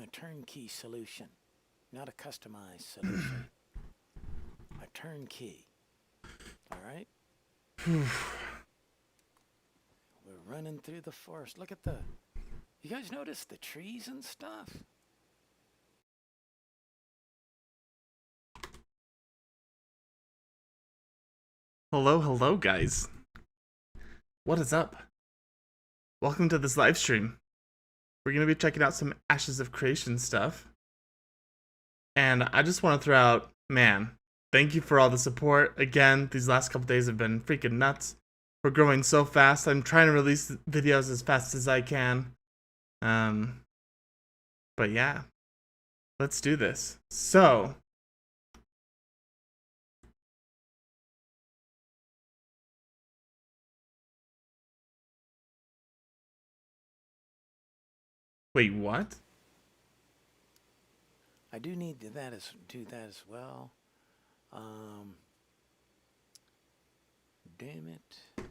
a turnkey solution, not a customized solution. A turnkey. All right? We're running through the forest. Look at the... You guys notice the trees and stuff? Hello, guys. What is up? Welcome to this live stream. We're going to be checking out some Ashes of Creation stuff. And I just want to throw out, man, thank you for all the support. Again, these last couple days have been freaking nuts. We're growing so fast. I'm trying to release videos as fast as I can. But yeah, let's do this. So, wait, what? I do need to do that as well. Damn it.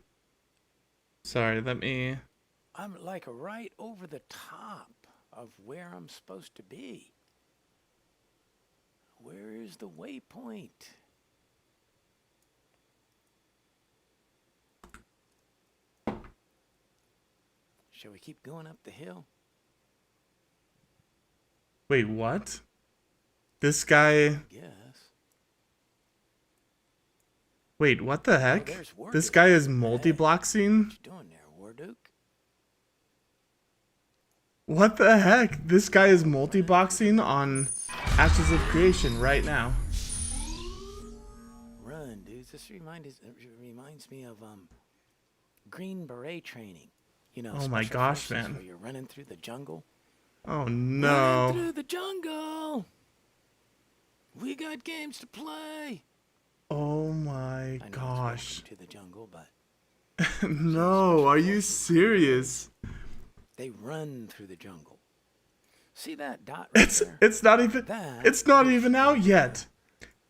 Sorry, let me... I'm like right over the top of where I'm supposed to be. Where is the waypoint? Shall we keep going up the hill? Wait, what? This guy... Yes. Wait, what the heck? there's Warduke. This guy is multi-bloxing? What you doing there, Warduke? What the heck? This guy is multi-boxing on Ashes of Creation right now. Run, dudes. This reminds me of Green Beret training. You know, Oh my special gosh, forces man. Where you're running through the jungle. Oh Running no. through the jungle. We got games to play. Oh my I know gosh. it's Welcome to the Jungle, but No, are you serious? they run through the jungle. See that dot right there? It's not even out yet.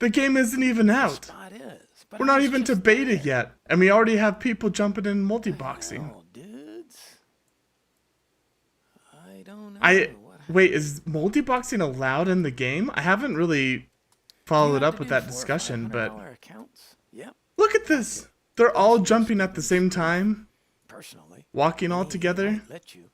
The game isn't even out. Spot is. But We're I not was even to just beta there. yet, and we already have people jumping in multi-boxing. Hell, dudes. I don't know. Wait, is multi-boxing allowed in the game? I haven't really followed up with that discussion, but accounts? Yep. look at this. They're all jumping at the same time, Personally, walking all me, together. might let you.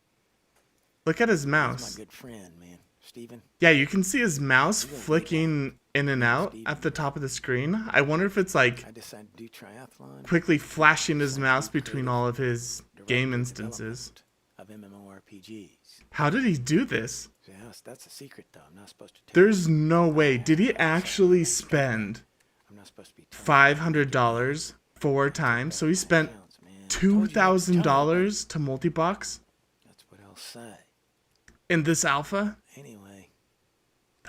Look at his He's mouse. my good friend, man, Steven. Yeah, you can see his mouse You're gonna need flicking in and out Steve. at the top of the screen. I wonder if it's like I decided to do triathlon. quickly flashing his mouse between creative all of his game director instances. development Of MMORPGs. How did he do this? Yes, that's a secret though. I'm not supposed to tell There's no way. Did he actually spend I'm not supposed to be telling $500 4 times? So he spent accounts, man. I told you not to tell nobody. $2,000 to multi-box That's what I'll say. in this alpha? Anyway,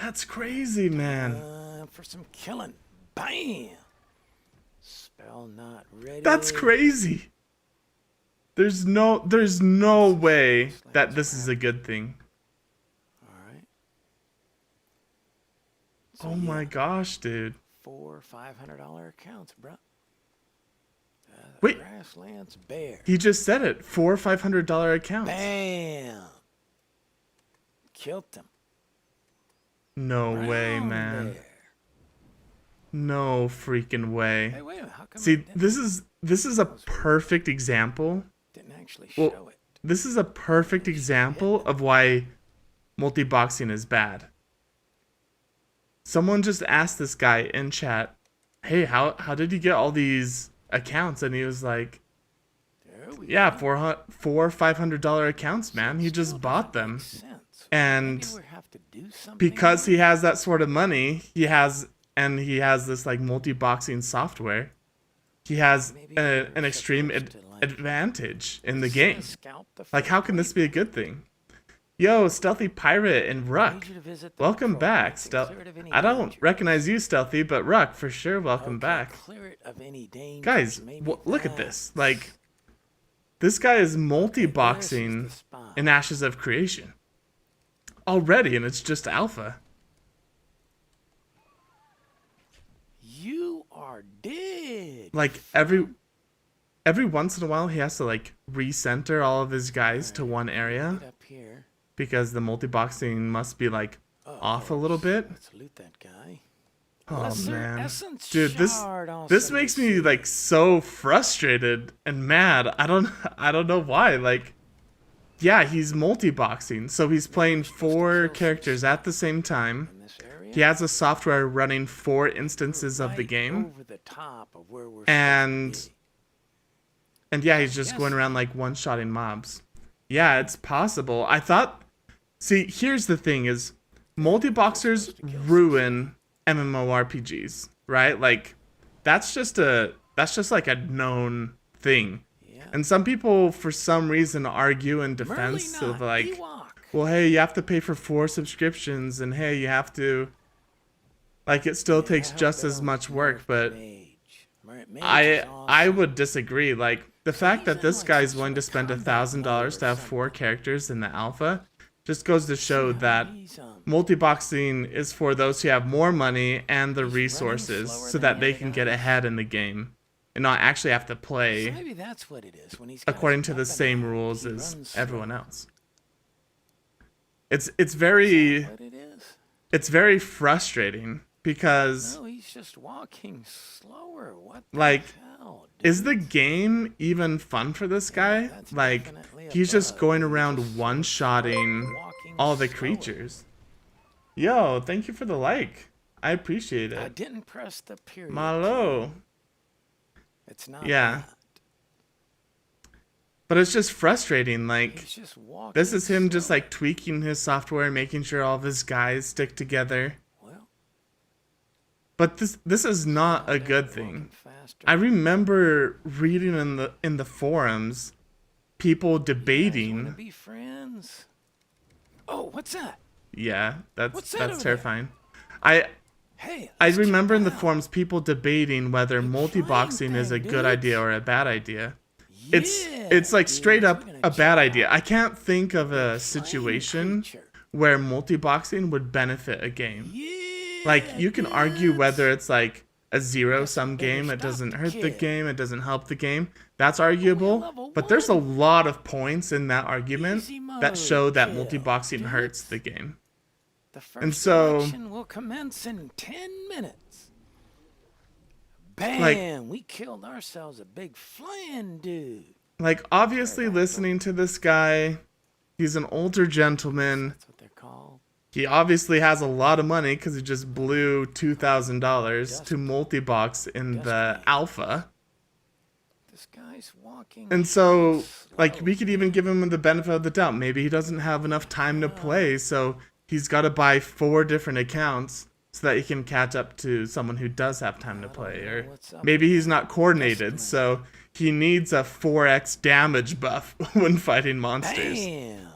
That's crazy, man. for some killing. Bam! Spell not ready. That's crazy. There's no way that this is a good thing. Alright. Oh my gosh, dude. $400, $500 accounts, bruh. Wait. Grasslands Bear. He just said it. $400-$500 accounts. Bam! Killed him. No way, Brown man. bear. No freaking way. Hey, wait a minute. How come See, it this is a perfect example. didn't actually Well, show it? this is a perfect example of why multi-boxing is bad. Someone just asked this guy in chat, "Hey, how did you get all these accounts?" And he was like, There we "Yeah, go. $400-$500 accounts, man. He Still just bought doesn't them." make sense. And Maybe we have to do something because here? he has that sort of money, he has this like multi-boxing software. He has Maybe we're an extreme supposed to, like, advantage in the Says game. scalp the Like, how first can this wave. be a good thing? Yo, Stealthy Pirate and I Ruck. need you to visit the Welcome patrol back, points and Stealth. clear it of any I don't danger. recognize you, Stealthy, but Ruck, for sure, welcome Okay, back. Clear it of any danger. Guys, Maybe look at this. that's- Like, this guy is this is multi-boxing the spot. in Ashes of Creation. Already, and it's just alpha. You are dead. Like, every once in a while, he has to, like, recenter all of his guys to one area. Get up here. because the multi-boxing must be like off a little bit. Let's loot that guy. Oh Lesser man, essence dude, this shard also this makes me received. like so frustrated and mad. I don't know why. Like, yeah, he's multi-boxing, so he's playing 4 characters at the same time. in this area. He has a software running 4 instances of the Right game, over the top of where we're and supposed to be. and yeah, he's just Yes. going around like one-shotting mobs. Yeah, it's possible. I thought. See, here's the thing: is multi-boxers ruin MMORPGs, right? Like, that's just like a known thing. Yeah. And some people, for some reason, argue in defense Merlina, of like, Ewok. well, hey, you have to pay for 4 subscriptions, and hey, you have to. Like, it still takes Yeah, just but as much work, Mage. but Mage is I awesome. would disagree. Like, the fact that even, this like, guy's some willing to sort of spend combat mode $1,000 or to have 4 something. characters in the alpha just goes to show how that he's, multi-boxing is for those who have more money and the He's running resources slower so than that the they other can get guys. ahead in the game and not actually have to So play maybe that's what it is when he's got his according to the weapon same out, rules he as runs everyone slower. else. It's Is very that what it is? it's very frustrating because No, he's just walking slower. What the like hell, is the dude? game even fun for this guy? That's Like, definitely a he's just bug. going He's around just one-shotting walking all the slower. creatures. Yo, thank you for the like. I appreciate I it. didn't press the period. Malo. key. It's not Yeah. that. But it's just frustrating. Like, He's just walking. this is him just slower. like tweaking his software, making sure all of his guys stick together. Well, But this is not a now good they're thing. walking faster. I remember reading in the forums people You guys wanna debating. be friends? Oh, what's that? Yeah, What's that over that's there? terrifying. I Hey, I let's check remember in that the out. forums people debating whether Big multi-boxing flying is a thing, good idea dudes. or a bad idea. Yeah, It's like straight dudes, up we're gonna a check bad out idea. I can't think of a flying situation creature. where multi-boxing would benefit a game. Yeah, Like, you can argue dudes. whether it's like a Got zero-sum some bigger game, it stuff, doesn't hurt the kid. game, it doesn't help the game. That's level arguable, but there's a 1. lot of points in that argument Easy that mode, show that kill, multi-boxing hurts dudes. the game. The And first so, election will commence in 10 minutes. Bam! like, We killed ourselves a big flying dude. obviously about listening to this guy, he's an older gentleman. That's what they're called. He obviously has a lot of money because he just blew $2,000 to multi-box in the Destiny. alpha. This guy's walking. And so, like, slow. we could even give him the benefit of the doubt. Maybe he doesn't have enough time to play, so he's got to buy 4 different accounts so that he can catch up to someone who does have time to play. know Or what's up maybe with he's not coordinated, Destiny. so he needs a 4x damage buff when fighting monsters. Bam!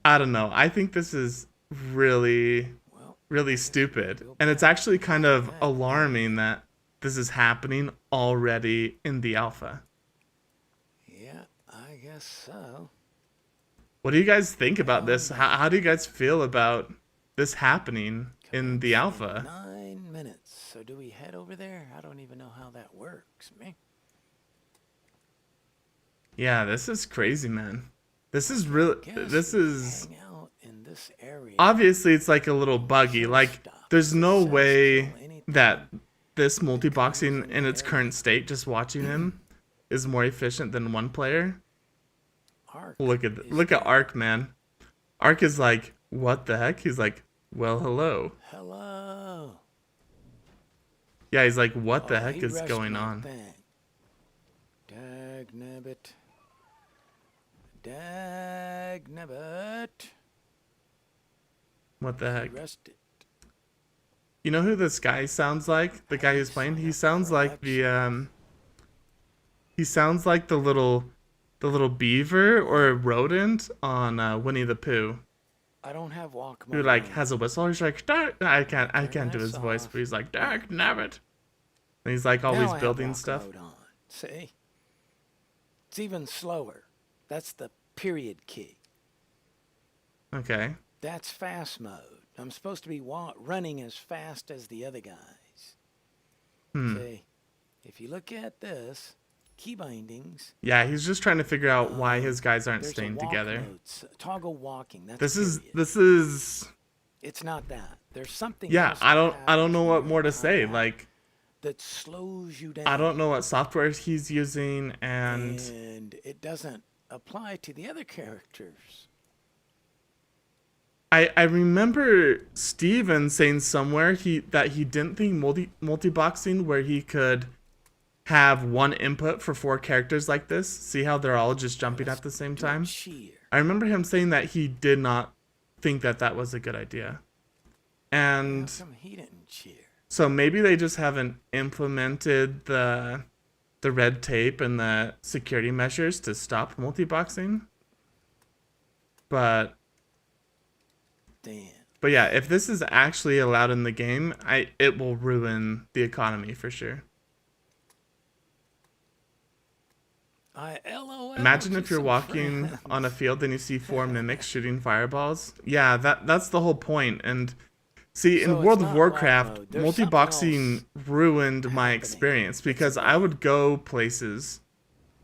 I don't know. I think this is really, Well, really stupid. go And it's back. actually kind of back. alarming that this is happening already in the alpha. yeah, I guess so. What do you guys think about this? How do you guys feel about this happening in the Commence in alpha? 9 minutes. So do we head over there? I don't even know how that works, man. Yeah, this is crazy, man. This is really, Guess this we is, hang out in this area. obviously it's like a little buggy. Like, there's no way that this multi-boxing in its current state, just watching him, is more efficient than one player. Ark Look at Ark, man. Ark is like, what the heck? He's like, well, hello. Hello. Yeah, he's like, what the Oh, heck he is rushed going my on? thing. Dagnabbit. Dagnabbit. What the heck? Rushed it. You know who this guy sounds like? The guy who's playing? He sounds like he sounds like the little beaver or rodent on Winnie the Pooh, I don't have walk who mode like on. has a whistle. He's like, "Dark." I can't do that his voice, off. but he's like, "Dark nabbit," and he's like Now always I have building walk stuff. mode on. See? It's even slower. That's the period key. Okay. That's fast mode. I'm supposed to be running as fast as the other guys. Hmm. See? If you look at this, key bindings. Yeah, he's just trying to figure out why his guys aren't There's staying a walk together. notes, toggle walking. That's This period. is It's not that. There's something yeah, else I that don't know happens when what you're more in to say. combat Like, that slows you I don't down, know what software he's using, and and it doesn't apply to the other characters. I remember Steven saying somewhere that he didn't think multi-boxing where he could have one input for 4 characters like this. See how they're all just jumping at the same Do a time? cheer. I remember him saying that he did not think that that was a good idea. How And come he didn't cheer? so maybe they just haven't implemented the red tape and the security measures to stop multi-boxing. But Damn. yeah, if this is actually allowed in the game, it will ruin the economy for sure. I LOL. Imagine to if you're some walking friends. on a field and you see 4 mimics shooting fireballs. Yeah, that's the whole point. And see, So in it's World of not Warcraft, wild mode. There's multi-boxing something ruined my happening. experience It's because a I would go places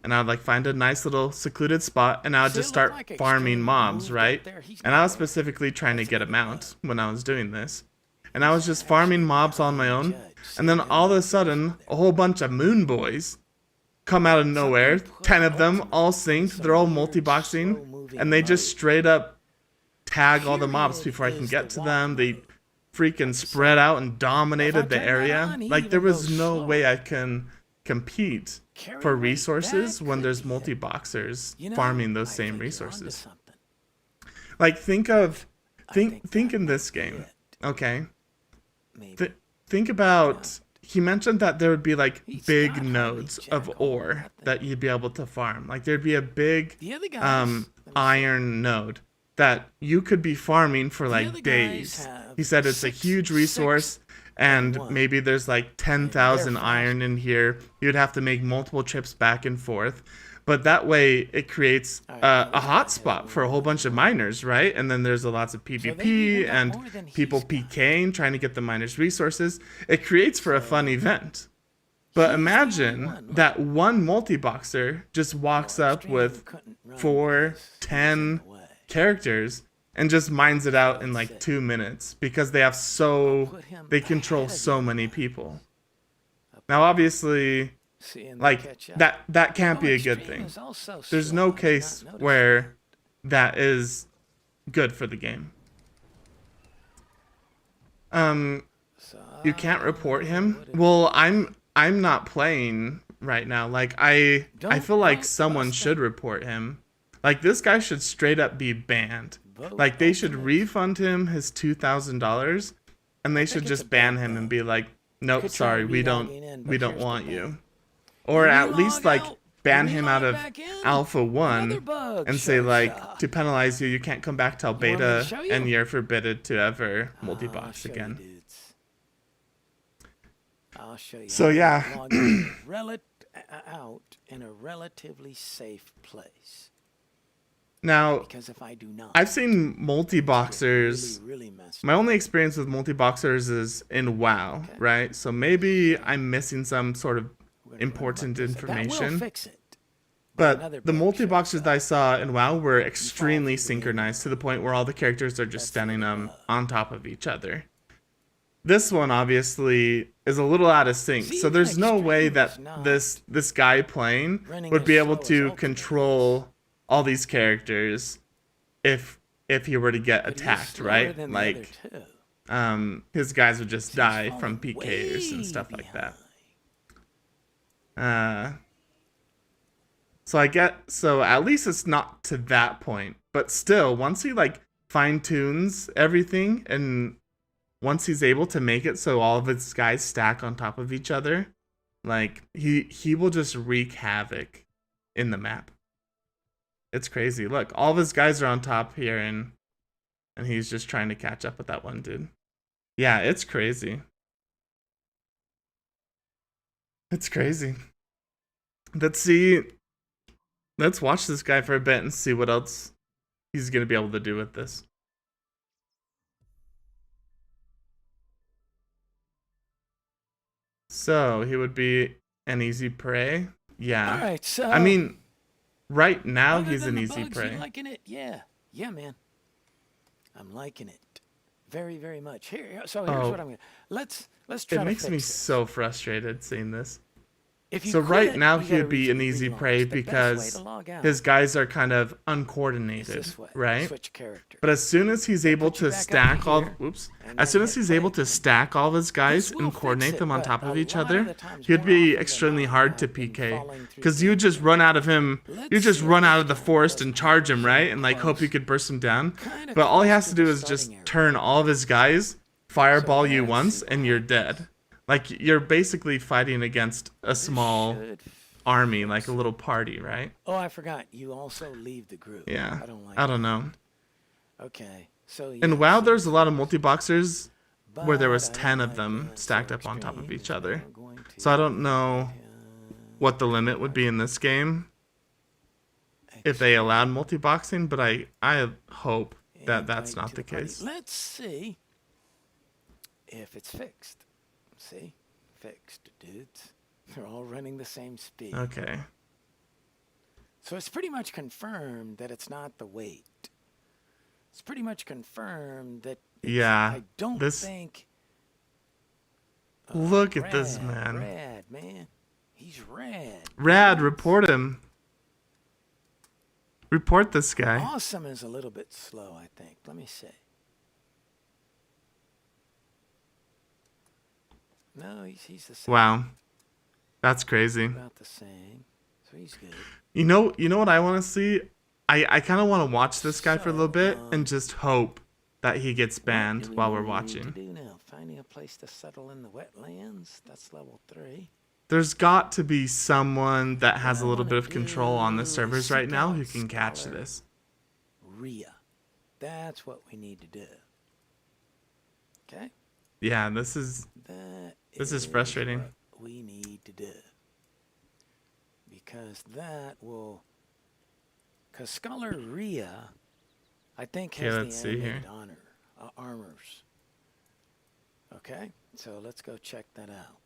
and I'd like find a nice little secluded spot and I would See, it just looked start like farming Extreme mobs, moved up right? there. He's And not I was there. specifically trying to That's get a what he mount was. when I was doing this. And I was just farming mobs on my own. And then all of a sudden, a whole bunch of moon boys come out of nowhere. 10 of them, all synced. They're all multi-boxing. And they just straight up tag all the mobs before I can get to them. They freaking spread out and dominated the area. Like, there was no way I can compete for resources when there's multi-boxers farming those same resources. Like, think in this game, okay? Think about, he mentioned that there would be like big nodes of ore that you'd be able to farm. Like there'd be a big iron node that you could be farming for like days. He said it's a huge resource and maybe there's like 10,000 iron in here. You'd have to make multiple trips back and forth. But that way it creates a hotspot for a whole bunch of miners, right? And then there's lots of PvP and people PKing, trying to get the miners' resources. It creates for a fun event. But imagine that one multi-boxer just walks up with 4, 10 characters and just mines it out in like 2 minutes because they control so many people. Now, obviously, like that can't be a good thing. There's no case where that is good for the game. You can't report him. Well, I'm not playing right now. Like I feel like someone should report him. Like this guy should straight up be banned. Like they should refund him his $2,000 and they should just ban him and be like, nope, sorry, we don't want you. Or at least like ban him out of Alpha 1 and say like, to penalize you, you can't come back till beta and you're forbidden to ever multi-box again. I'll show you. So yeah. Out in a relatively safe place. Now, because if I do not, I've seen multi-boxers. Really messed my only experience with multi-boxers is in WoW, okay. Right? So maybe I'm missing some sort of important information. That will fix it. But the multi-boxers that I saw in WoW were extremely synchronized to the point where all the characters are just standing on top of each other. This one obviously is a little out of sync, so there's no way that this guy playing would be able to control all these characters if he were to get attacked, right? Like his guys would just die from PKs and stuff like that. So at least it's not to that point, but still once he like fine tunes everything and once he's able to make it so all of his guys stack on top of each other, like he will just wreak havoc in the map. It's crazy. Look, all of his guys are on top here and he's just trying to catch up with that one dude. Yeah, it's crazy. It's crazy. Let's watch this guy for a bit and see what else he's going to be able to do with this. So, he would be an easy prey. Yeah. All right, so I mean, right now other he's than an the easy bugs, prey. you liking it? Yeah, man. I'm liking it very, very much. So here's Oh, what I'm gonna. Let's it try to makes me fix this. so frustrated seeing this. If you So right quit, now you he gotta would be an easy prey relaunch. The best way to because log out his guys are kind of is uncoordinated, this way. right? Switch character. But as soon as he's able put you to back up to stack all, here, whoops, and as then soon as hit he's play able to again. stack all of his guys This will and fix coordinate it, them on but top a of each lot of other, the times, he'd more be often than extremely not, hard to I've been PK. falling through Because you things just here. run out of him, Let's you just see run if out this of the time forest doesn't and charge him, come right? And like hope close. you could burst him down. Kinda But all he close has to to the do is starting just area. turn all of his guys, fireball you let's once, see what and you're happens. dead. Like you're basically fighting against a This small should army, like fix a it. little party, right? Oh, I forgot. You also leave the group. Yeah. I don't like I don't know. that. Okay. So yeah. In WoW, so there's a lot of multi-boxers where there but was I 10 don't of like them doing it stacked so up on top of extreme, each so other. I'm going to So I don't know him what the limit would be in this game if they allowed multi-boxing, but I hope that that's invite not to the party. case. Let's see if it's fixed. See? Fixed, dudes. They're all running the same speed. Okay. So it's pretty much confirmed that it's not the weight. It's pretty much confirmed that Yeah. I don't This think look at this man. Rad, man. He's rad. Rad, report him. Report this guy. Awesome is a little bit slow, I think. Let me see. No, he's the same. Wow. That's crazy. About the same. So he's good. You know what I want to see? I kind of want to watch this guy for a little bit and just hope that he gets banned while we're What do we watching. need to do now? Finding a place to settle in the wetlands. That's level 3. There's got to be someone that has a What I little bit wanna of control on the do is servers right seek now out who can catch Scholar this. Rhea. That's what we need to do. Okay? Yeah, this is This is frustrating. What we need to do. Because that will... Because Scholar Rhea, I think, has let's the see here. animated armors. Okay? So let's go check that out.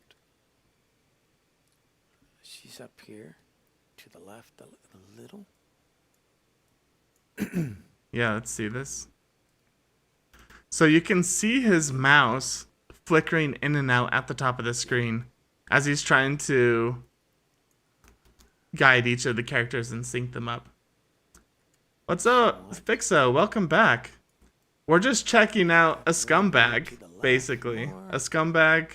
She's up here to the left a little. Yeah, let's see this. So you can see his mouse flickering in and out at the top of the screen as he's trying to guide each of the characters and sync them up. What's up, Fixo? Welcome back. We're just checking out a scumbag, basically. A scumbag.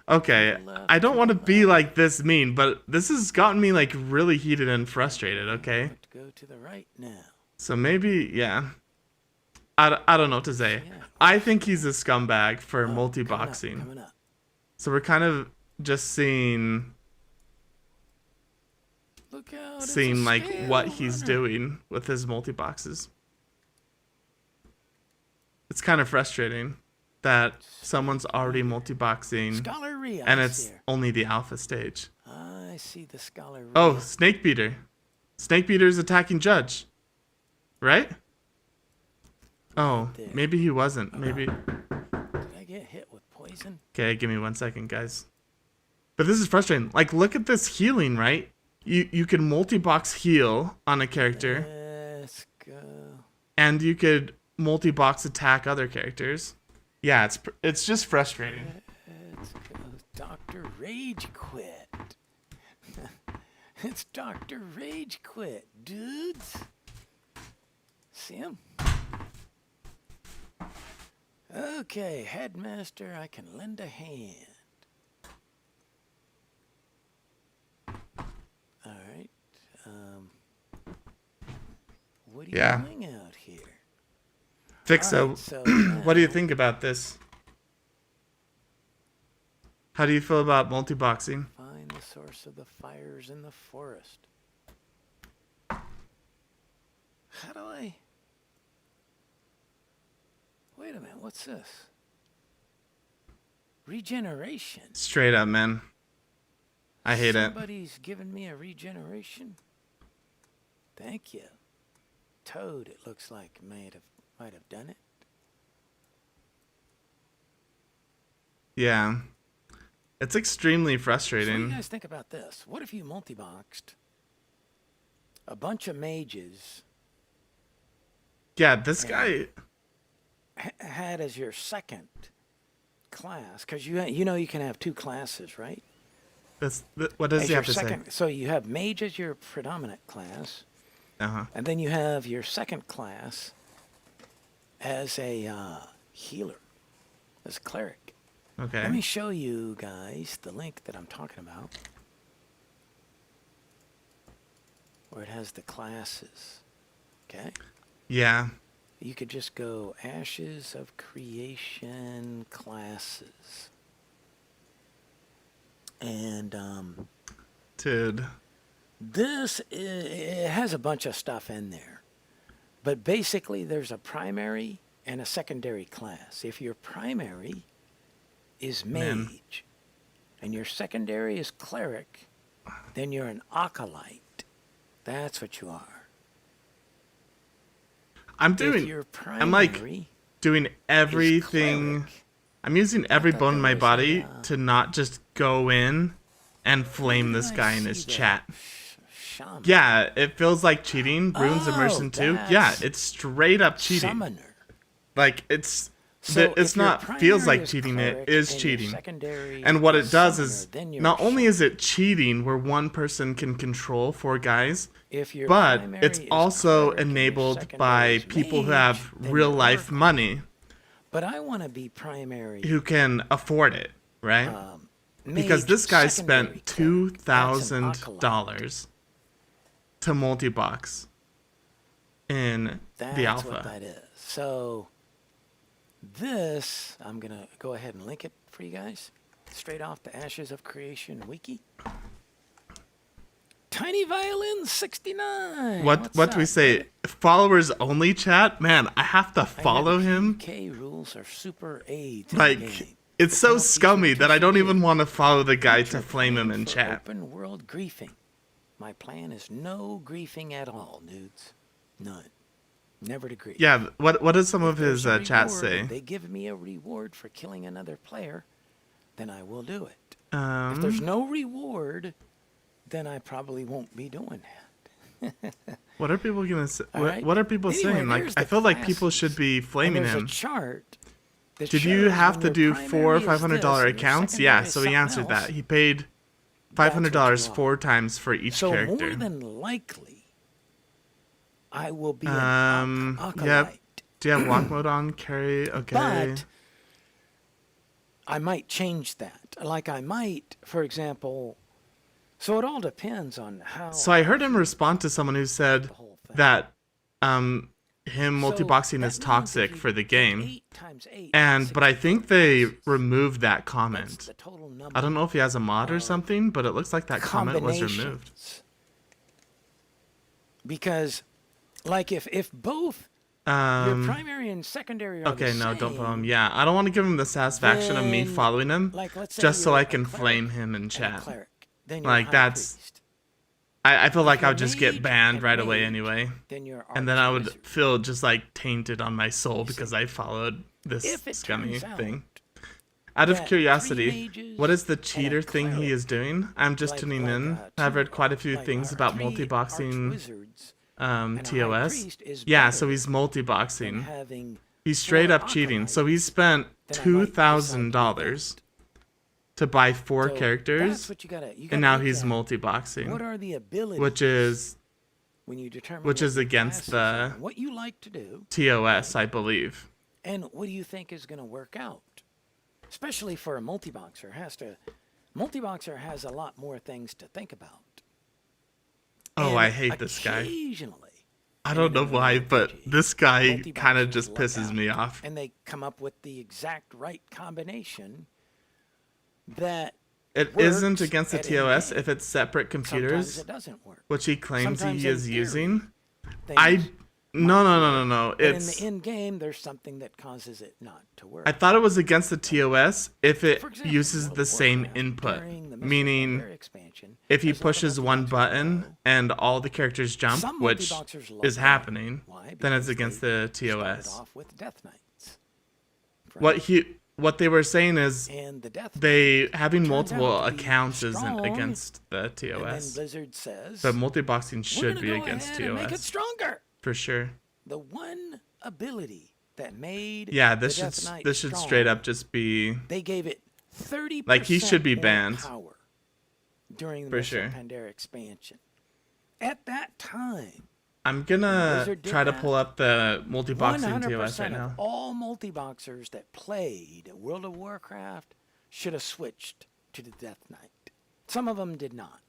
Okay, I don't want to be like this mean, but this has gotten me like really heated and frustrated, okay? Have to go to the right now. So maybe, yeah. I don't know what to say. Yeah. I think he's a scumbag for Oh, multi-boxing. Coming up. So we're kind of just seeing Look out, it's a seeing like scale what he's runner. doing with his multi-boxes. It's kind of frustrating that someone's already multi-boxing Scholar Rhea, and I it's see her. only the alpha stage. I see the Scholar Rhea. Oh, Snake Beater. Snake Beater's attacking Judge. Right? Oh, there. maybe he wasn't. Maybe. Did I get hit with poison? Okay, give me 1 second, guys. But this is frustrating. Like, look at this healing, right? You can multi-box heal on a character, Let's go. and you could multi-box attack other characters. Yeah, it's just frustrating. Let's go. Dr. Rage Quit. It's Dr. Rage Quit, dudes. See him? Okay, Headmaster, I can lend a hand. All right. What are you Yeah. doing out here? Fixo, Alright, so what do you now- think about this? How do you feel about multi-boxing? Find the source of the fires in the forest. How do I... Wait a minute, what's this? Regeneration. Straight up, man. I hate it. Somebody's giving me a regeneration. Thank you. Toad, it looks like, might have done it. Yeah. It's extremely So what do you frustrating. guys think about this? What if you multi-boxed a bunch of mages Yeah, this Yeah. guy. had as your second class, because you can have two classes, right? What does As he your have to second, so you have mage as your predominant class, say? Uh-huh. and then you have your second class as a healer, as a cleric. Okay. Let me show you guys the link that I'm talking about, where it has the classes. Okay? Yeah. You could just go Ashes of Creation classes. And Dude. it has a bunch of stuff in there. But basically, there's a primary and a secondary class. If your primary is Man. mage and your secondary is cleric, then you're an acolyte. That's what you are. I'm If your I'm like primary doing is everything. cleric, I'm using every thought bone in there my was body a, to not just go in and flame where this did I guy in see his that? chat. Shaman. Yeah, it feels like cheating. Runes Oh, Immersion 2. Yeah, that's it's straight up cheating. Summoner. Like it's So it's if your not feels primary like is cheating, it cleric is and your cheating. secondary And what it does summoner, is then you're not a only shaman. is it cheating where one person can control 4 guys, If your but primary it's is also cleric and your enabled secondary by is people who mage, have then real you're life oracle. money But I want to be primary. who can afford it, right? Because mage, this guy secondary spent cleric. That's an acolyte. $2,000 to multi-box in That's the alpha. what that is. So this, I'm going to go ahead and link it for you guys. Straight off the Ashes of Creation wiki. Tiny Violin 69. What What's do we up, say? brother? Followers only chat? Man, I have to follow him. K rules are super aids in Like the game. it's so Cannot be scummy used that I don't forgive. even want to follow the guy to Future flame him plan in for chat. Open world griefing. My plan is no griefing at all, dudes. None. Never to grief. Yeah, what does some of If his there's a chat reward, say? if they give me a reward for killing another player, then I will do it. If there's no reward, then I probably won't be doing that. What are people gonna say? All right. What are people Anyway, saying? Like, there's I the feel like people classes. should be And flaming there's him. a chart that Did you shows have when to your do primary 4 is this $500 and your accounts? Yeah, secondary is so he something answered else. that. He paid That's what $500 you are. 4 times for each So character. more than likely, I will be an acolyte. Yep. Do you have lock mode on, Carrie? Okay. But I might change that. Like I might, for example, so it all depends on how. So I heard him respond to someone who said the whole thing. that him So multi-boxing that is means toxic if you for the take game. 8 times 8 And but I 64 think they classes, removed that that's comment. the total number I don't know if he has a mod or of something, but it looks like that comment was removed. combinations. Because, like, if both your Um primary and secondary are okay, the no, don't follow him. same, Yeah, I don't want to give him the satisfaction of me then, following him like, let's say just so you're I a can cleric flame him in and a chat. cleric, then you're Like a high that's priest. I feel like you're I would just get mage banned and right away mage, anyway. Then you're And then I would archwizard. feel just like tainted on my soul because I followed this If it scummy turns out thing. Out of that 3 curiosity, mages what is the and a cheater thing he cleric, is doing? I'm just tuning in. I've read quite a few things about multi-boxing archwizards and a high TOS. priest is Yeah, better so he's than multi-boxing. having He's straight 4 up cheating. So he acolytes, spent then I might decide to do $2,000 to buy 4 So characters, that's what you gotta and now look he's at. multi-boxing, What are the abilities which is when you determine which what is your against classes the are, what you like to do, TOS, I believe. and what do you think is going to work out? Especially for a multi-boxer, multi-boxer has a lot more things to think about. Oh, And I hate this guy. Occasionally, I don't know why, but this guy kind of multi-boxers just luck pisses out, me off. and they come up with the exact right combination that It works isn't against the at any TOS game. if it's separate Sometimes computers, it doesn't work. which he claims Sometimes he in is theory, using. things I no. But in It's the end game, there's something that causes it not to work. I thought it was against the TOS if it For example, uses World the of same Warcraft, input, during the Mystical meaning Warfare expansion, if he there's a lot of pushes one multi-boxers button low. and all the characters jump, Some which multi-boxers luck is out. happening, Why? then it's Because against they the started TOS. off with Death Knights. What Right? he what they were saying is And the Death they Knight having turns multiple out to be accounts isn't strong, against the And then TOS. Blizzard says, But multi-boxing we're should gonna be go against ahead and make it TOS. stronger. For sure. The one ability that made Yeah, the this should Death Knight this should strong, straight up just be they gave it 30% like he should be more banned. power during the For Mists sure. of Pandaria expansion. At that time, I'm gonna Blizzard did try to that. pull up the multi-boxing 100% TOS right of now. all multi-boxers that played World of Warcraft should have switched to the Death Knight. Some of them did not.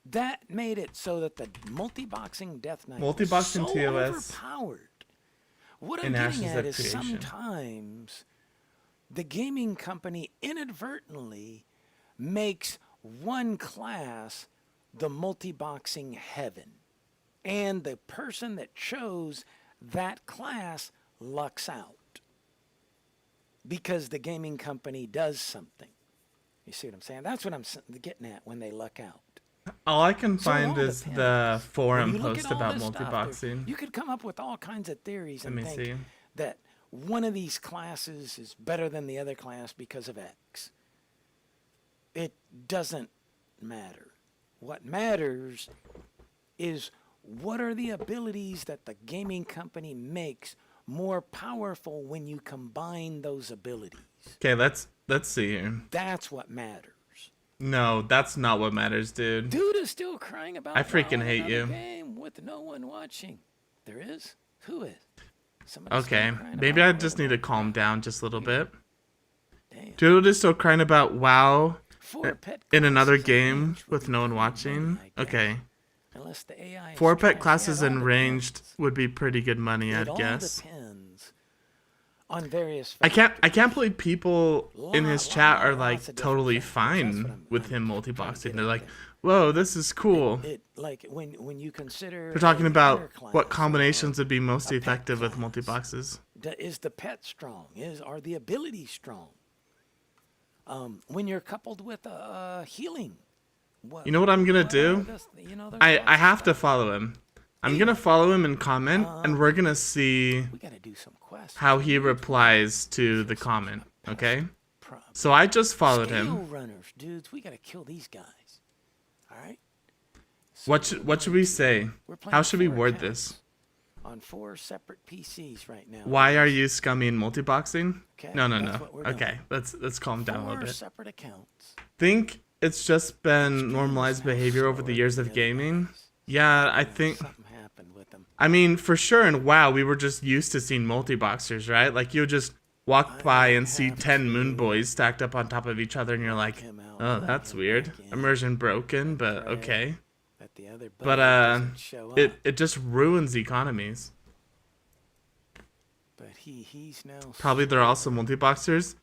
That made it so that the multi-boxing Death Knight Multi-boxing was so TOS overpowered. What I'm in getting Ashes at of is Creation. sometimes the gaming company inadvertently makes one class the multi-boxing heaven. And the person that chose that class lucks out because the gaming company does something. You see what I'm saying? That's what I'm getting at when they luck out. All I can So it find all is depends. the When forum you look post at all about this stuff, multi-boxing. you could come up with all kinds of theories Let and me think see. that one of these classes is better than the other class because of X. It doesn't matter. What matters is what are the abilities that the gaming company makes more powerful when you combine those abilities. Okay, let's see here. That's what matters. No, that's not what matters, dude. Dude is still crying about I freaking hate another you. game with no one watching. There is? Who is? Somebody's Okay, still crying maybe I about just World need of to calm down just a little bit. Damn. Dude is still crying about WoW Four pet in another classes in game range would with be no one pretty watching. money, I guess. Okay. Unless the AI is 4 trash. pet classes Yeah, it in all ranged depends. would be pretty good money, It I'd all guess. depends on various I factors. can't believe people in his chat are like Lots of different totally factors. That's what fine I'm with him trying to multi-boxing. get They're at like, there. whoa, this is cool. It like when you consider They're talking a about hunter class what or combinations would be most a pet effective with class. multi-boxes. Is the pet strong? Are the abilities strong? When you're coupled with healing, You know what I'm gonna what are do? there's I lots of have to stuff. follow him. I'm gonna follow him and comment, and we're gonna see We gotta do some quests. how he replies to the comment. Okay? Prob- So I just followed Scale him. runners, dudes. We gotta kill these guys. All right. What So what should we say? we're playing How should we 4 word accounts this? on 4 separate PCs right now. Why are you scummy in multi-boxing? Okay, No. that's what we're doing. Okay, let's calm down a 4 little bit. separate accounts. Think it's just been Each game normalized is now behavior over the slower years than of the other gaming. guys. Yeah, I think. Something happened with them. I mean, for sure in WoW, we were just used to seeing multi-boxers, right? Like, you would just walk by and see have 10 to moon boys stacked up on top of each other, and you're like, him out, oh, knock that's him weird. back in. Immersion broken, but Pray. okay. That the other But, buddy doesn't show up. it just ruins economies. But he's now Probably they're also multi-boxers.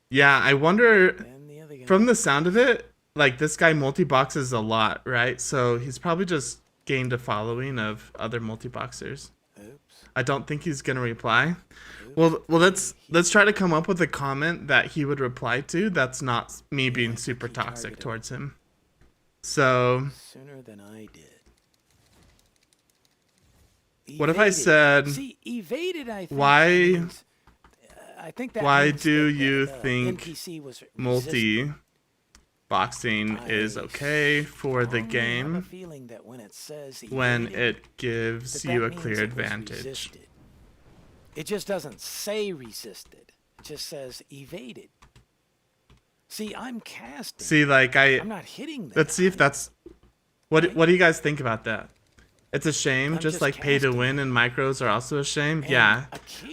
Yeah, I wonder, and the other guy. from the sound of it, like, this guy multi-boxes a lot, right? So he's probably just gained a following of other multi-boxers. Oops. I don't think he's gonna reply. Well, let's try to come up with a comment that he would reply to. That's not me being think super he toxic targeted towards him. So, Sooner than I did. what if I Evaded. said, See, evaded, I think. why- means- I think that why means do that you the think NPC was resistant. multi-boxing is okay for the I have a game feeling that when it says when evaded, it gives that you a means clear it was advantage? resisted. It just doesn't say resisted. It just says evaded. See, I'm casting. See, like, I'm not hitting them. let's see if that's, what do you guys think about that? It's a shame, I'm just just like pay to casting. win and micros are also a shame. And Yeah.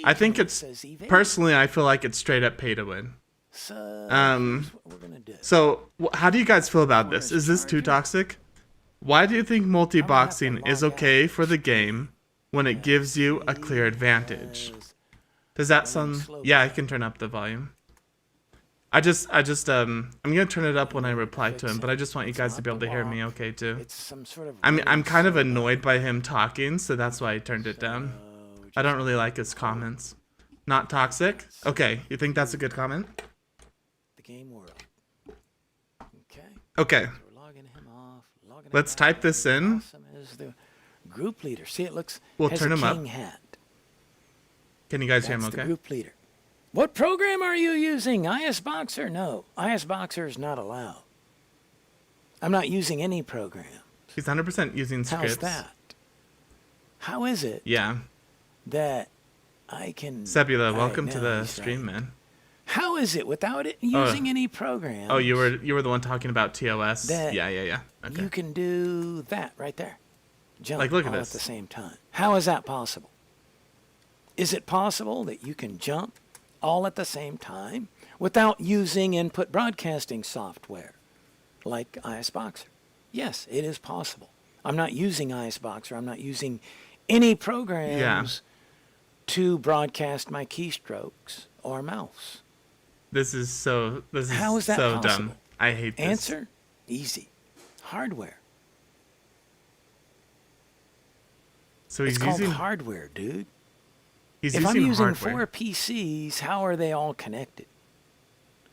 I think occasionally it it's, says evaded. personally, I feel like it's straight up pay to win. So here's what we're gonna do. So, how do you guys feel about Wanna this? Is this too charge toxic? Why do you think multi-boxing is log out. okay for the game when it gives you a clear advantage? Because Does that Running sound? slow Yeah, I down. can turn up the volume. I'm gonna turn it up when I reply to him, but I just want you It's guys to not be able the to hear me walk. okay too. It's some sort of. I'm running kind of slow annoyed by him talking, so that's why I turned it down. down. I don't really like his comments. Not toxic? Okay, you think that's a good comment? The game world. Okay. Okay. So we're logging him off. Logging him Let's back type this in. Awesome is the group leader. See, it looks. We'll has turn a him up. king hat. Can you guys hear him That's the okay? group leader. What program are you using? ISBoxer? No, ISBoxer is not allowed. I'm not using any program. He's 100% using scripts. How's that? How is it Yeah. that I can... Sebula, All right, welcome to now the he's stream, right. man. How is it without it using any programs? Oh, you were the one talking about TOS. That Yeah. Okay. You can do that right there. Jump Like, look at all this. at the same time. How is that possible? Is it possible that you can jump all at the same time without using input broadcasting software like ISBoxer? Yes, it is possible. I'm not using ISBoxer. I'm not using any programs to broadcast my keystrokes or mouse. This is so How is that so possible? dumb. I hate this. Answer? Easy. Hardware. So It's he's called using hardware, dude. he's If using I'm using hardware. 4 PCs, how are they all connected?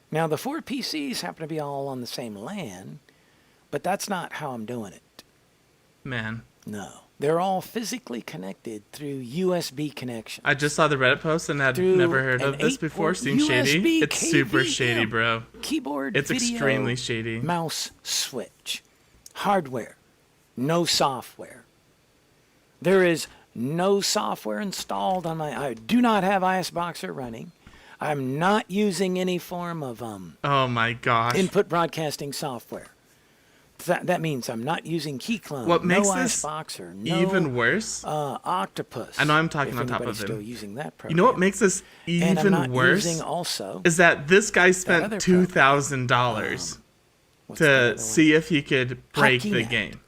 Now, the 4 PCs happen to be all on the same LAN, but that's not how I'm doing it. Man, No. They're all physically connected through USB connection. I just saw the Reddit post and had Through never heard of an this before. 8-port Seems shady. USB It's super KVM. shady, bro. Keyboard, It's video, extremely shady. mouse switch. Hardware. No software. There is no software installed on my... I do not have ISBoxer running. I'm not using any form of Oh my gosh. input broadcasting software. That means I'm not using KeyClone. What makes no this ISBoxer, no, even worse? Octopus. I know I'm talking if on top anybody's of still him. using that program. You know what makes this and I'm even not worse using also is that this guy other spent program. $2,000 what's the other to one? see if he could break the HockeyNet. game.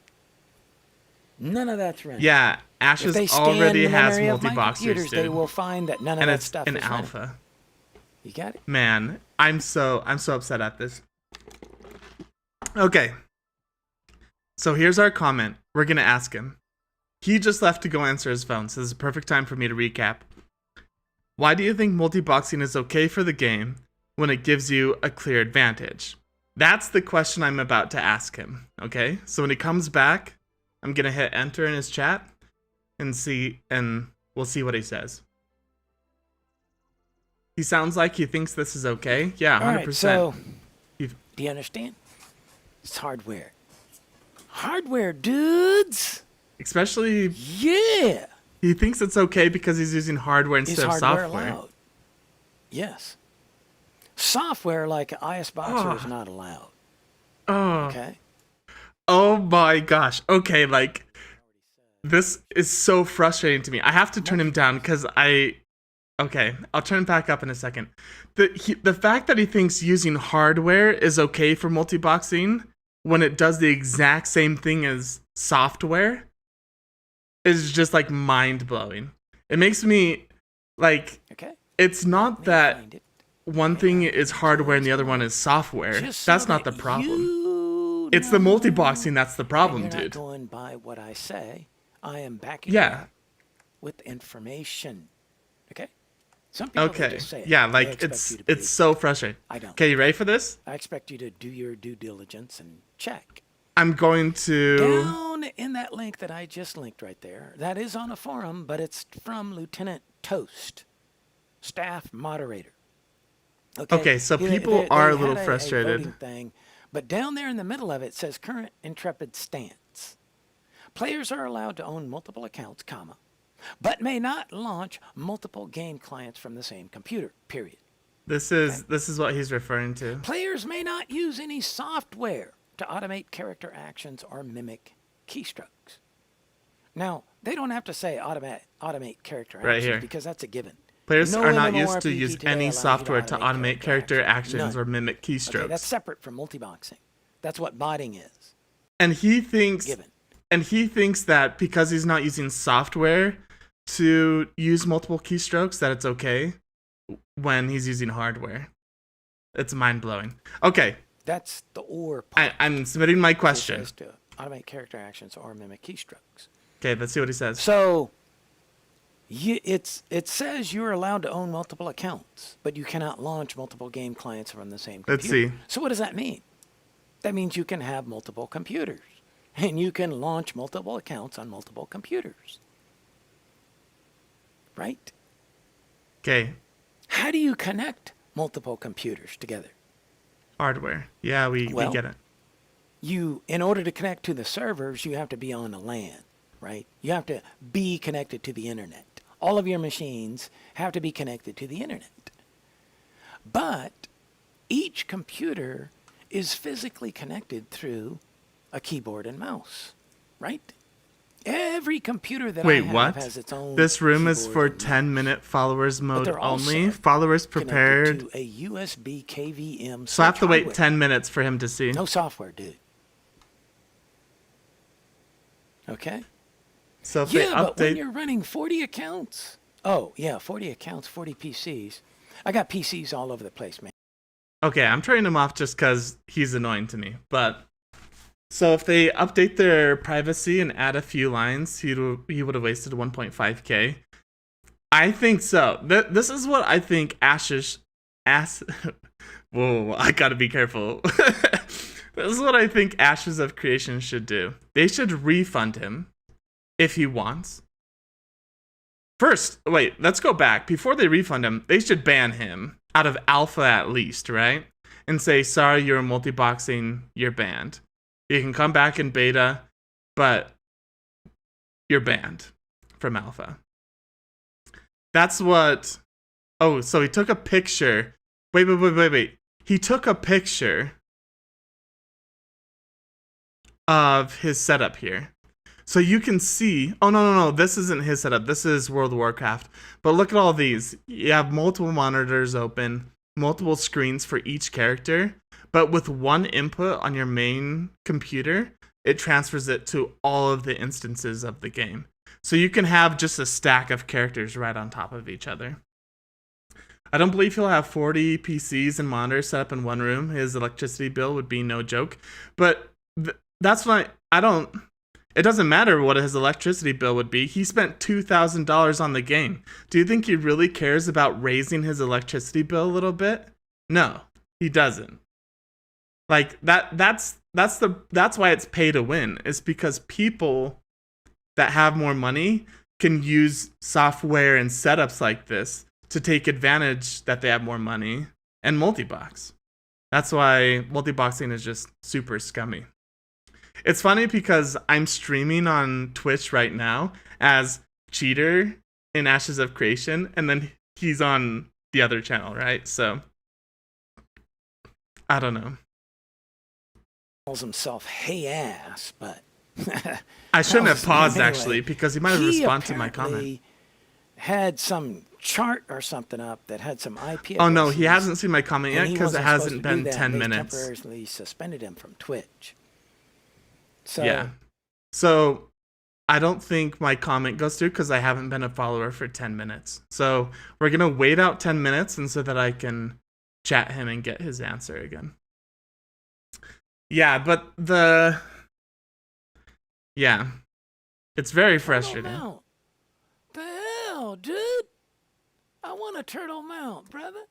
None of that's running. Yeah, If Ashes they scan already the has memory of my multi-boxers, computers, they dude. will find that none of And that it's stuff an is running. alpha. You got it? Man, I'm so upset at this. Okay. So here's our comment. We're gonna ask him. He just left to go answer his phone, so this is a perfect time for me to recap. Why do you think multi-boxing is okay for the game when it gives you a clear advantage? That's the question I'm about to ask him, okay? So when he comes back, I'm gonna hit enter in his chat and we'll see what he says. He sounds like he thinks this is okay. Yeah, 100%. All right, so You've- do you understand? It's hardware. Hardware, dudes. Especially, Yeah. he thinks it's okay because he's using hardware Is instead of hardware software. allowed? Yes. Software like ISBoxer is Oh. not allowed. Oh, Okay. oh my gosh. Okay, like, this is so frustrating to me. I have to turn him down because okay, I'll turn it back up in a second. The fact that he thinks using hardware is okay for multi-boxing when it does the exact same thing as software is just like mind-blowing. It makes me like, Okay. it's not Let me that find it. one thing is hardware and the other one is software. Just so That's not the that problem. you It's the know multi-boxing that's the problem, and you're dude. not going by what I say. I am backing Yeah. up with information. Okay? Some people they Okay. just say it. Yeah, They like expect it's you to believe it's so frustrating. I don't. Okay, you ready for this? I expect you to do your due diligence and check. I'm going to Down in that link that I just linked right there, that is on a forum, but it's from Lieutenant Toast, staff moderator. Okay, so people are a little had frustrated. voting thing, but down there in the middle of it says current Intrepid stance. Players are allowed to own multiple accounts, comma, but may not launch multiple game clients from the same computer, period. This is what he's referring to. Players may not use any software to automate character actions or mimic keystrokes. Now, they don't have to say automate character Right actions here. because that's a given. Players No are not used to MMORPG use today any allows you software to automate character actions None. or mimic keystrokes. Okay, that's separate from multiboxing. That's what botting is. And he thinks Given. that because he's not using software to use multiple keystrokes that it's okay when he's using hardware. It's mind-blowing. Okay, That's the or part. I'm submitting my It question. says to automate character actions or mimic keystrokes. Okay, let's see what he says. So, it says you're allowed to own multiple accounts, but you cannot launch multiple game clients from the same computer. Let's see. So what does that mean? That means you can have multiple computers, and you can launch multiple accounts on multiple computers. Right? Okay, How do you connect multiple computers together? Hardware. Yeah, we Well, get it. In order to connect to the servers, you have to be on a LAN, right? You have to be connected to the internet. All of your machines have to be connected to the internet. But each computer is physically connected through a keyboard and mouse, right? Every computer that Wait, I have what? has its own. This room is keyboard for and mouse. 10-minute followers mode they're only. also Followers Connected prepared. to a USB KVM. So I have to wait hardware. 10 minutes for him to see. No software, dude. Okay. So if they Yeah, but when update, you're running 40 accounts. Oh, yeah, 40 accounts, 40 PCs. I got PCs all over the place, man. okay, I'm turning him off just because he's annoying to me. But so if they update their privacy and add a few lines, he would have wasted 1.5k. I think so. This is what I think Whoa, I gotta be careful. This is what I think Ashes of Creation should do. They should refund him if he wants. First, wait, let's go back. Before they refund him, they should ban him out of alpha at least, right? And say, sorry, you're multi-boxing, you're banned. You can come back in beta, but you're banned from alpha. That's what... Oh, so he took a picture. Wait. He took a picture of his setup here. So you can see... Oh, no. This isn't his setup. This is World of Warcraft. But look at all these. You have multiple monitors open, multiple screens for each character. But with one input on your main computer, it transfers it to all of the instances of the game. So you can have just a stack of characters right on top of each other. I don't believe he'll have 40 PCs and monitors set up in one room. His electricity bill would be no joke. But that's why I don't... It doesn't matter what his electricity bill would be. He spent $2,000 on the game. Do you think he really cares about raising his electricity bill a little bit? No, he doesn't. Like that's why it's pay to win. It's because people that have more money can use software and setups like this to take advantage that they have more money and multi-box. That's why multi-boxing is just super scummy. It's funny because I'm streaming on Twitch right now as Cheater in Ashes of Creation, and then he's on the other channel, right? So, I don't know. Calls himself Hey Ass, but... I shouldn't have paused, Anyway, actually, because he might have responded to my comment. apparently had some chart or something up that had some IP Oh, no, he addresses, hasn't seen my comment and yet he because it wasn't supposed hasn't to do been that, 10 and they minutes. temporarily suspended him from Twitch. So, Yeah. So, I don't think my comment goes through because I haven't been a follower for 10 minutes. So, we're going to wait out 10 minutes and so that I can chat him and get his answer again. Yeah, but yeah. It's very frustrating. Turtle mount. The hell, dude? I want a turtle mount, brother.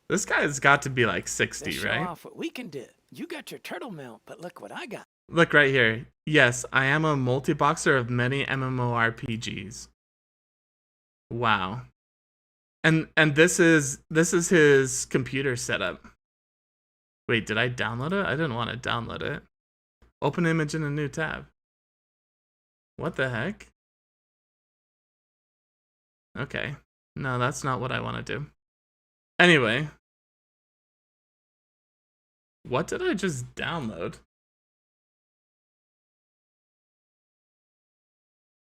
This guy's got to be like 60, Let's show right? off what we can do. You got your turtle mount, but look what I got. Look right here. Yes, I am a multi-boxer of many MMORPGs. Wow. And this is his computer setup. Wait, did I download it? I didn't want to download it. Open image in a new tab. What the heck? Okay. No, that's not what I want to do. Anyway. What did I just download?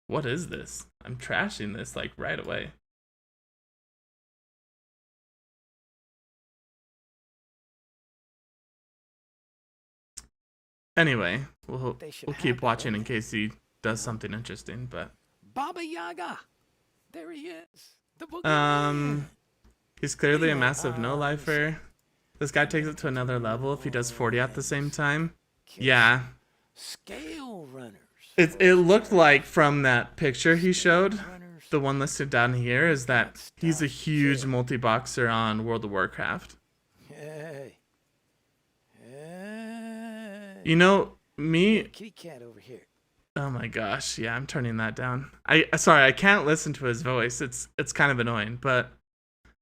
What is this? I'm trashing this like right away. Anyway, we'll keep watching in case he does something interesting, but Baba Yaga. There he is. The boogeyman. he's clearly a Anyway, massive no-lifer. This guy takes it to another level if he does 40 at the same time. Kill Yeah. Scale runners. It looked like from that picture he showed, Runners. the one listed down here, is that he's a Stuff. huge multi-boxer on World of Warcraft. Hey. Hey. You know, me, Kitty cat over here. Oh my gosh, yeah, I'm turning that down. Sorry, I can't listen to his voice. It's kind of annoying, but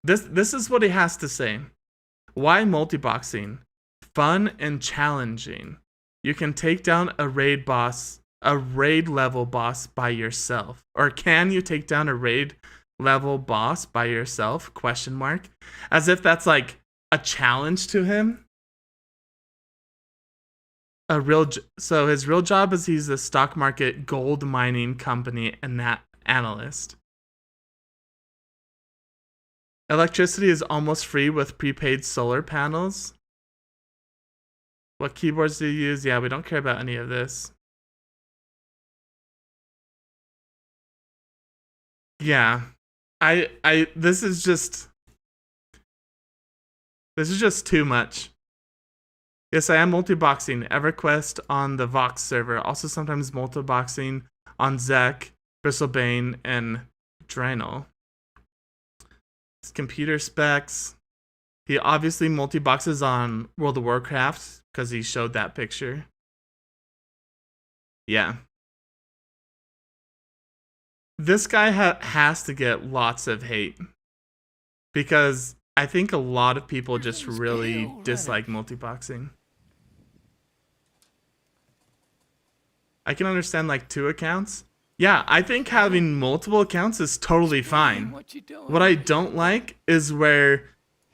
this is what he has to say. Why multi-boxing? Fun and challenging. You can take down a raid level boss by yourself. Or can you take down a raid level boss by yourself? Question mark. As if that's like a challenge to him. So his real job is he's a stock market gold mining company analyst. Electricity is almost free with prepaid solar panels. What keyboards do you use? Yeah, we don't care about any of this. Yeah. This is just too much. Yes, I am multi-boxing EverQuest on the Vox server. Also sometimes multi-boxing on Zek, Bristlebane, and Draenor. His computer specs. He obviously multi-boxes on World of Warcraft because he showed that picture. Yeah. This guy has to get lots of hate because I think a lot of people just really dislike multi-boxing. I can understand like 2 accounts. Yeah, I think having multiple accounts is totally fine. What I don't like is where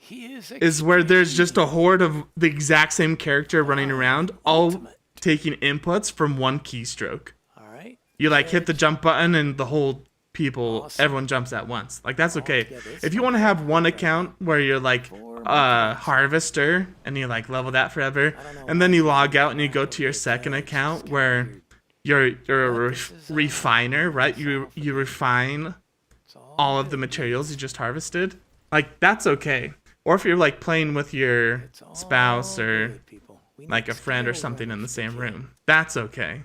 there's just a horde of the exact same character running around, all taking inputs from one keystroke. Alright. You like hit the jump button and the whole everyone jumps at once. Like that's okay. If you want to have one account where you're like harvester and you like level that forever, and then you log out and you go to your second account where you're a refiner, right? You refine all of the materials you just harvested. Like that's okay. Or if you're like playing with your spouse or like a friend or something in the same room, that's okay.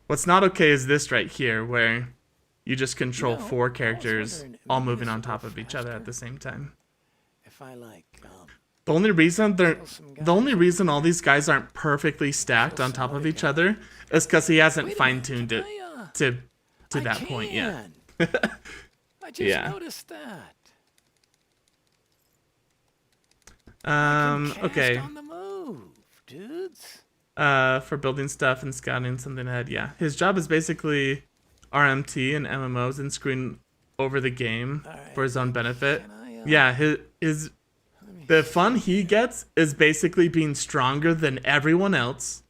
What's not okay is this right here where you just control 4 characters all moving on top of each other at the same time. If I like The only reason all these guys aren't perfectly stacked on top of each other is because he hasn't fine-tuned it to that point yet. I just noticed that. Okay. On the move, dudes. For building stuff and scouting something ahead, yeah. His job is basically RMT and MMOs and screwing over the game for his own benefit. Yeah, the fun he gets is basically being stronger than everyone else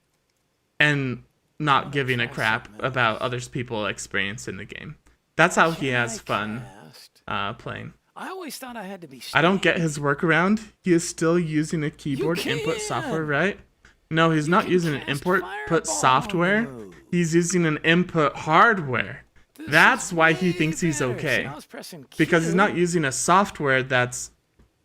and not giving a crap about others people experience in the game. That's how he has fun playing. I always thought I had to be I don't get his workaround. He is still using a keyboard input software, right? No, he's not using an input software. He's using an input hardware. That's why he thinks he's okay. Because he's not using a software that's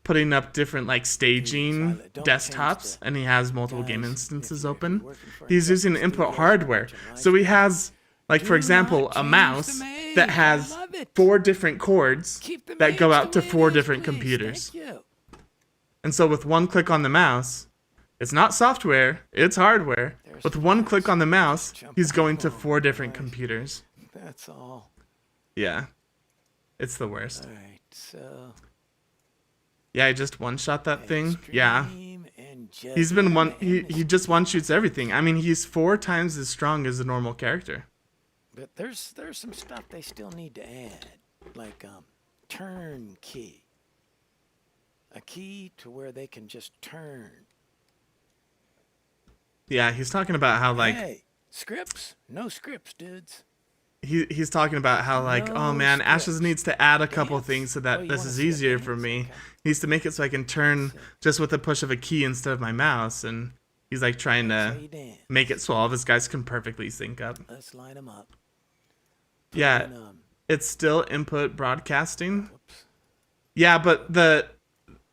putting up different like staging desktops and he has multiple game instances open. He's using input hardware. So he has, like for example, a mouse that has 4 different cords that go out to 4 different computers. And so with one click on the mouse, it's not software, it's hardware. With one click on the mouse, he's going to 4 different computers. That's all. Yeah. It's the worst. All right, so yeah, I just one-shot that thing. Yeah. He's been he just one-shoots everything. I mean, he's 4 times as strong as a normal character. But there's some stuff they still need to add, like turn key. A key to where they can just turn. Yeah, he's talking about how like hey, scripts? No scripts, dudes. He's talking about how like, oh man, Ashes needs to add a couple things so that this is easier for me. Okay. He needs to make it so I can turn just with the push of a key instead of my mouse, and he's like trying to make it so all of his guys can perfectly sync up. Let's line them up. Yeah, it's still input broadcasting. Yeah, but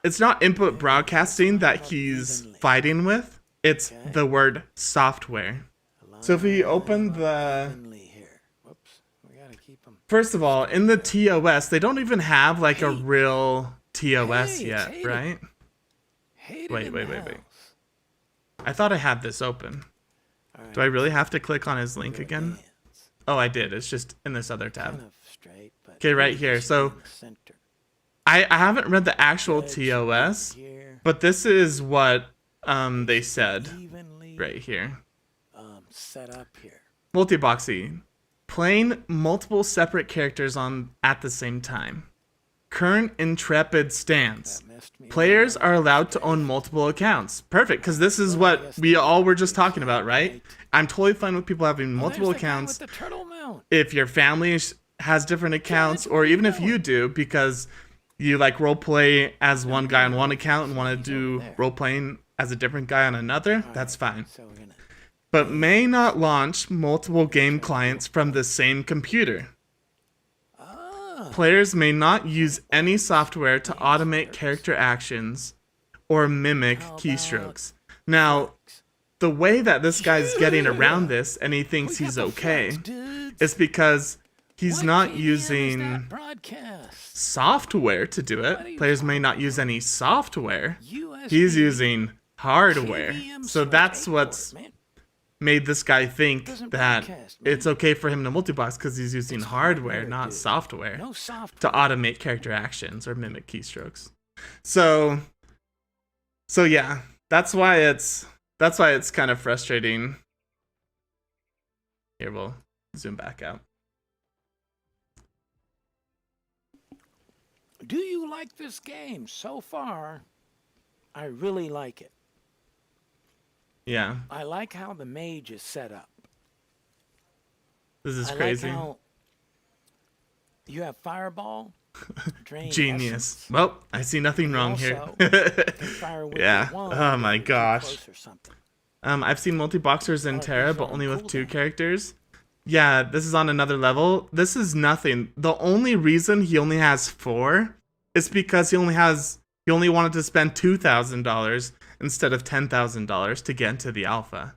it's not input broadcasting that he's fighting with. It's the word software. So if we open the... First of all, in the TOS, they don't even have like a real TOS yet, right? Wait. I thought I had this open. Do I really have to click on his link again? Oh, I did. It's just in this other Kind tab. of straight, but Okay, right really here. should be So in the center. I haven't read the actual Edge should be TOS, here, but this is what they should be said evenly right here. set up here. Multiboxy. Playing multiple separate characters on at the same time. Current intrepid stance. That messed me Players up. are allowed to own multiple accounts. Perfect, because this is what we all were just talking about, right? I'm totally fine with people having Oh, multiple there's the guy accounts. with the turtle mount. If your family has different accounts, that's or what even he's if you do, because you like role play as one guy on one account and want to do there. role playing as a different guy on another, that's fine. So we're gonna. But may not launch multiple game clients from the same computer. Ah, Players may not use any software to automate character actions or mimic How about keystrokes. Now, the way that this guy's getting around this and he thinks we he's got the okay flex, dudes. is because he's What not KVM is using that broadcast? software to do What are it. you Players may not use any software. USB, He's using hardware. KVM So switch that's 8 what's port, man. made this guy think Doesn't that broadcast, man. it's okay for him to multibox because he's using It's hardware, hardware, not dude. software, No software. to automate character actions or mimic keystrokes. So yeah, that's why it's kind of frustrating. Here, we'll zoom back out. Do you like this game? So far, I really like it. Yeah, I like how the mage is set up. this is I crazy. like how you have fireball, drain Genius. essence, Well, I see nothing wrong also here. can fire with Yeah. your wand Oh my if you're too gosh. close or something. I've seen multi-boxers in Oh, Terra, these but are only with cool 2 then. characters. Yeah, this is on another level. This is nothing. The only reason he only has 4 is because he only wanted to spend $2,000 instead of $10,000 to get into the alpha.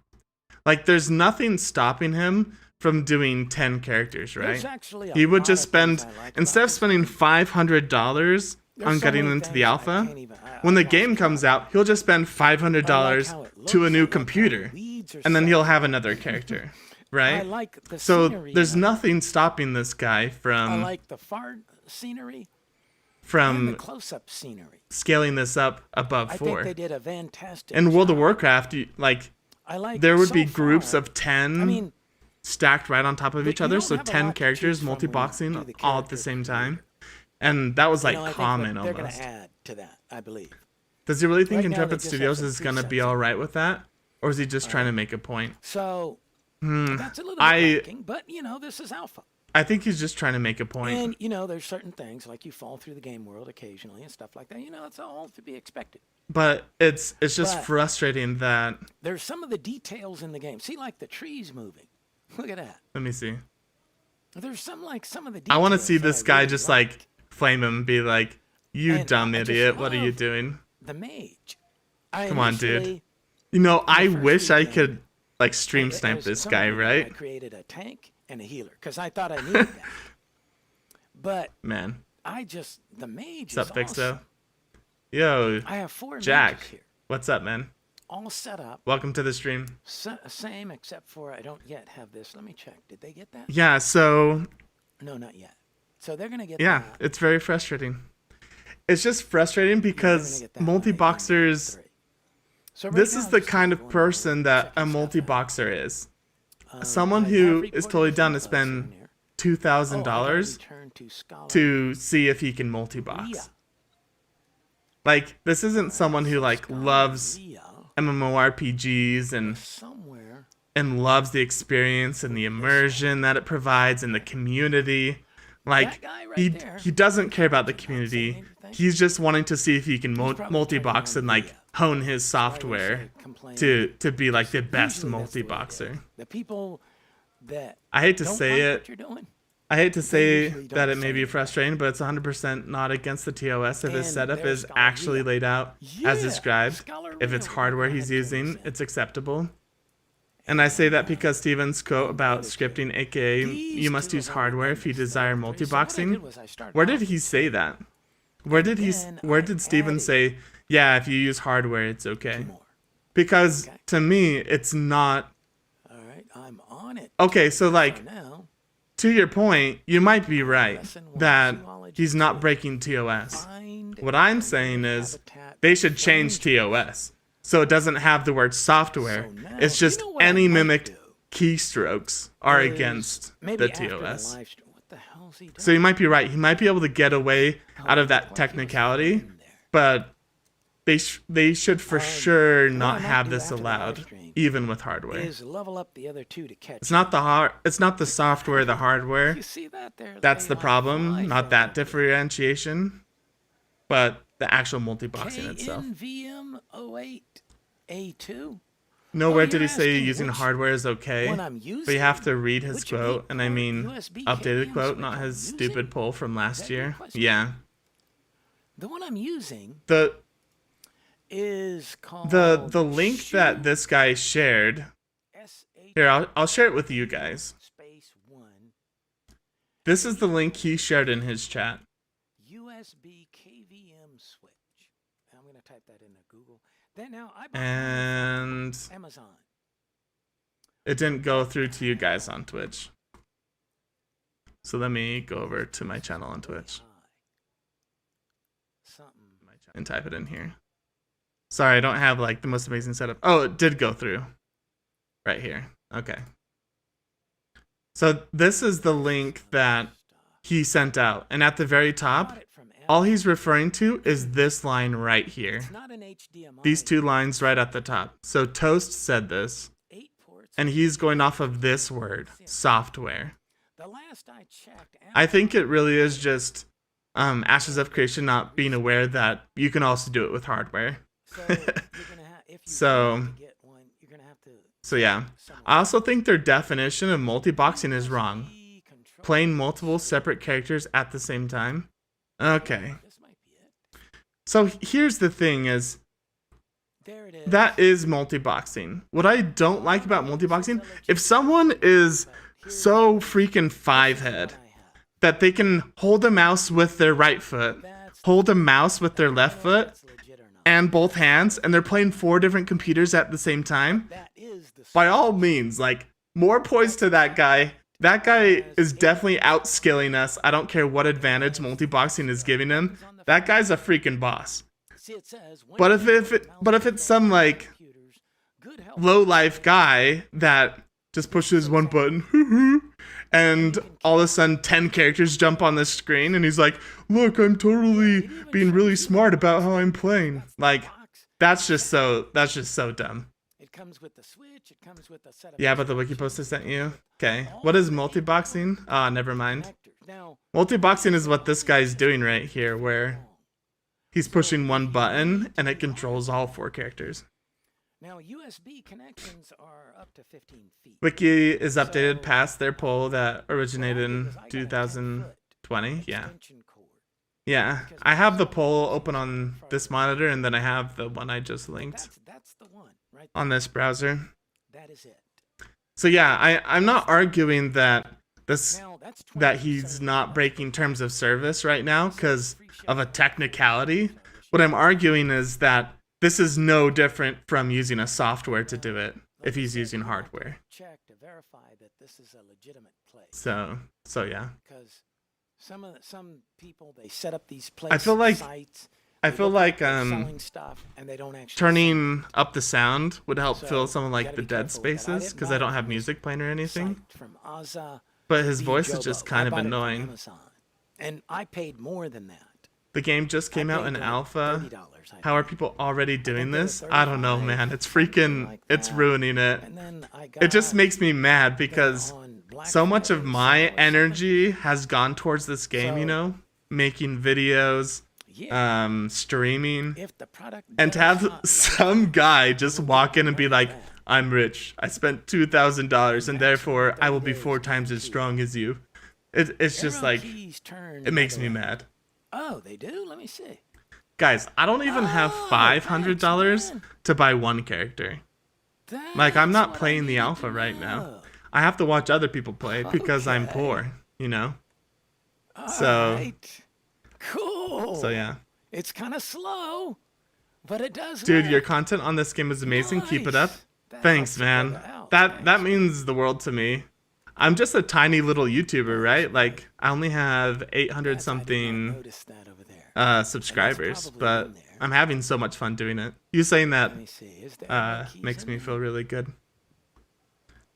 Like, there's nothing stopping him from doing 10 characters, right? There's actually a He would lot just of things spend, I like instead about of this spending game. $500 There's on so getting many into the things I alpha, can't even- when the I game lost comes count. out, he'll just spend I like $500 how it to a looks, I new like how computer, weeds are and then set he'll up. have another character, I right? like the So scenery there's in it. nothing stopping this guy I from like the far scenery and the from close-up scenery. scaling this up above I 4. think they did a fantastic In World of job. Warcraft, I like there would so be groups far, of 10 I mean, stacked right on top of but each you other, don't so have a 10 lot to characters choose from when you do multi-boxing the all at the character same creator. time. And that was like I think common they're going almost. to add to that, I believe. Does he really think Right now, they Intrepid just have Studios some is going to be presets. alright with that? Or is he just trying to make a point? So Hmm. that's a little I- bit lacking, but this is alpha. I think he's just trying to make a point. And there's certain things like you fall through the game world occasionally and stuff like that. It's all to be expected. But it's just But- frustrating that... There's some of the details in the game. See, like the trees moving. Look at that. Let me see. There's some of the details. I want to see that this I guy really just like. flame him and be like, you And dumb I just idiot, what are you love- doing? The mage. Come on, dude. Initially, I first wish I weekend, could stream as snipe this some guy, people, I right? created a tank and a healer because I thought I needed that. But Man. the mage What's is up, Fixo? awesome. Yo, I have 4 Jack. mages here, What's up, man? all set up. Welcome to the stream. Same, except for I don't yet have this. Let me check. Did they get that? Yeah, so No, not yet. So they're gonna get yeah, that. it's very frustrating. It's just frustrating They're gonna because get that by multi-boxers, Game 3. So right this now, is the just kind going of on person that a checking stuff out. multi-boxer is. Someone I who have is reported totally a down few to bugs here and spend there. $2,000 to see if he can multi-box. Like, this isn't someone who loves MMORPGs somewhere. and loves the experience and the immersion that it provides and the community. Like, That guy right he there. he doesn't care about the community. anything. He's just wanting to see if he can probably multi-box turning and on like hone his software to be like the best Usually that's the way it multi-boxer. is. The people that I hate to don't say like it. what you're doing. I hate to say usually don't that it say may be anything. frustrating, but it's 100% not against the TOS if his And setup there's is actually Scholarina. laid out Yeah, as described. If Scholarina it's would hardware have he's had using, 10%. it's acceptable. And I say that because Steven's quote about scripting, aka These you must two use are hardware if you desire So what I did was I multiboxing. started Where did off he with say that? Where did he? then Where I did Steven added say? Yeah, if you use hardware, it's okay. more. Because Okay. to me, it's not All right, I'm on it okay. So for like, now. to your point, you might be right Lesson one, that zoology he's not two. breaking TOS. Find What I'm a saying is habitat they that should change flames- TOS so it doesn't have the word software. So now, It's just you know what I any might mimicked do keystrokes are is against maybe the after TOS. live stream. What the hell's he doing? So you might be right. He might be able to get away out of Oh, that what if he was technicality, in there? but they should for sure what I not might have do this after the live allowed, stream even with hardware. Is level up the other two to catch. It's not it's not the software, the hardware. You see that there? That's They the like problem, fly not that further. differentiation, but the actual multi-boxing itself. KNVM08A2. Nowhere Oh, did he you're say asking using which hardware is okay, one I'm but you using? have to read his Which quote, and I port mean USB updated KVM quote, switch not I'm his using? stupid poll from Is last that your year. question? Yeah, The one I'm using the is called the link that this guy shared. SH Here, I'll share it with you guys. space 1 This is the link he shared in his chat. USB KVM switch. I'm going to type that into Google. Then now I bought And mine from Amazon. it didn't go through to you guys on Twitch. So let me go over to my channel on Twitch Something. and type it in here. Sorry, I don't have like the most amazing setup. Oh, it did go through. Right here. Okay. So this is the link that he sent out. And at the very top, Bought it from all Amazon. he's referring to is this line right here. It's not an HDMI. These two lines right at the top. So Toast said this, 8 ports. and he's going off of this word, software. The last I checked, I think it really is just Ashes of Creation not being aware that you can also do it with hardware. so you're gonna have, if you So- want to get one, you're gonna have to. So yeah, somewhere I also think their definition of multi-boxing is wrong. USB control. Playing multiple separate characters at the same time. Okay. This might be it. So here's the thing is, There it is. that is multi-boxing. What I don't like about multi-boxing, if someone is so freaking five-head that they can hold a mouse with their right foot, hold a mouse with their left foot, and both hands, and they're playing 4 different computers at the same time, That is the by all means, like, more poise to that guy. That guy is definitely outskilling us. I don't care what advantage multi-boxing is giving him. That guy's a freaking boss. See, it says, But if it's some like low life guy that just pushes one button and all of a sudden 10 characters jump on the screen and he's like, look, I'm totally being really smart about how I'm playing. Like, that's just so dumb. It comes with the switch. It comes with a set of Yeah, but the wiki post I sent you. Okay. What is multi-boxing? Ah, never mind. connectors. Now, Multi-boxing is what this guy's doing right here, where he's pushing one button and it controls all 4 characters. now USB connections are up to 15 feet. Wiki is updated past their poll that originated in 2020. Yeah. Extension cord. Yeah. I have the poll open on this monitor and then I have the one I just linked That's the one, right? on this browser. That is it. So yeah, I'm not arguing that this Now, that's that he's not breaking terms of service right now because of a technicality. What I'm arguing is that this is no different from using a software to do it if he's using hardware. Check to verify that this is a legitimate place. So yeah. Because some people, they set up these places. feel like- sites, I they feel look like they're selling stuff and they don't actually sell turning up the sound would help So, fill some of you like gotta the be dead careful with that. I spaces didn't because buy I it don't have from music playing or anything. site from Aza But his B. voice is Jobo. just I kind of bought it from annoying. Amazon. And I paid more than that. The game just came I out paid in like alpha. $30, I How are think. people already doing they were this? I don't know, 35, man. It's something freaking, like it's that. ruining it. And then I got It just makes me mad them because on Black so much of Friday my sale or something. energy has gone towards this game, you So- know? Making videos, Yeah. streaming. If the product And to does have not like some guy just walk in and be like, I'm rich. I spent $2,000 and therefore I will be 4 times as strong as you. It's just arrow like, keys turn it makes the me other way. mad. Oh, they do? Let me see. Guys, I don't even have Oh, $500 thanks, man. to buy one character. Like, I'm That's not what playing I the need alpha to right now. know. I have to watch other people play because I'm Okay. poor, you know? All So- right. Cool. So yeah. It's kind of slow, but it does. Dude, your work. content on this game is amazing. Keep it up. Nice. That Thanks, helps to man. get it out. That Thanks. means the world to me. I'm just a tiny little YouTuber, right? Like I only have 800 Yes, I did not something notice that over there. subscribers, probably but in there. I'm having so much fun doing it. You saying that Let me see. Is there arrow keys makes in me there? feel really good.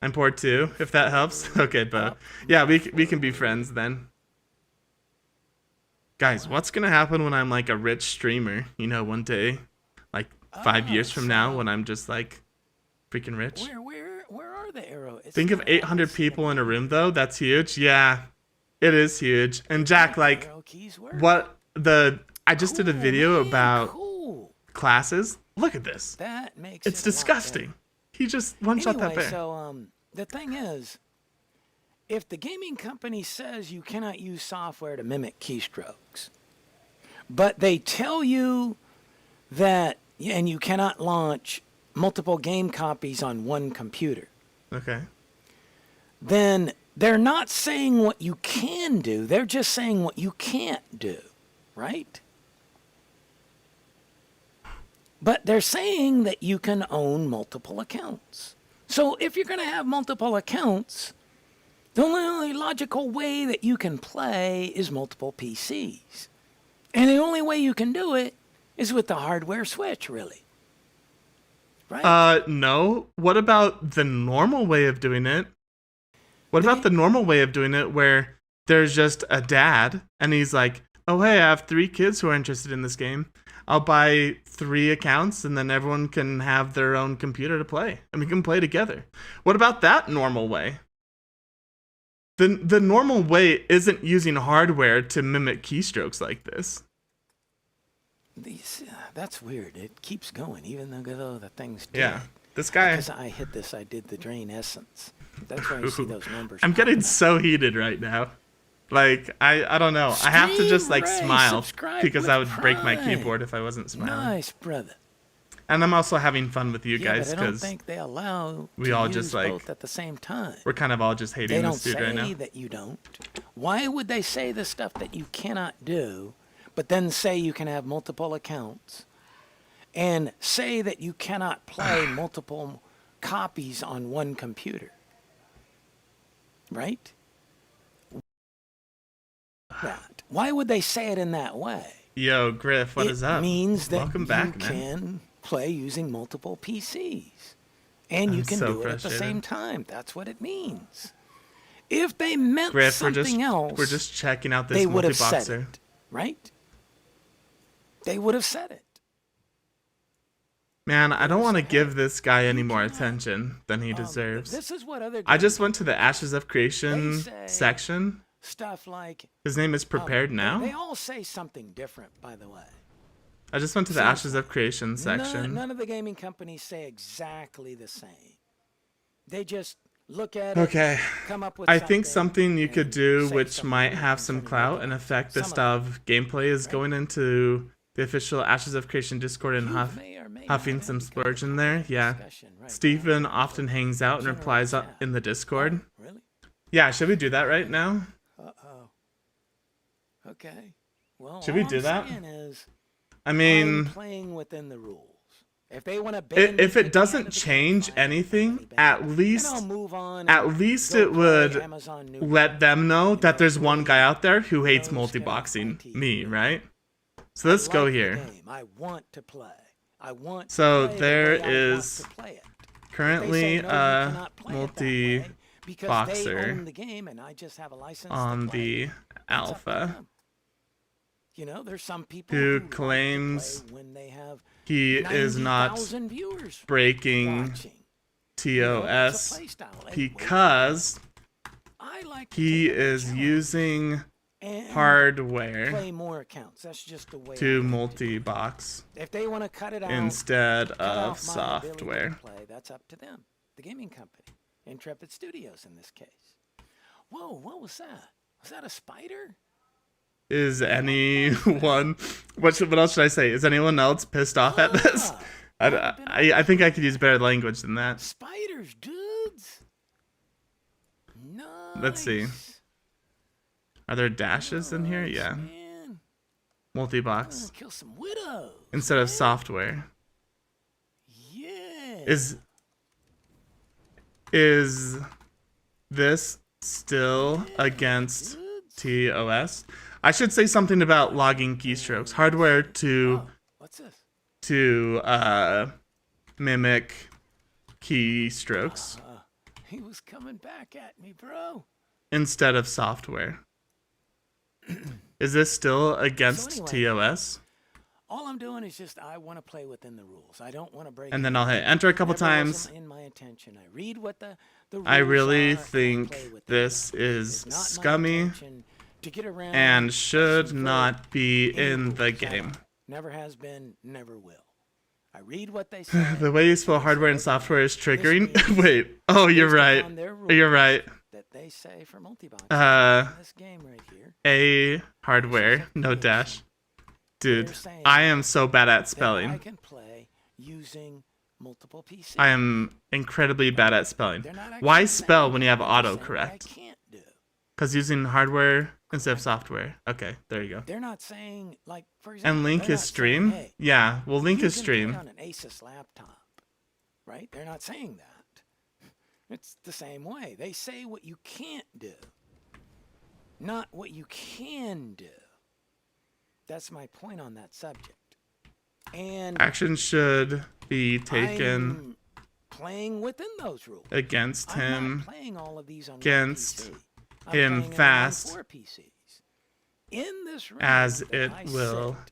I'm poor too, if that helps. Okay, but yeah, we can be friends then. Guys, what's gonna happen when I'm like a rich streamer? You know, one day, like 5 years from now, when I'm just like freaking rich. Where are the arrows? Think of 800 people in a room though. That's huge. Yeah, it is huge. And Jack, like, what the? I just did a video about classes. Look at this. That makes It's it a lot disgusting. He just one shot that anyway, bear. so the thing is, if the gaming company says you cannot use software to mimic keystrokes, but they tell you that and you cannot launch multiple game copies on one computer, Okay. then they're not saying what you can do, they're just saying what you can't do, right? But they're saying that you can own multiple accounts. So if you're going to have multiple accounts, the only logical way that you can play is multiple PCs. And the only way you can do it is with the hardware switch, really. Right? No. What about the normal way of doing it? What about the normal way of doing it where there's just a dad and he's like, oh, hey, I have 3 kids who are interested in this game. I'll buy 3 accounts and then everyone can have their own computer to play and we can play together. What about that normal way? The normal way isn't using hardware to mimic keystrokes like this. That's weird. It keeps going, even though the thing's dead. Yeah. This guy... Because I hit this, I did the drain essence. That's why you see those numbers. I'm getting popping up. so heated right now. Like, I don't know. I have to just, like, Stream Ray, smile subscribe because with I would break my Prime. keyboard if I wasn't smiling. Nice, brother. And I'm also having fun with you Yeah, guys but I don't because think they allow we to all use just, like, both at the same time. we're kind of all just hating They don't this dude say right now. that you don't. Why would they say the stuff that you cannot do, but then say you can have multiple accounts, and say that you cannot play multiple copies on one computer? Right? That. Why would they say it in that way? Yo, Griff, what is up? It means that Welcome you back, man. can play using multiple PCs. And you I'm can so do it at the frustrated. same time. That's what it means. If they meant Griff, something else, we're just checking out this they would have said multi-boxer. it, right? They would have said it. Man, I don't want to give this guy any more cannot- attention than he deserves. This is what other I just went to the Ashes of Creation They say- section. stuff like His name is Prepared Now. They all say something different, by the way. I just went to the Ashes of Creation section. None of the gaming companies say exactly the same. They just look at Okay. it, come up with I think something you could and do, say which something might have some concerning clout it. and affect the Some of style of gameplay, is going into the official Ashes of Creation Discord and may or may huffing not some have splurge in there. Yeah. discussion right Stephen now. often hangs out and General replies chat. in the Discord. Really? Yeah, should we do that right now? Uh-oh. Okay. Well, Should we all do I'm that? saying is, I I'm mean, playing within the rules. If they want to if it doesn't change anything, at least it would let them know that there's one guy out there who hates multi-boxing, me, right? So let's go here. I want to play. I want to So play it there the way I want is to play it. currently If they say, "No, you cannot play it that way," because they multi-boxer own the game and I just have a license to on play the it. That's up to alpha. them. You know, there's some people Who like to claims play when they have He is not 90,000 viewers breaking watching. You know, it's TOS a play style. And because I like to he take up a is challenge using and hardware play more accounts. That's just the way I to like multi-box If they want to cut it out instead cut of off my ability to software. play, that's up to them. The gaming company, Intrepid Studios in this case. Whoa, what was that? Was that a spider? Is anyone what else should I say? Is anyone else pissed off at this? I think I could use better language than that. Spiders, dudes. Nice. Let's see. Are there dashes in here? Nice, Yeah. Man. Multi-box Kill some widows. instead of software. Yeah. Is this still against TOS? I should say something about logging keystrokes. Hardware to Oh, what's this? mimic keystrokes He was coming back at me, bro. instead of software. Is this still against So anyway, TOS? All I'm doing is just I want to play within the rules. I don't want to break. And then I'll hit enter a couple Never times. wasn't in my intention. I read what the rules I really are, and I think play within this them. is It's not my scummy intention to get around and or should subvert not be any in the rules at game. all. Never has been, never will. I read what they say. The way you spell and I hardware say, and okay, software is this triggering. means Wait. Oh, you're based right. upon their You're rules right. That they say for multi-box. Uh, This game right here. A hardware, no dash. Dude, They're saying I am so bad at that I spelling. can play using multiple PCs. I am incredibly bad at spelling. They're not actually Why saying spell when you have that. They're saying autocorrect? I can't do. Because using hardware instead of software. Okay, there you go. They're not saying, like, for example, And link they're is not stream? saying, hey, Yeah, well, link you is can stream. play on an Asus laptop, right? They're not saying that. It's the same way. They say what you can't do, not what you can do. That's my point on that subject. And Action should be taken I'm playing within those rules. against I'm him. not playing all of these on one against PC. I'm him playing them on fast 4 PCs. In this room as that it I will sit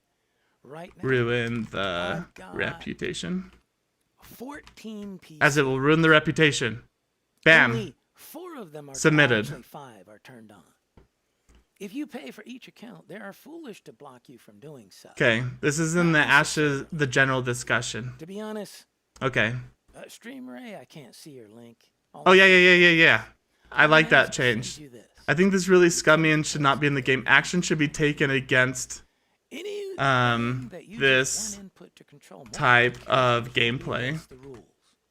right now, ruin the I've got reputation. 14 PCs. As it will ruin the reputation. Bam. Only 4 of them are Submitted. Actually, 5 are turned on. If you pay for each account, they are foolish to block you from doing so. Okay, this is in the Ashes, the general discussion. To be honest, Okay. StreamRay, I can't see your link. Oh, yeah. I like I'm gonna that send change. you this. I think this is really scummy and should not be in the game. Action should be taken against Any that uses this one input to control type multiple of computers gameplay violates the rules.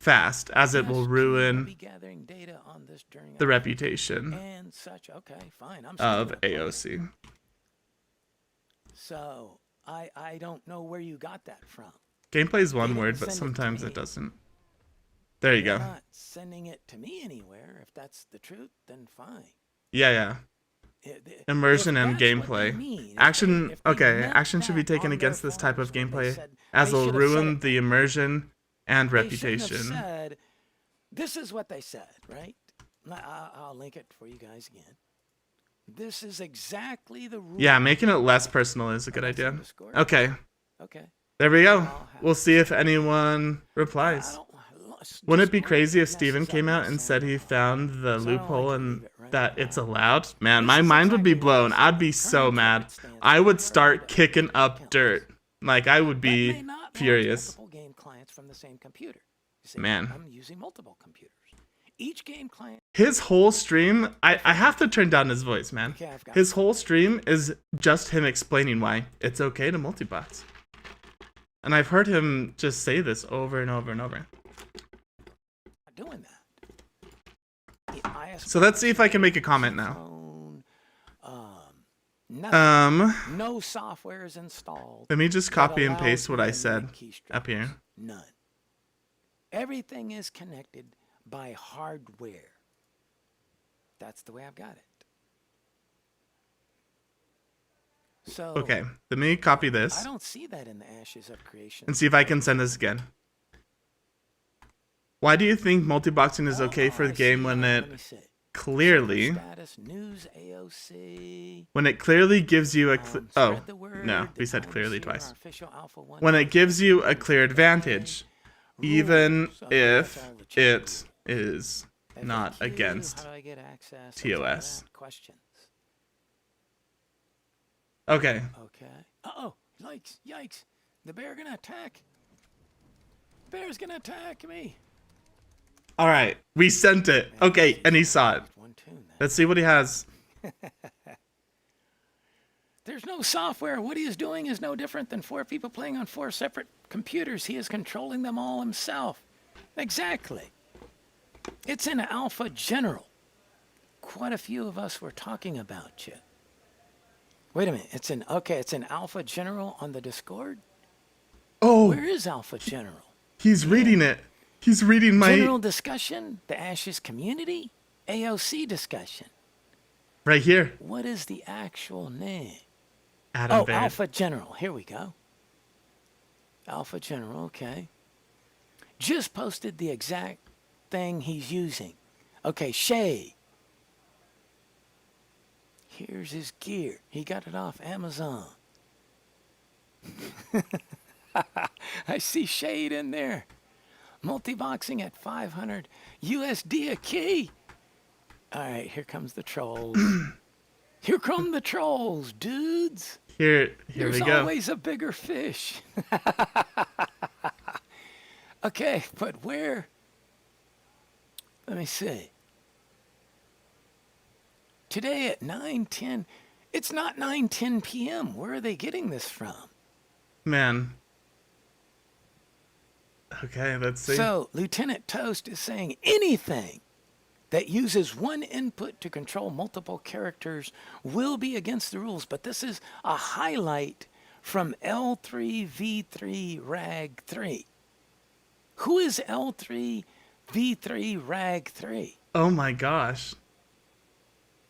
fast, as it will Yes, you ruin be gathering data on this during the our- reputation and such. Okay, fine. I'm still of gonna play. AOC. So I don't know where you got that from. Gameplay is one didn't word, but send it to sometimes me. it doesn't. There you You're go. not sending it to me anywhere. If that's the truth, then fine. Yeah. If Immersion and that's what they gameplay. mean, if Action, they- if they okay, meant action should be that taken on their against this type of forums when they gameplay, said- as they will should have said ruin it the that way. immersion and They shouldn't have reputation. said, this is what they said, right? I'll link it for you guys again. This is exactly the rule. Yeah, making it less personal is a good That's idea. underscore. Okay, Okay. there we go. I'll have- We'll see if anyone replies. Wouldn't it be crazy if Steven came out and said he found the loophole and that it's allowed? Man, my mind would be blown. I'd be so mad. I would start kicking up dirt. Like, I would be furious. Multiple game clients from the same computer. You see, Man. I'm using multiple computers. Each game client. His whole stream, I have to turn down his voice, man. Okay, I've got His whole stream is just him explaining why it's okay to multibox. And I've heard him just say this over and over and over. doing that. So let's see if I can make a comment now. Phone, nothing. Um, No software is installed. let me just that copy and allows paste what me I to said make keystrokes. up here. None. Everything is connected by hardware. That's the way I've got it. So Okay, let me copy I this don't see that in the Ashes of Creation. and see if I can send this again. Why do you think multiboxing is okay for the I game see when that. it Let me see. clearly Status, news, AOC. gives you a oh spread the word, no, the we said time clearly to see our twice. official Alpha 1 When it gives you a clear advantage, even rules. Okay, that's if all the chat it rules. is not FAQ, against how do I get access? Things like TOS. that. Questions. Okay. Okay. Uh-oh. Yikes. Yikes. The bear gonna attack. Bear's gonna attack me. All right, we sent it. Okay, and he saw it. One tune, then. Let's see what he has. There's no software. What he is doing is no different than 4 people playing on 4 separate computers. He is controlling them all himself. Exactly. It's in Alpha General. Quite a few of us were talking about you. Wait a minute. It's in Alpha General on the Discord? Oh, Where is Alpha General? he's reading it. He's reading my. General discussion, the Ashes community, AOC discussion. Right here. What is the actual name? Adam Oh, Baird. Alpha General. Here we go. Alpha General, okay. Just posted the exact thing he's using. Okay, Shay. Here's his gear. He got it off Amazon. I see Shade in there. Multi-boxing at 500 USD a key. All right, here comes the trolls. Here come the trolls, dudes. Here There's we go. always a bigger fish. Okay, but where? Let me see. Today at 9:10. It's not 9:10 p.m. Where are they getting this from? Man. Okay, let's see. So, Lieutenant Toast is saying anything that uses one input to control multiple characters will be against the rules, but this is a highlight from L3V3 Rag 3. Who is L3V3 Rag 3? Oh my gosh.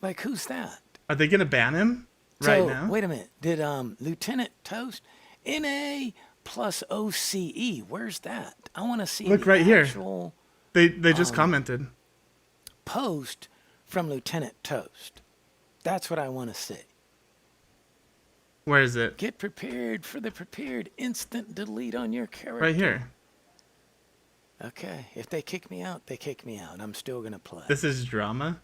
Like, who's that? Are they gonna ban him right So, now? wait a minute. Did Lieutenant Toast, NA plus OCE, where's that? I want to see Look the right here. actual They just commented. post from Lieutenant Toast. That's what I want to see. Where is it? Get prepared for the prepared instant delete on your character. Right here. Okay. If they kick me out, they kick me out. I'm still going to play. This is drama.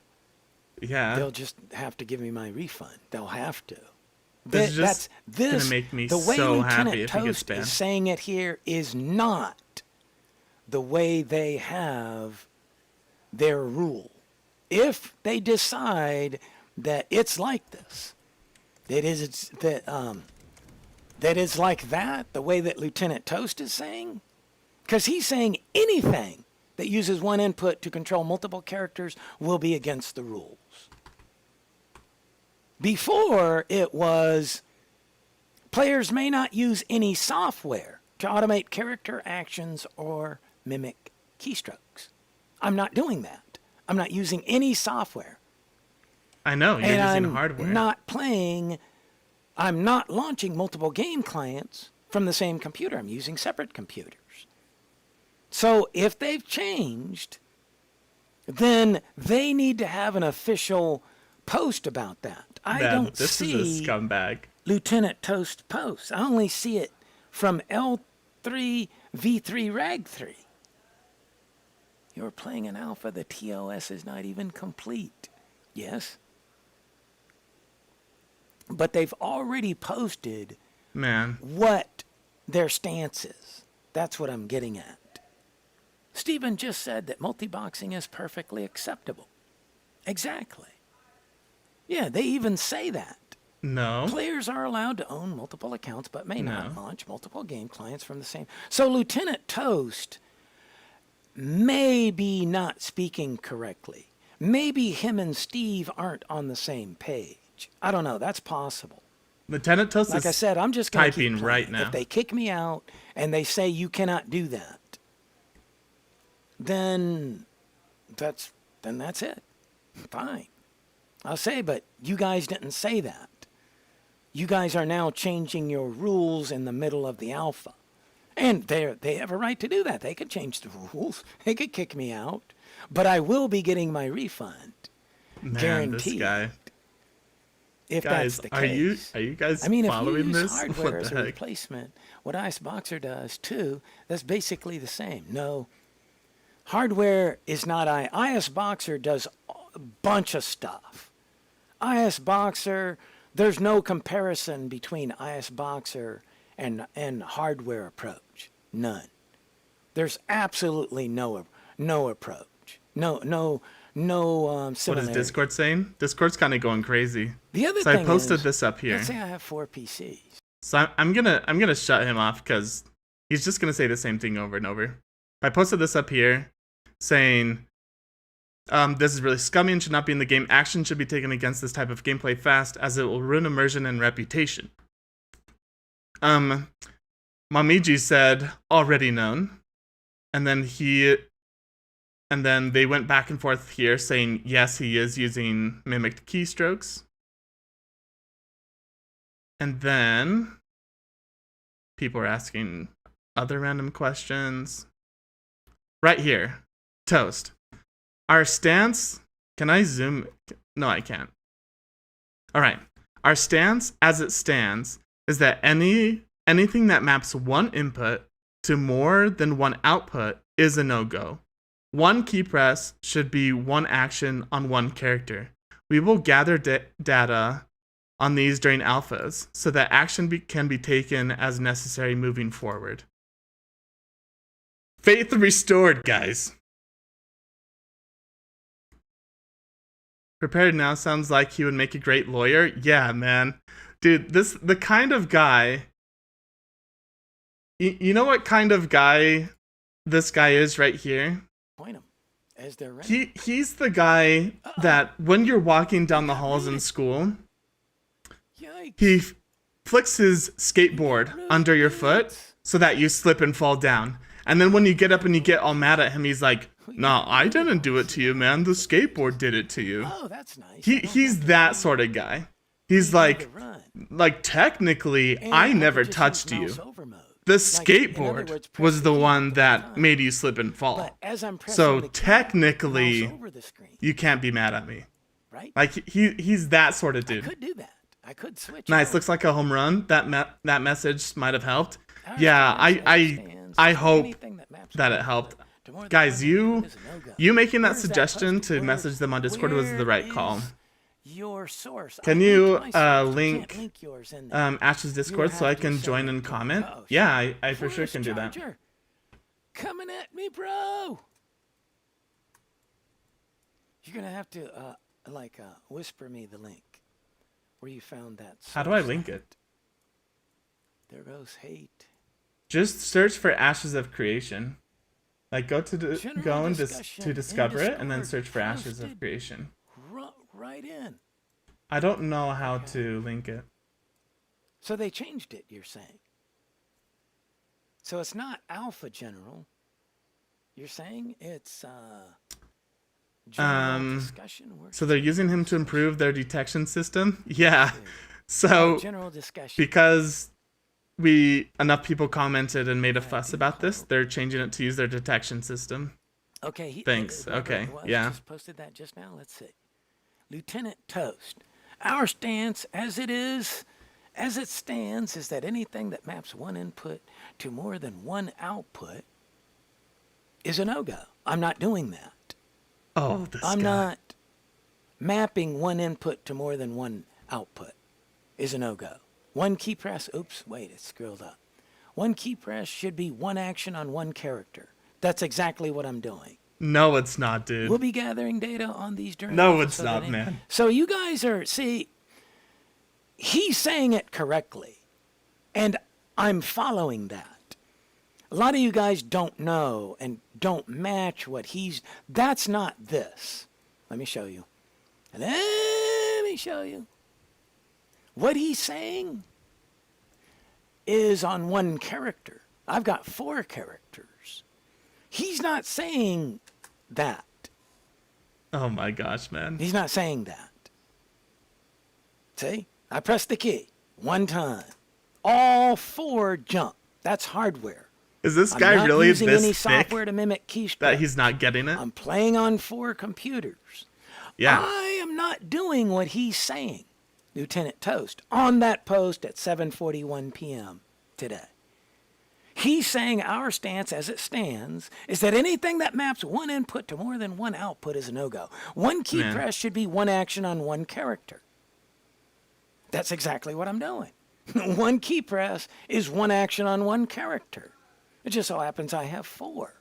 Yeah. They'll just have to give me my refund. They'll have to. This is just this, gonna make me the way so Lieutenant happy if he gets Toast banned. is saying it here is not the way they have their rule. If they decide that it's like this, that it's like that, the way that Lieutenant Toast is saying, because he's saying anything that uses one input to control multiple characters will be against the rules. Before, it was players may not use any software to automate character actions or mimic keystrokes. I'm not doing that. I'm not using any software. I know, you're And using I'm hardware. I'm not launching multiple game clients from the same computer. I'm using separate computers. So if they've changed, then they need to have an official post about that. I Man, don't this see is a scumbag. Lieutenant Toast posts. I only see it from L3V3 Rag 3. You're playing an alpha. The TOS is not even complete. Yes. But they've already posted Man. what their stance is. That's what I'm getting at. Stephen just said that multi-boxing is perfectly acceptable. Exactly. Yeah, they even say that. No. Players are allowed to own multiple accounts but may not No. launch multiple game clients from the same. So Lieutenant Toast may be not speaking correctly. Maybe him and Steve aren't on the same page. I don't know. That's possible. Lieutenant Toast Like is I said, I'm just going to typing keep right playing. now. If they kick me out and they say you cannot do that, then that's it. Fine. I'll say, but you guys didn't say that. You guys are now changing your rules in the middle of the alpha. And they have a right to do that. They could change the rules. They could kick me out. But I will be getting my refund. Man, Guaranteed. this guy. If Guys, that's the are case. you guys I mean, if you following use this? hardware What as the a heck? replacement, what IceBoxer does too, that's basically the same. No, hardware is not IceBoxer does a bunch of stuff. IceBoxer, there's no comparison between IceBoxer and hardware approach. None. There's absolutely no approach. No What similarity. is Discord saying? Discord's kind of going crazy. The other So thing I posted is, this up here. let's say I have 4 PCs. So I'm gonna shut him off because he's just gonna say the same thing over and over. I posted this up here saying, this is really scummy and should not be in the game. Action should be taken against this type of gameplay fast, as it will ruin immersion and reputation. Mamiji said, already known. And then he And then they went back and forth here saying, yes, he is using mimicked keystrokes. And then people are asking other random questions. Right here, Toast. Our stance, can I zoom? No, I can't. All right. Our stance as it stands is that anything that maps one input to more than one output is a no-go. One key press should be one action on one character. We will gather data on these during alphas so that action can be taken as necessary moving forward. Faith restored, guys. Prepared now sounds like he would make a great lawyer. Yeah, man. Dude, the kind of guy... You know what kind of guy this guy is right here? Point him as they're ready. He's the guy that when you're walking down the halls in school, Yikes. he flicks his skateboard under your foot so that you slip and fall down. And then when you get up and you get all mad at him, he's like, "No, I didn't do it to you, man. The skateboard did it to you." Oh, that's nice. He's that sort of guy. He's like technically, I never touched you. The skateboard was the one that made you slip and fall. So technically, you can't be mad at me. Right? Like he's that sort of dude. I could do that. I could switch. Nice, over. looks like a home run. That message might have helped. Yeah, I hope that it helped. Guys, you making that suggestion to message them on Discord was the right call. Your source. Can you link Ash's Discord so I can join and comment? Yeah, I for sure can do that. Coming at me, bro. You're gonna have to whisper me the link where you found that. How do I link it? There goes hate. Just search for Ashes of Creation. Like go to discover it and then search for Ashes of Creation. Right in. I don't know how to link it. So they changed it, you're saying? So it's not Alpha General. You're saying it's general discussion. So they're using him to improve their detection system? Yeah. So general discussion. Because enough people commented and made a fuss about this, they're changing it to use their detection system. Okay. Thanks. Okay. Yeah. Just posted that just now. Let's see. Lieutenant Toast. Our stance as it stands is that anything that maps one input to more than one output is a no-go. I'm not doing that. Oh, this I'm guy. not mapping one input to more than one output is a no-go. One key press, oops, wait, it's scrolled up. One key press should be one action on one character. That's exactly what I'm doing. No, it's not, dude. We'll be gathering data on these during No, it's not, man. So you guys he's saying it correctly, and I'm following that. A lot of you guys don't know and don't match that's not this. Let me show you. What he's saying is on one character. I've got 4 characters. He's not saying that. Oh my gosh, man. He's not saying that. See? I pressed the key one time. All 4 jump. That's hardware. Is this guy really this thick? I'm not using any thick software to mimic keystroke. that he's not getting it? I'm playing on 4 computers. Yeah. I am not doing what he's saying, Lieutenant Toast, on that post at 7:41 p.m. today. He's saying our stance as it stands is that anything that maps one input to more than one output is a no-go. One key press should be one action on one character. That's exactly what I'm doing. One key press is one action on one character. It just so happens I have 4.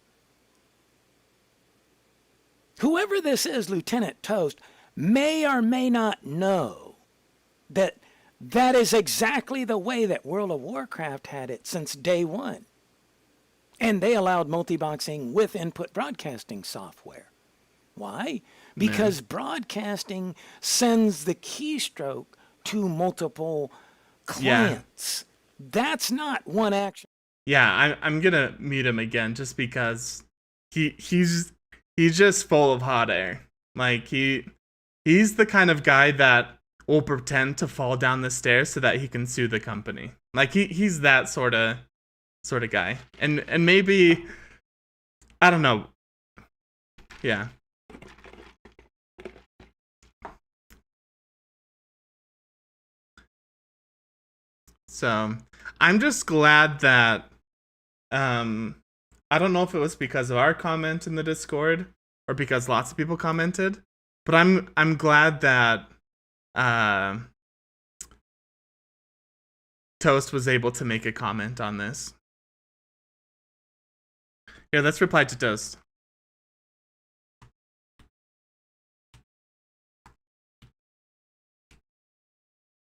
Whoever this is, Lieutenant Toast, may or may not know that that is exactly the way that World of Warcraft had it since day one. And they allowed multiboxing with input broadcasting software. Why? Because broadcasting sends the keystroke to multiple clients. Yeah. That's not one action. Yeah, I'm gonna mute him again just because he's he's just full of hot air. Like he's the kind of guy that will pretend to fall down the stairs so that he can sue the company. Like he's that sort of guy. And maybe I don't know. Yeah. So, I'm just glad that I don't know if it was because of our comment in the Discord or because lots of people commented, but I'm glad that Toast was able to make a comment on this. Here, let's reply to Toast.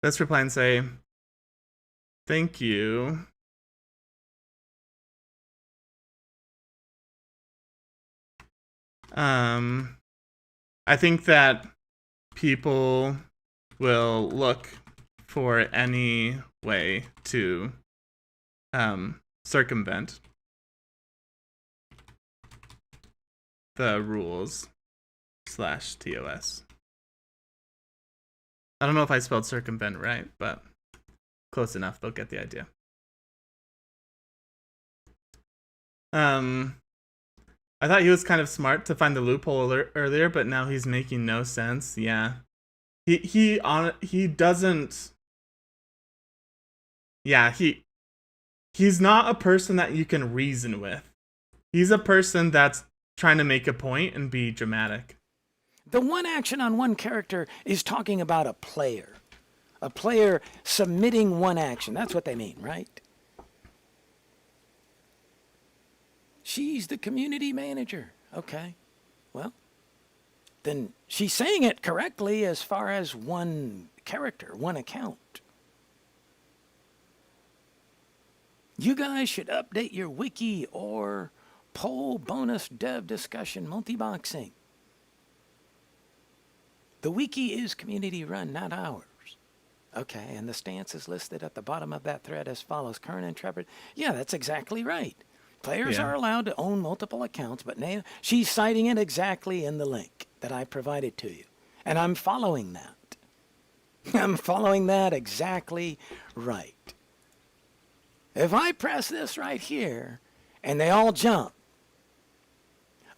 Let's reply and say, thank you. I think that people will look for any way to circumvent the rules /TOS. I don't know if I spelled circumvent right, but close enough. They'll get the idea. I thought he was kind of smart to find the loophole earlier, but now he's making no sense. Yeah. He doesn't. Yeah, he's not a person that you can reason with. He's a person that's trying to make a point and be dramatic. The one action on one character is talking about a player. A player submitting one action. That's what they mean, right? She's the community manager. Okay. Well, then she's saying it correctly as far as one character, one account. You guys should update your wiki or poll bonus dev discussion multi-boxing. The wiki is community run, not ours. Okay, and the stance is listed at the bottom of that thread as follows. Current Intrepid. Yeah, that's exactly right. Players are allowed to own multiple accounts, but she's citing it exactly in the link that I provided to you. And I'm following that. I'm following that exactly right. If I press this right here and they all jump,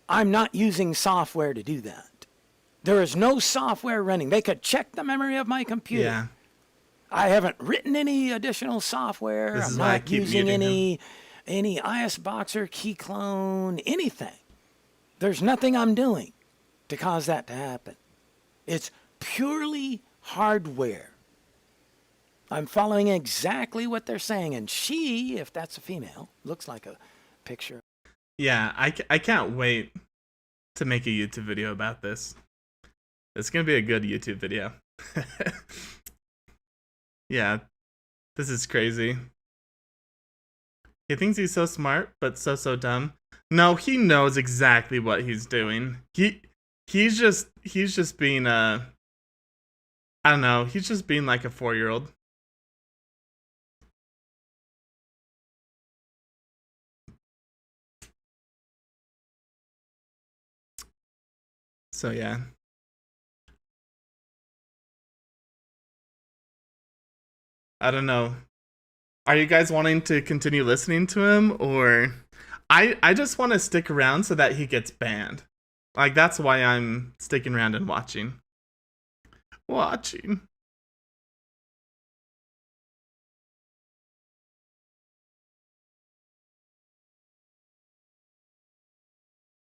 I'm not using software to do that. There is no software running. They could check the memory of my computer. Yeah. I haven't written any additional software. This is I'm why I not keep using muting any ISBoxer, key clone, anything. There's nothing I'm doing to cause that to happen. It's purely hardware. I'm following exactly what they're saying. And she, if that's a female, looks like a picture. Yeah, I can't wait to make a YouTube video about this. It's going to be a good YouTube video. Yeah, this is crazy. He thinks he's so smart, but so dumb. No, he knows exactly what he's doing. He's just being I don't know, he's just being like a 4-year-old. So yeah. I don't know. Are you guys wanting to continue listening to him, or I just want to stick around so that he gets banned. Like, that's why I'm sticking around and watching.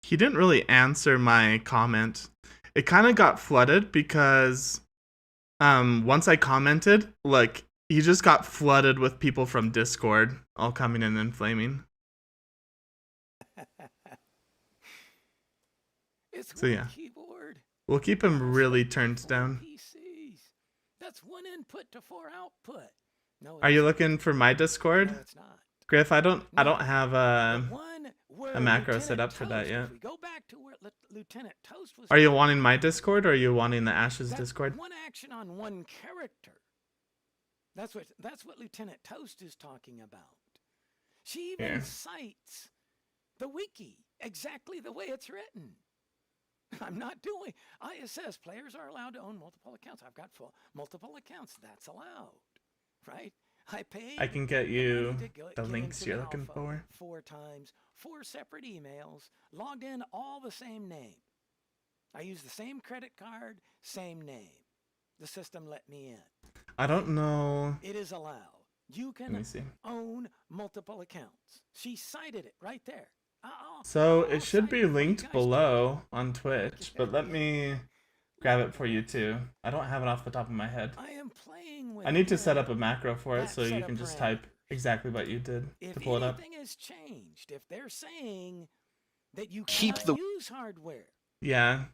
He didn't really answer my comment. It kind of got flooded because once I commented, like, he just got flooded with people from Discord all coming in and flaming. So yeah, keyboard. we'll keep him really turned down. PCs. That's one input to 4 output. No, Are you looking for my Discord? No, it's not. Griff, I don't have a macro Lieutenant set up for that Toast, yet. if we go back to where Lieutenant Toast was. Are you wanting my Discord or are you wanting the Ashes That's Discord? one action on one character. That's what Lieutenant Toast is talking about. She even Here. cites the wiki exactly the way it's written. I'm not doing. ISS players are allowed to own multiple accounts. I've got multiple accounts. That's allowed, right? I paid. I can get the you money to the get links into you're the looking alpha for. 4 times, 4 separate emails, logged in all the same name. I use the same credit card, same name. The system let me in. I don't know. It is allowed. You Let me can see. own multiple accounts. She cited it right there. So I'll it should cite be it for you linked guys below on too. Twitch, but let me grab it for you too. I don't have it off the top of my head. I am playing with. I need to set up a macro for it that so set you of can just type parameters. exactly what you did If to pull it up. anything has changed, if they're saying that you Keep cannot use hardware, Yeah.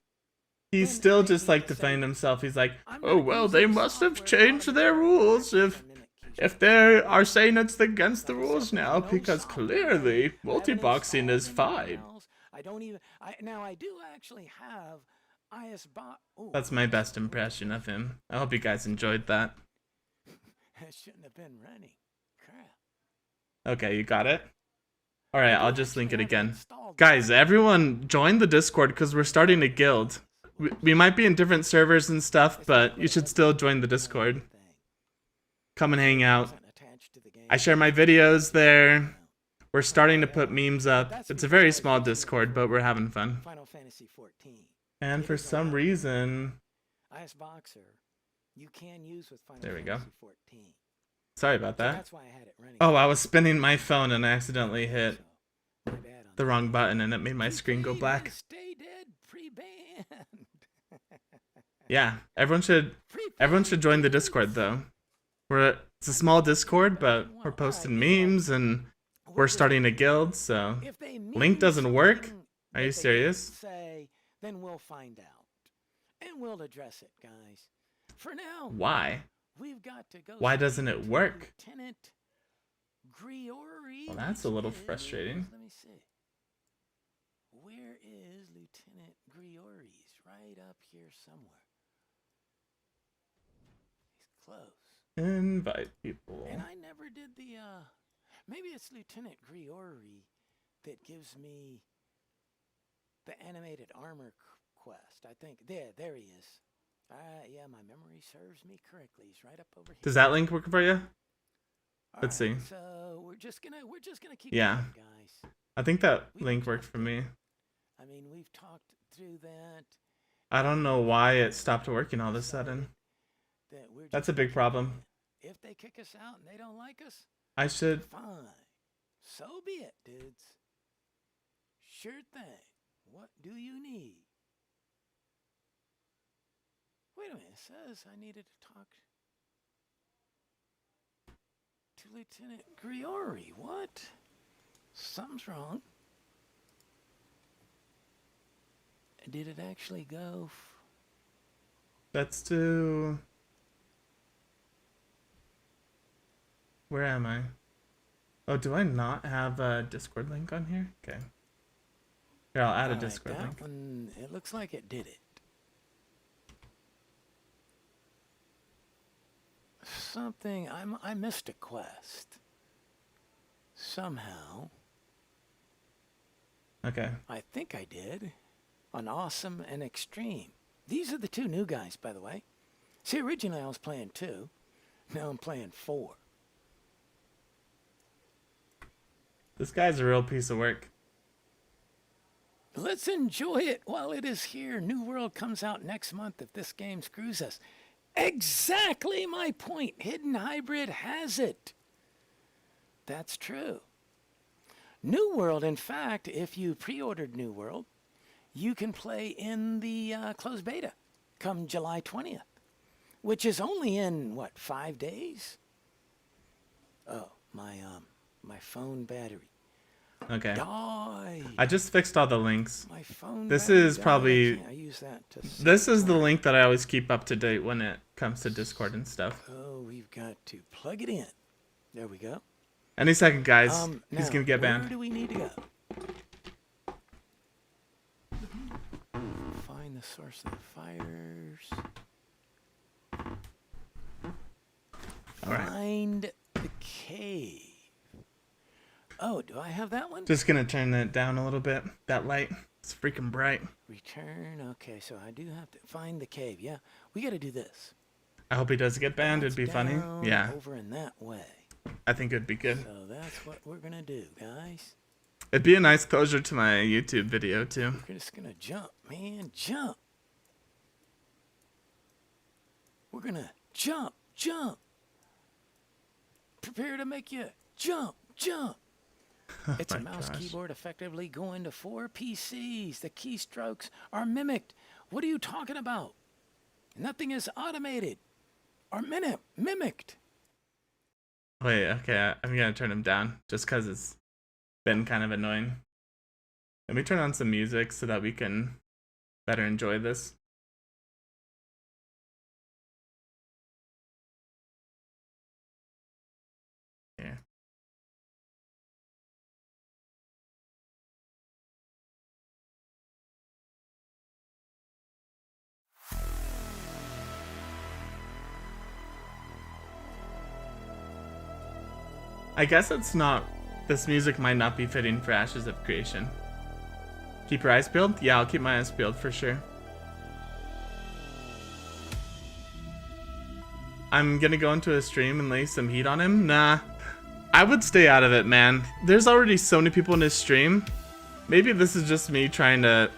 He's then still they just need like to say, defending himself. He's like, I'm oh not well, they using must have software changed to their automate rules or if mimic if keystrokes. they are saying it's against the Like I rules said, now there's no because software. clearly I haven't multi-boxing installed is anything fine. else. I don't even. Now I do actually have ISBot. That's my best impression of him. I hope you guys enjoyed that. It shouldn't have been running. Crap. Okay, you got it? Alright, I'll just link it Actually have again. installed Guys, now. everyone join the Discord because we're starting a guild. We might be in different servers and stuff, but you should still join the Discord. Come and hang out. I share my videos there. We're starting to put memes up. It's a very small Discord, but we're having fun. Final Fantasy 14. And for some reason... IS Boxer, you can use with Final There we go. Fantasy 14. Sorry about So that. that's why I had it running. Oh, I was spinning my phone and I accidentally hit So, my bad on the that. wrong button and it made my screen go Pre-ban black. is Stay Dead pre-banned. Yeah, everyone should join the Discord though. It's a small Discord, but we're posting memes and we're starting a guild, so If they link mean doesn't work. something Are that you they serious? didn't Say, then we'll find out, and we'll address it, guys. For now, Why? we've got to go. Why speak doesn't it to work? Lieutenant Griori. Well, that's a little which is- frustrating. Let me see. Where is Lieutenant Griori's? Right up here somewhere. He's close. Invite people. And I never did the, maybe it's Lieutenant Griori that gives me the animated armor quest. I think, there he is. Yeah, my memory serves me correctly. He's right up over here. Does that link work for you? All let's right, see. So we're just gonna keep Yeah. going, guys. I think that link worked for me. I mean, we've talked through that. I don't know why it stopped working all of a sudden. That we're That's just a big gonna problem. keep- If they kick us out and they don't like us, I should... fine. So be it, dudes. Sure thing. What do you need? Wait a minute. It says I needed to talk to Lieutenant Griori. What? Something's wrong. Did it actually go? Let's do... Where am I? Oh, do I not have a Discord link on here? Okay. Here, I'll add a All right, Discord that link. one, it looks like it did it. Something, I missed a quest. Somehow. Okay. I think I did. On Awesome and Extreme. These are the 2 new guys, by the way. See, originally I was playing 2. Now I'm playing 4. This guy's a real piece of work. Let's enjoy it while it is here. New World comes out next month if this game screws us. Exactly my point. Hidden Hybrid has it. That's true. New World, in fact, if you pre-ordered New World, you can play in the closed beta come July 20th, which is only in, 5 days? Oh, my phone battery Okay. died. I just fixed all the links. My phone This battery is died. probably- I use that to This is the set link that I always keep up to date when it comes to Discord and stuff. Oh, we've got to plug it in. There we go. Any second, guys. He's Now, gonna get where banned. do we need to go? Find the source of the fires. All right. Find the cave. Oh, do I have that one? Just gonna turn it down a little bit. That light, it's freaking bright. Return. Okay, so I do have to find the cave. Yeah, we got to do this. I hope he does get banned. It'd That's be funny. down Yeah, Over in that way. I think it'd be good. So that's what we're gonna do, guys. It'd be a nice closure to my YouTube video too. We're just gonna jump, man. Jump. We're gonna jump. Prepare to make you jump. It's my a mouse gosh. keyboard effectively going to 4 PCs. The keystrokes are mimicked. What are you talking about? Nothing is automated or mimicked. Wait, okay, I'm gonna turn him down just because it's been kind of annoying. Let me turn on some music so that we can better enjoy this. Yeah. I guess it's not. This music might not be fitting for Ashes of Creation. Keep your eyes peeled? Yeah, I'll keep my eyes peeled for sure. I'm gonna go into a stream and lay some heat on him? Nah. I would stay out of it, man. There's already so many people in his stream. Maybe this is just me trying to...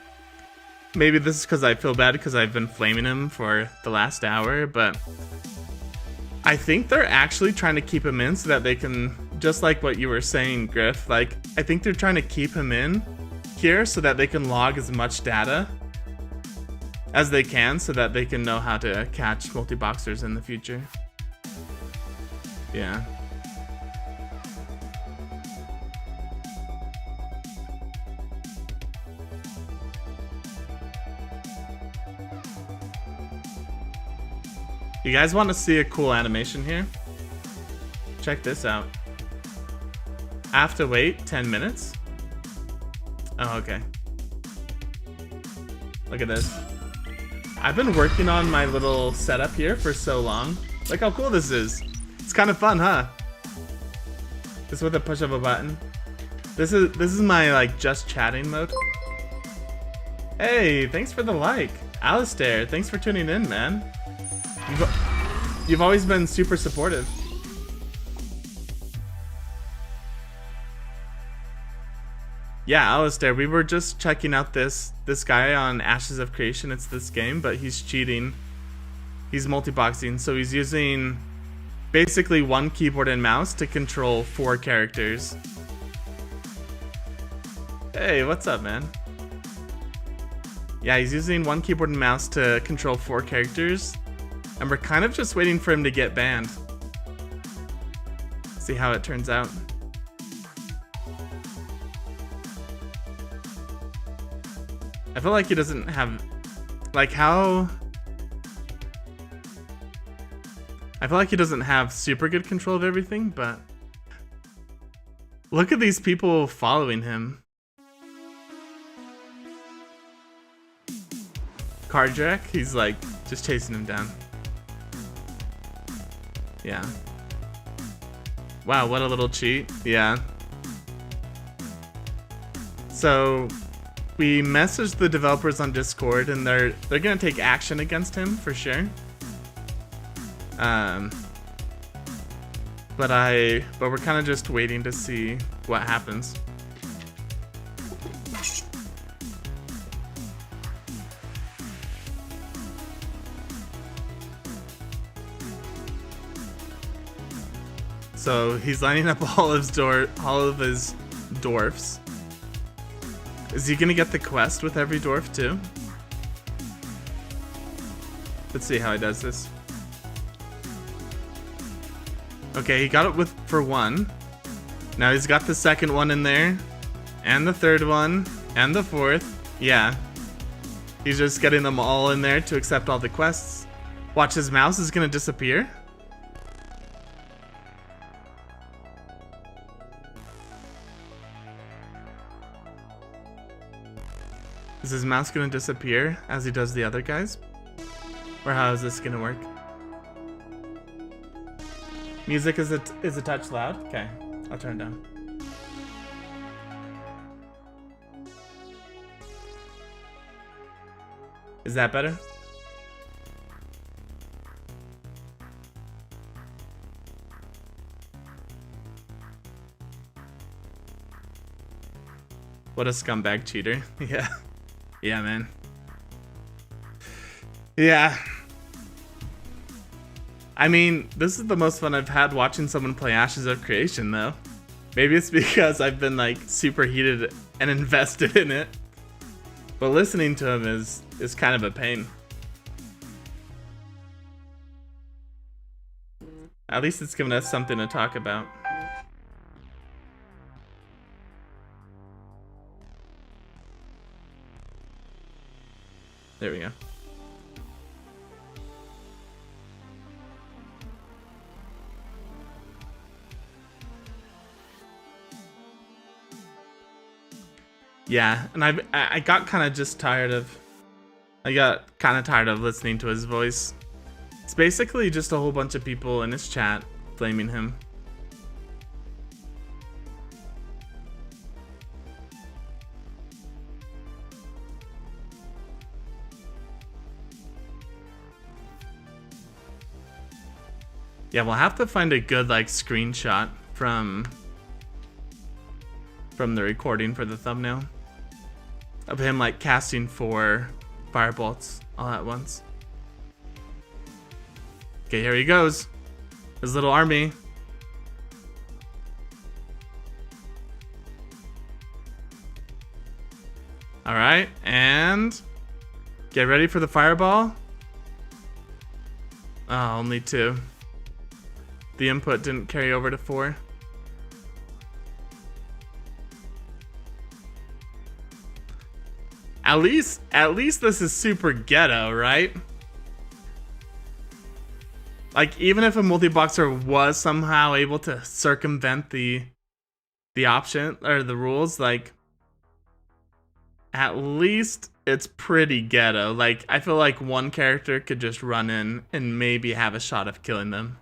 Maybe this is because I feel bad because I've been flaming him for the last hour, but... I think they're actually trying to keep him in so that they can... Just like what you were saying, Griff, like, I think they're trying to keep him in here so that they can log as much data as they can so that they can know how to catch multi-boxers in the future. Yeah. You guys want to see a cool animation here? Check this out. I have to wait 10 minutes? Oh, okay. Look at this. I've been working on my little setup here for so long. Look how cool this is. It's kind of fun, huh? Just with a push of a button. This is my like just chatting mode. Hey, thanks for the like. Alistair, thanks for tuning in, man. You've always been super supportive. Yeah, Alistair, we were just checking out this guy on Ashes of Creation. It's this game, but he's cheating. He's multi-boxing, so he's using basically one keyboard and mouse to control 4 characters. Hey, what's up, man? Yeah, he's using one keyboard and mouse to control 4 characters, and we're kind of just waiting for him to get banned. See how it turns out. I feel like he doesn't have, like, how... I feel like he doesn't have super good control of everything, but... Look at these people following him. Carjack, he's like, just chasing him down. Yeah. Wow, what a little cheat. Yeah. So... we messaged the developers on Discord, and they're gonna take action against him for sure. But we're kind of just waiting to see what happens. So he's lining up all of his dwarfs. Is he gonna get the quest with every dwarf too? Let's see how he does this. Okay, he got it for 1. Now he's got the second one in there, and the third one, and the 4th. Yeah. He's just getting them all in there to accept all the quests. Watch, his mouse is gonna disappear. Is his mouse gonna disappear as he does the other guys? Or how is this gonna work? Music is a touch loud? Okay, I'll turn it down. Is that better? What a scumbag cheater. Yeah. Yeah, man. Yeah. I mean, this is the most fun I've had watching someone play Ashes of Creation, though. Maybe it's because I've been, like, super heated and invested in it. But listening to him is kind of a pain. At least it's given us something to talk about. There we go. Yeah, and I got kind of just tired of... I got kind of tired of listening to his voice. It's basically just a whole bunch of people in his chat blaming him. Yeah, we'll have to find a good like screenshot from the recording for the thumbnail of him like casting 4 firebolts all at once. Okay, here he goes. His little army. All right, and get ready for the fireball. Oh, only 2. The input didn't carry over to 4. At least this is super ghetto, right? Like, even if a multi-boxer was somehow able to circumvent the option or the rules, like, at least it's pretty ghetto. Like, I feel like one character could just run in and maybe have a shot of killing them.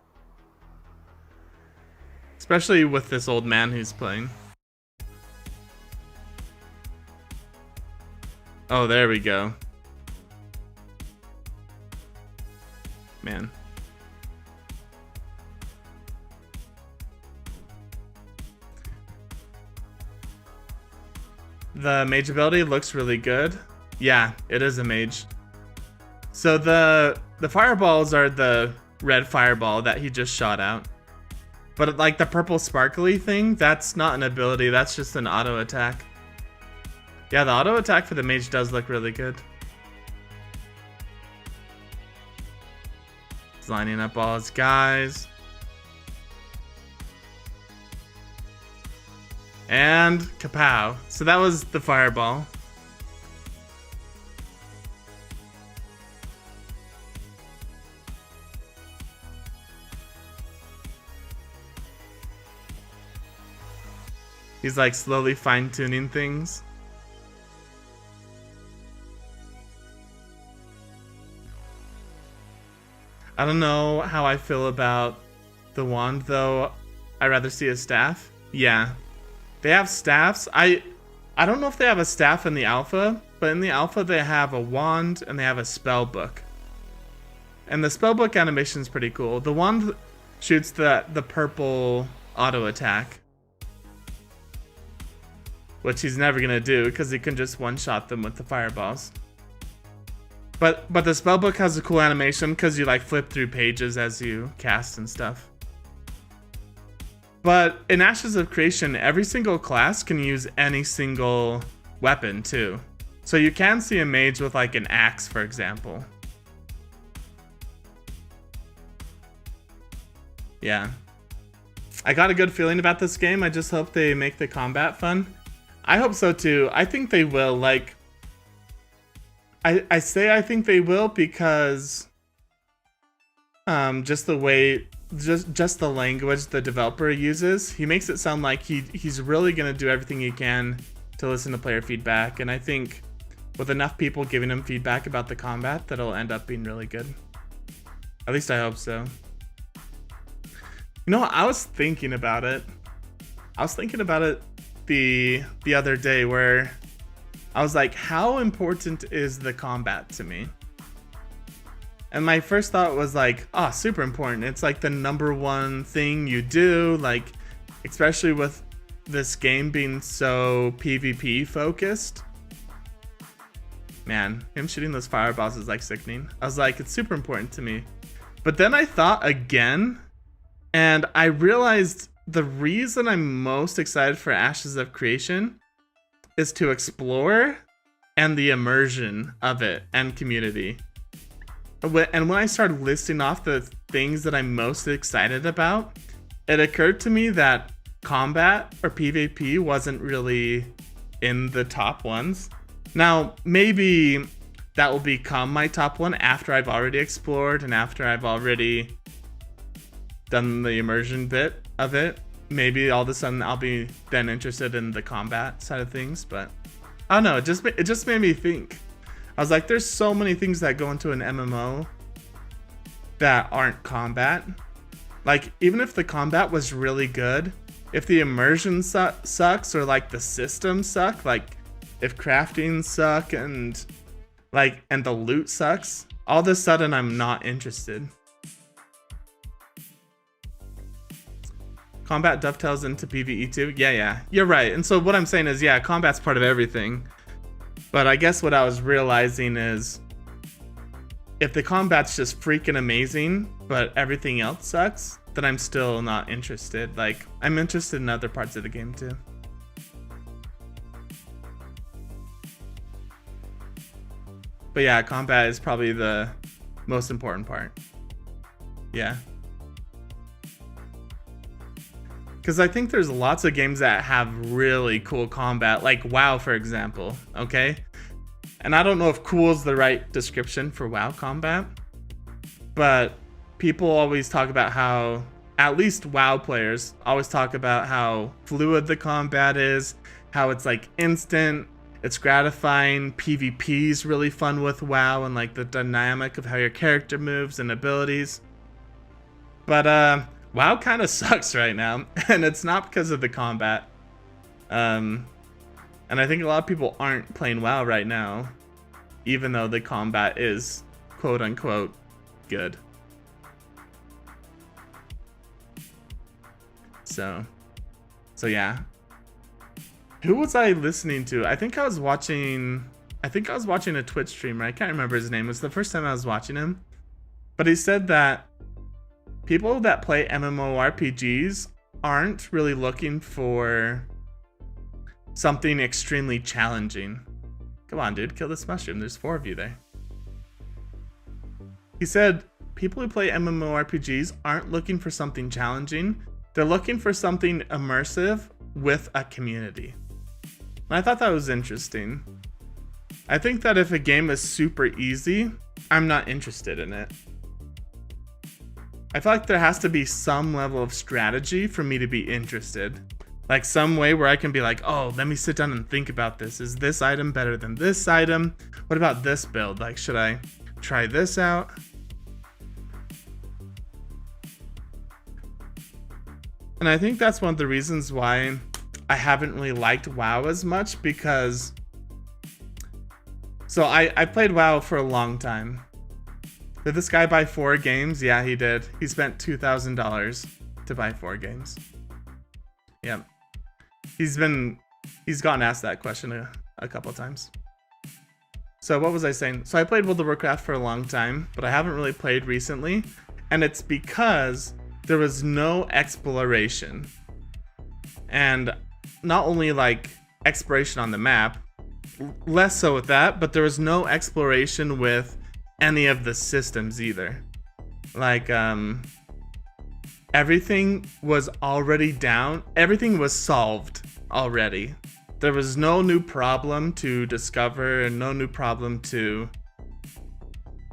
Especially with this old man who's playing. Oh, there we go. Man. The mage ability looks really good. Yeah, it is a mage. So the fireballs are the red fireball that he just shot out. But like the purple sparkly thing, that's not an ability, that's just an auto attack. Yeah, the auto attack for the mage does look really good. He's lining up all his guys. And kapow. So that was the fireball. He's like slowly fine-tuning things. I don't know how I feel about the wand though. I'd rather see a staff. Yeah. They have staffs. I don't know if they have a staff in the alpha, but in the alpha they have a wand and they have a spell book. And the spell book animation is pretty cool. The wand shoots the purple auto attack, which he's never gonna do because he can just one-shot them with the fireballs. But the spellbook has a cool animation because you like flip through pages as you cast and stuff. But in Ashes of Creation, every single class can use any single weapon too. So you can see a mage with like an axe, for example. Yeah. I got a good feeling about this game. I just hope they make the combat fun. I hope so too. I think they will. Like, I say I think they will because just the way, just the language the developer uses, he makes it sound like he's really gonna do everything he can to listen to player feedback, and I think with enough people giving him feedback about the combat, that'll end up being really good. At least I hope so. You know, I was thinking about it. the other day where I was like, how important is the combat to me? And my first thought was like, oh, super important. It's like the number one thing you do, like, especially with this game being so PvP focused. Man, him shooting those fireballs is like sickening. I was like, it's super important to me. But then I thought again, and I realized the reason I'm most excited for Ashes of Creation is to explore and the immersion of it and community. And when I started listing off the things that I'm most excited about, it occurred to me that combat or PvP wasn't really in the top ones. Now, maybe that will become my top one after I've already explored and after I've already done the immersion bit of it. Maybe all of a sudden I'll be then interested in the combat side of things, but I don't know. It just made me think. I was like, there's so many things that go into an MMO that aren't combat. Like, even if the combat was really good, if the immersion sucks or like the systems suck, like if crafting suck and the loot sucks, all of a sudden I'm not interested. Combat dovetails into PvE too? Yeah, you're right. And so what I'm saying is, yeah, combat's part of everything. But I guess what I was realizing is, if the combat's just freaking amazing, but everything else sucks, then I'm still not interested. Like, I'm interested in other parts of the game too. But yeah, combat is probably the most important part. Yeah. Because I think there's lots of games that have really cool combat, like WoW, for example, okay? And I don't know if cool is the right description for WoW combat, but people always talk about how, at least WoW players always talk about how fluid the combat is, how it's like instant, it's gratifying, PvP is really fun with WoW, and like the dynamic of how your character moves and abilities. But WoW kind of sucks right now, and it's not because of the combat. And I think a lot of people aren't playing WoW right now, even though the combat is quote-unquote good. So yeah. Who was I listening to? I think I was watching a Twitch streamer. I can't remember his name. It was the first time I was watching him. But he said that people that play MMORPGs aren't really looking for something extremely challenging. Come on, dude, kill this mushroom. There's 4 of you there. He said people who play MMORPGs aren't looking for something challenging. They're looking for something immersive with a community. And I thought that was interesting. I think that if a game is super easy, I'm not interested in it. I feel like there has to be some level of strategy for me to be interested. Like some way where I can be like, oh, let me sit down and think about this. Is this item better than this item? What about this build? Like, should I try this out? And I think that's one of the reasons why I haven't really liked WoW as much, because so I played WoW for a long time. Did this guy buy 4 games? Yeah, he did. He spent $2,000 to buy 4 games. Yep. He's gotten asked that question a couple times. So what was I saying? So I played World of Warcraft for a long time, but I haven't really played recently. And it's because there was no exploration. And not only like exploration on the map, less so with that, but there was no exploration with any of the systems either. Like, everything was already down. Everything was solved already. There was no new problem to discover and no new problem to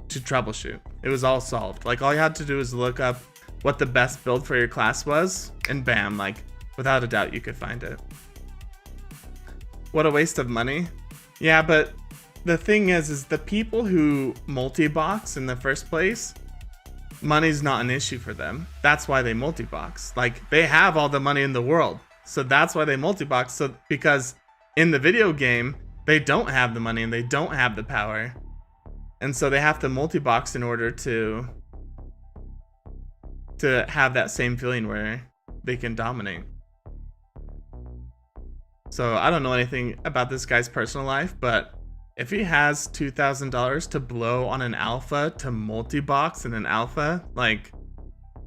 troubleshoot. It was all solved. Like, all you had to do was look up what the best build for your class was, and bam, like, without a doubt, you could find it. What a waste of money. Yeah, but the thing is the people who multi-box in the first place, money's not an issue for them. That's why they multi-box. Like, they have all the money in the world. So that's why they multi-box. So because in the video game, they don't have the money and they don't have the power. And so they have to multi-box in order to have that same feeling where they can dominate. So I don't know anything about this guy's personal life, but if he has $2,000 to blow on an alpha to multi-box in an alpha, like,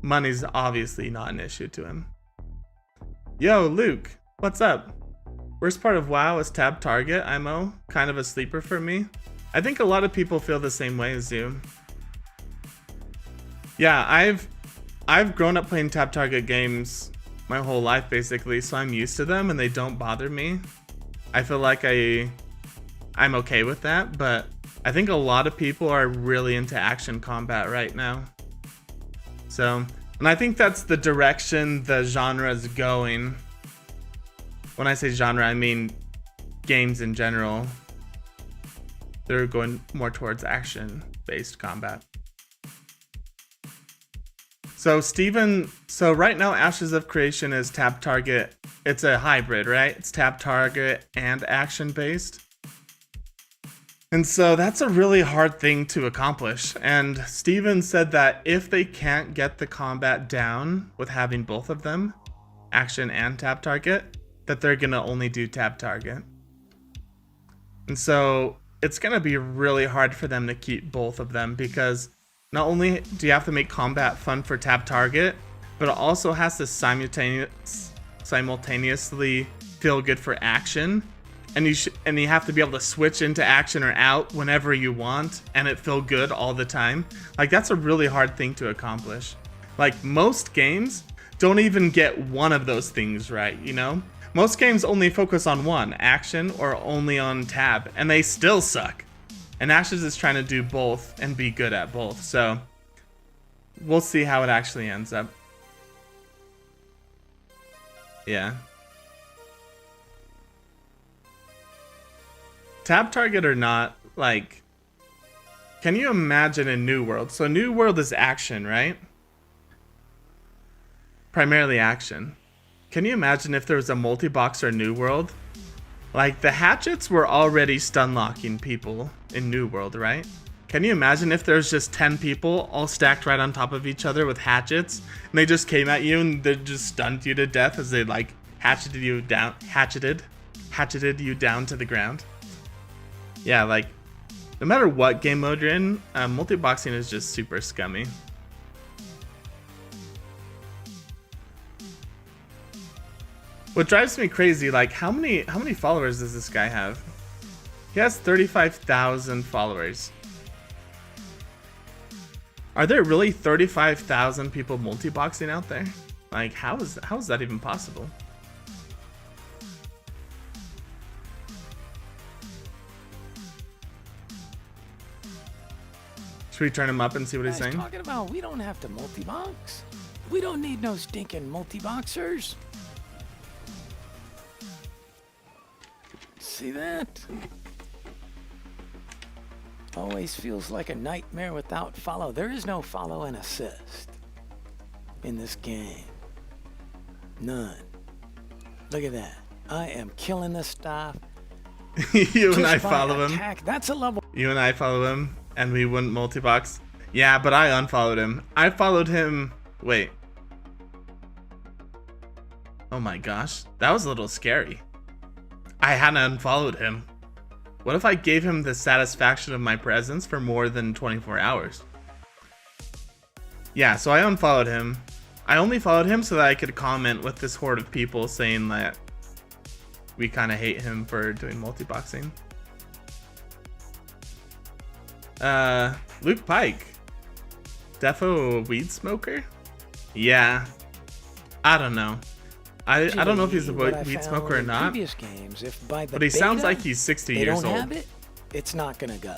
money's obviously not an issue to him. Yo, Luke, what's up? Worst part of WoW is tab target IMO, kind of a sleeper for me. I think a lot of people feel the same way as you. Yeah, I've grown up playing tab target games my whole life basically, so I'm used to them and they don't bother me. I feel like I'm okay with that, but I think a lot of people are really into action combat right now. So, and I think that's the direction the genre is going. When I say genre, I mean games in general. They're going more towards action-based combat. So Steven, so right now Ashes of Creation is tab target. It's a hybrid, right? It's tab target and action-based. And so that's a really hard thing to accomplish. And Steven said that if they can't get the combat down with having both of them, action and tab target, that they're gonna only do tab target. And so it's gonna be really hard for them to keep both of them, because not only do you have to make combat fun for tab target, but it also has to simultaneously feel good for action. And you have to be able to switch into action or out whenever you want, and it feel good all the time. Like, that's a really hard thing to accomplish. Like, most games don't even get one of those things right, you know? Most games only focus on one, action or only on tab, and they still suck. And Ashes is trying to do both and be good at both, so we'll see how it actually ends up. Yeah. Tab target or not, like, can you imagine a New World? So New World is action, right? Primarily action. Can you imagine if there was a multi-box or New World? Like, the hatchets were already stun locking people in New World, right? Can you imagine if there's just 10 people all stacked right on top of each other with hatchets, and they just came at you and they just stunned you to death as they, like, hatcheted you down to the ground? Yeah, like, no matter what game mode you're in, multi-boxing is just super scummy. What drives me crazy, like, how many followers does this guy have? He has 35,000 followers. Are there really 35,000 people multi-boxing out there? Like, how is that even possible? Should we turn him up and see what he's saying? Talking about we don't have to multi-box. We don't need no stinking multi-boxers. See that? Always feels like a nightmare without follow. There is no follow and assist in this game. None. Look at that. I am killing this stuff. You and I follow him. That's a level. You and I follow him, and we wouldn't multi-box. Yeah, but I unfollowed him. I followed him. Wait. Oh my gosh, that was a little scary. I hadn't unfollowed him. What if I gave him the satisfaction of my presence for more than 24 hours? Yeah, so I unfollowed him. I only followed him so that I could comment with this horde of people saying that we kind of hate him for doing multi-boxing. Luke Pike. Defo a weed smoker? Yeah. I don't know. I don't know if he's a weed smoker or not. Games, if by the but he beta, sounds like he's 60 years old. They don't have it, it's not gonna go.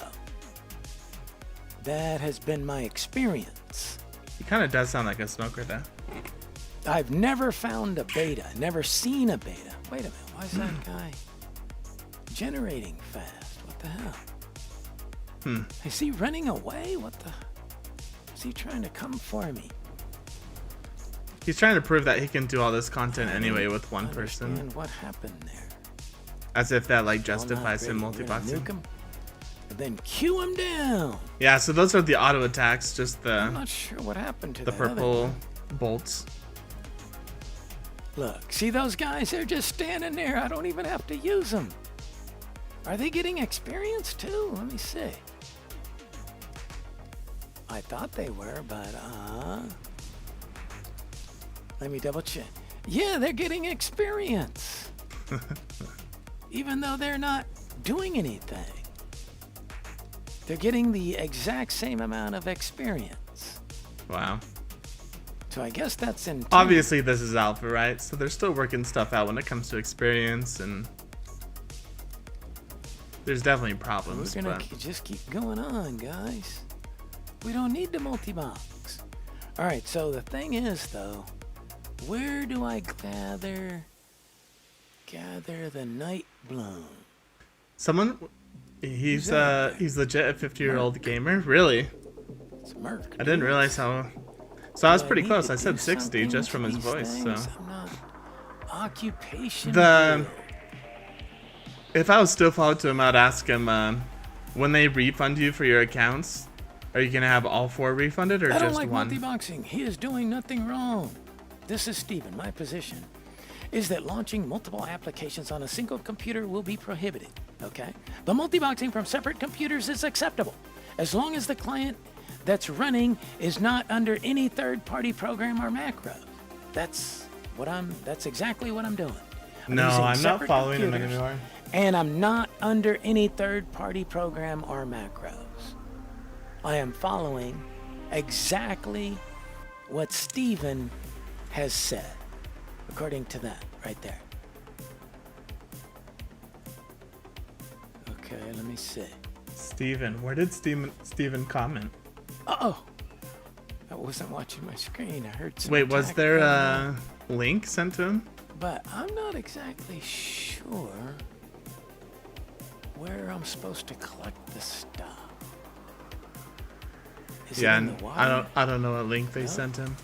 That has been my experience. He kind of does sound like a smoker though. I've never found a beta, never seen a beta. Wait a minute, why is that guy generating fast? What the hell? Is he running away? What the? Is he trying to come for me? He's trying to prove that he can do all this content anyway with one person. What happened there? As if that like Still not justifies him ready. We're gonna multi-boxing. nuke 'em, and then cue him down. Yeah, so those are the auto attacks, just I'm the not sure what happened to the that other purple one. bolts. Look, see those guys? They're just standing there. I don't even have to use them. Are they getting experience too? Let me see. I thought they were, but let me double check. Yeah, they're getting experience. Even though they're not doing anything. They're getting the exact same amount of experience. Wow. So I guess that's in Obviously, this is alpha, right? So they're still working stuff out when it comes to experience, and there's definitely problems. We're gonna But just keep going on, guys. We don't need the multi-box. All right, so the thing is, though, where do I gather the night bloom? someone, he's that? legit a 50-year-old gamer. Really? It's Merc. I didn't dude. realize how. So I was Do pretty need close. to I said do 60 something just from with his these voice. things? So I'm not. Occupation. The- guild. if I was still followed to him, I'd ask him when they refund you for your accounts, are you gonna have all 4 refunded or I don't just like one? multi-boxing. He is doing nothing wrong. This is Steven. My position is that launching multiple applications on a single computer will be prohibited, okay? But multi-boxing from separate computers is acceptable, as long as the client that's running is not under any third-party program or macro. That's exactly what I'm doing. No, using I'm not separate following him computers, anymore. and I'm not under any third-party program or macros. I am following exactly what Steven has said, according to that right there. Okay, let me see. Steven, where did Steven comment? Uh-oh. I wasn't watching my screen. I heard some Wait, was attack there going on. a link sent to him? But I'm not exactly sure where I'm supposed to collect the stuff. Is Yeah, it in and the water? I don't know what link they No? sent him.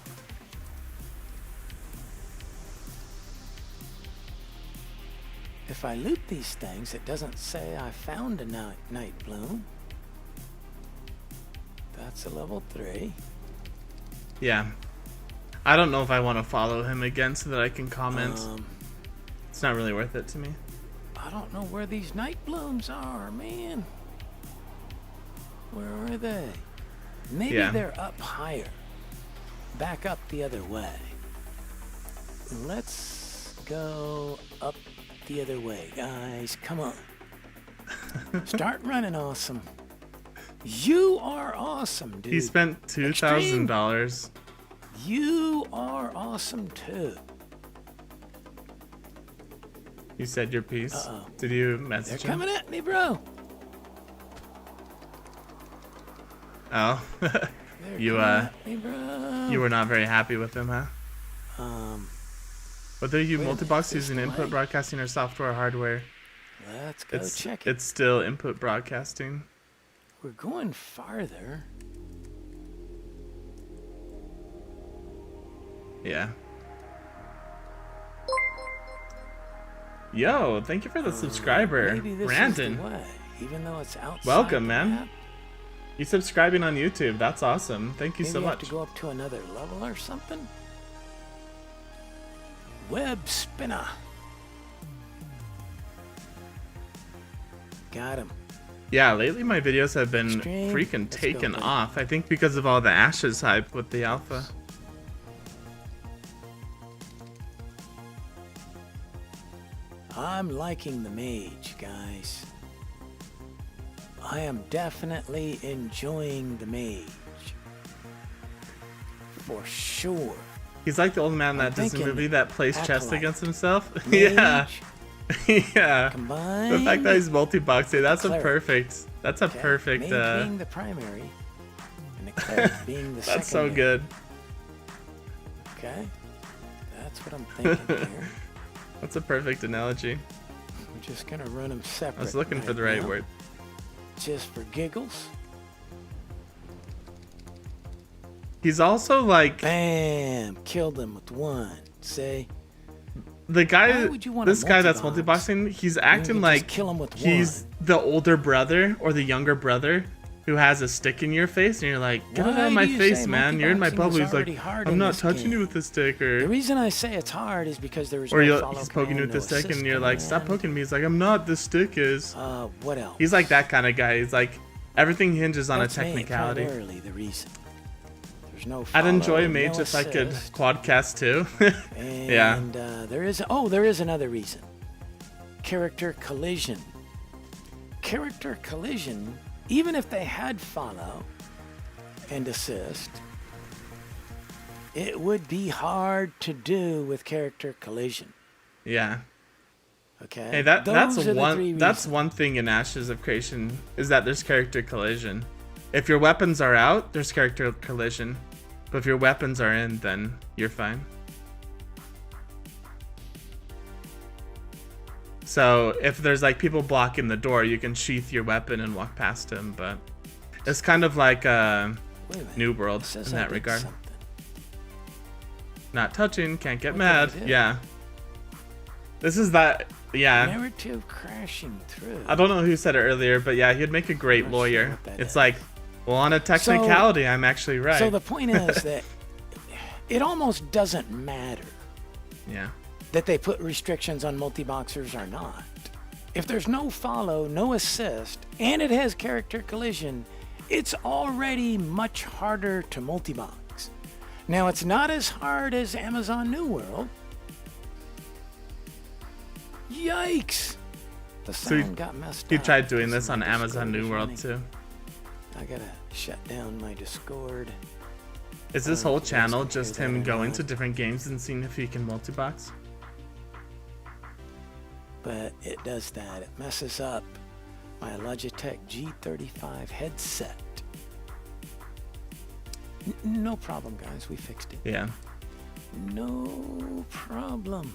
If I loot these things, it doesn't say I found a night bloom. That's a level 3. Yeah. I don't know if I want to follow him again so that I can comment. It's not really worth it to me. I don't know where these night blooms are, man. Where are they? Maybe Yeah. they're up higher. Back up the other way. Let's go up the other way, guys. Come on. Start running, awesome. You are awesome, dude. He spent $2,000. You are awesome too. You said your piece. Uh-oh. Did you They're message him? coming at me, bro. Oh. They're You, coming at me, bro. You were not very happy with him, huh? Whether you wait a minute, multi-box is this using the input way? broadcasting or software or hardware, Let's go check it. it's still input broadcasting. We're going farther. Yeah. Yo, thank you for the subscriber, Maybe this Brandon. is the way, even though it's outside. Welcome, the man. map. You subscribing on YouTube? That's awesome. Thank you Maybe so I have much. to go up to another level or something. Web spinner. Got him. Yeah, lately my videos have been Stream. freaking Let's go, taken buddy. off. I think because of all the Ashes hype with the alpha. I'm liking the mage, guys. I am definitely enjoying the mage. For sure. He's like the old man I'm that Disney thinking movie that plays chess acolyte. against himself. Mage, Yeah. Yeah. combined. The fact that he's multi-boxing, that's a Cleric. perfect. That's a Okay, perfect. Mage being the primary, and the cleric being the That's so secondary. good. Okay, that's what I'm thinking here. That's a perfect analogy. I'm just gonna run them separate. I was looking for the right now, word. Just for giggles. He's also like Bam! Killed him with one. Say, Why guy, would you want a this guy that's multi-box multiboxing, he's when you acting can like just kill him with he's one? the older brother or the younger brother who has a stick in your face, and you're like, get it out Why of my do you face, say man. You're in my multiboxing bubble. is He's like, already hard I'm in not this touching game? you with the stick, The or reason I say it's hard is because there is or no follow he's poking you command, with the no stick, and assist you're like, stop command. poking me. He's like, I'm not. The stick is. What else? He's like that kind of guy. He's like, everything hinges on That's a technicality. primarily the reason. There's no I'd enjoy follow, a mage no if I could assist, quadcast too. Yeah. And there is another reason. Character collision. Character collision, even if they had follow and assist, it would be hard to do with character collision. Yeah. Okay. Hey, Those that's are the one three that's reasons. one thing in Ashes of Creation is that there's character collision. If your weapons are out, there's character collision. But if your weapons are in, then you're fine. So if there's like people blocking the door, you can sheath your weapon and walk past them, but it's kind of like Wait a minute. New World It says in I that did regard. something. Not touching, can't get What mad. did I do? Yeah. This is that, yeah. Narrative crashing through. I don't know who said it earlier, but yeah, he'd make a great Not sure lawyer. what that It's is. like, well, on a technicality, I'm actually right. So the point is that it almost doesn't matter Yeah. that they put restrictions on multi-boxers or not. If there's no follow, no assist, and it has character collision, it's already much harder to multi-box. Now, it's not as hard as Amazon New World. Yikes! The So sound got messed up. He tried doing because this of on my Amazon Discord New is World running. too. I gotta shut down my Discord. Is this Oh, whole please channel don't do just that him or going not. to different games and seeing if he can multi-box? But it does that. It messes up my Logitech G35 headset. No problem, guys. We fixed it. Yeah. No problem.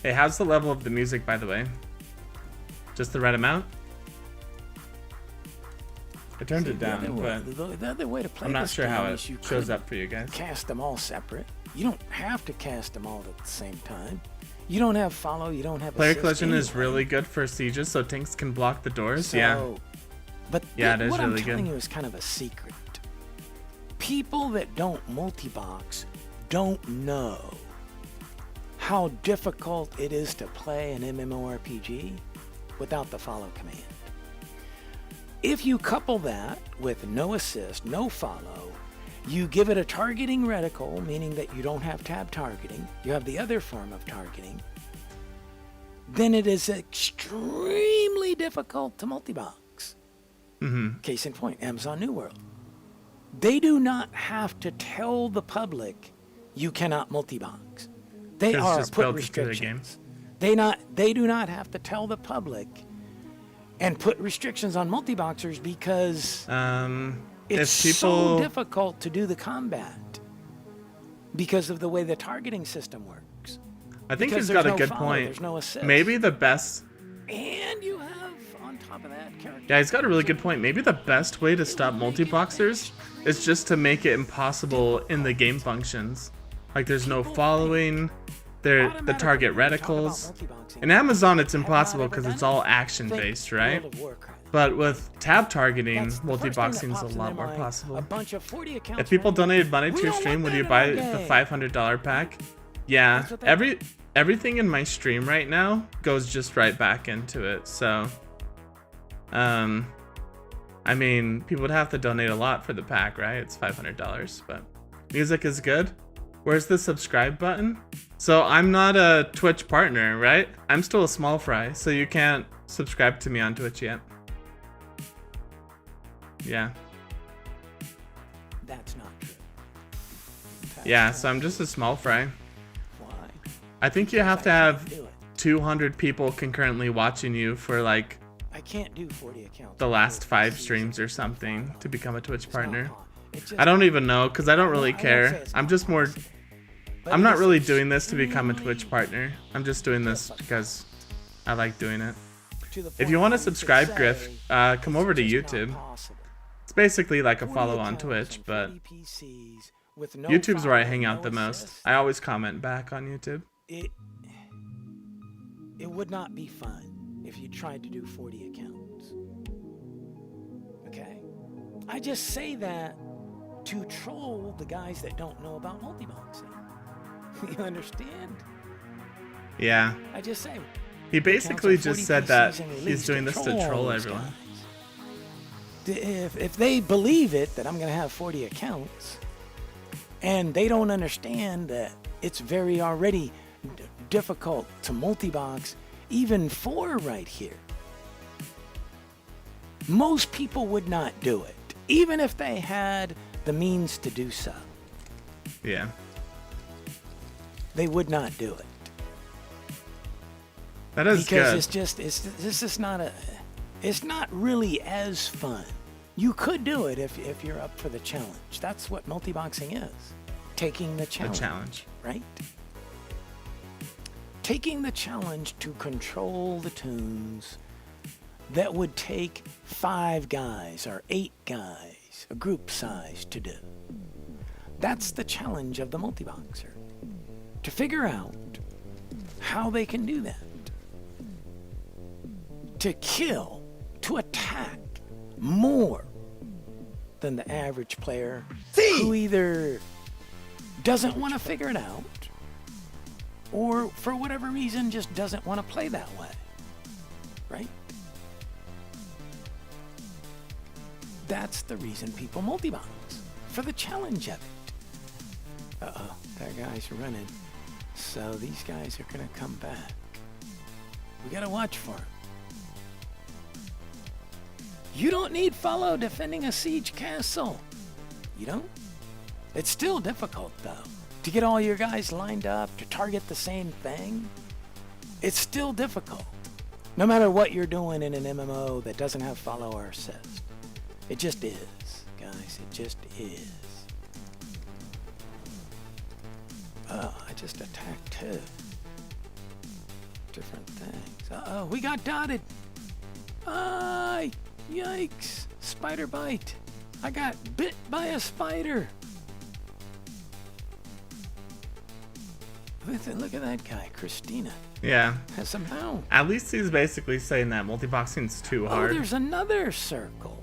Hey, how's the level of the music, by the way? Just the right amount? I turned See, it down, the other way to play I'm not this sure how game it is you shows could up for you guys. cast them all separate. You don't have to cast them all at the same time. You don't have follow. You don't have Player assist collision is anyway. really good for sieges, so tanks can block the doors. So, Yeah. But Yeah, it is what really I'm telling good. you is kind of a secret. People that don't multi-box don't know how difficult it is to play an MMORPG without the follow command. If you couple that with no assist, no follow, you give it a targeting reticle, meaning that you don't have tab targeting, you have the other form of targeting, then it is extremely difficult to multi-box. Mm-hmm. Case in point, Amazon New World. They do not have to tell the public you cannot multi-box. They It's are just put built into the game. restrictions. They do not have to tell the public and put restrictions on multi-boxers because it's if so people, difficult to do the combat because of the way the targeting system works. I think Because he's got there's a no good follow, point. there's no assist. Maybe the best. And you have on top of that character. Yeah, he's got a really good point. Maybe the best way to stop multi-boxers is just to make it impossible in the game functions. Like there's no following, the target reticles. In Amazon, it's impossible because it's all action-based, right? But with tab targeting, multi-boxing is a lot more possible. If people donated money to your stream, would you buy the $500 pack? Yeah, That's what they- everything in my stream right now goes just right back into it. So, I mean, people would have to donate a lot for the pack, right? It's $500, but music is good. Where's the subscribe button? So I'm not a Twitch partner, right? I'm still a small fry, so you can't subscribe to me on Twitch yet. Yeah. That's not true. That's Yeah, not so I'm just a small fry. why. I think you have to I have can't do it. 200 people concurrently watching you for like I can't do 40 accounts. the last 5 It's streams or something to become a Twitch not partner. possible. It's just- I don't even know because I don't really I won't say care. it's I'm not just more. possible, but I'm it not is really doing this to become a extremely Twitch partner. I'm just doing this because I like doing it. to the If point you want to where could subscribe, say Griff, come it's over to just not YouTube. possible. It's basically like a 40 follow on accounts Twitch, and but 40 PCs with no YouTube's where I follow, hang out no the most. assist, I always comment back on YouTube. it would not be fun if you tried to do 40 accounts. Okay? I just say that to troll the guys that don't know about multi-boxing. You understand? Yeah. I just say He basically accounts on just 40 said that PCs and he's released doing this to all troll those everyone. guys. If they believe it that I'm going to have 40 accounts and they don't understand that it's very already difficult to multi-box even 4 right here. Most people would not do it, even if they had the means to do so. Yeah. They would not do it. That is Because good. it's not really as fun. You could do it if you're up for the challenge. That's what multi-boxing is. Taking the A challenge. challenge. Right? Taking the challenge to control the tunes that would take 5 guys or 8 guys, a group size, to do. That's the challenge of the multi-boxer. To figure out how they can do that. To kill, to attack more than the average player who either doesn't want to figure it out or for whatever reason just doesn't want to play that way. Right? That's the reason people multi-box, for the challenge of it. Uh-oh, that guy's running. So these guys are gonna come back. We gotta watch for him. You don't need follow defending a siege castle. You don't? It's still difficult though. To get all your guys lined up to target the same thing. It's still difficult. No matter what you're doing in an MMO that doesn't have follow or assist. It just is, guys. It just is. Oh, I just attacked 2 different things. Uh-oh, we got dotted. Yikes. Spider bite. I got bit by a spider. Look at that guy, Christina. Yeah. Has some mouth. At least he's basically saying that multi-boxing's too Oh, hard. there's another circle.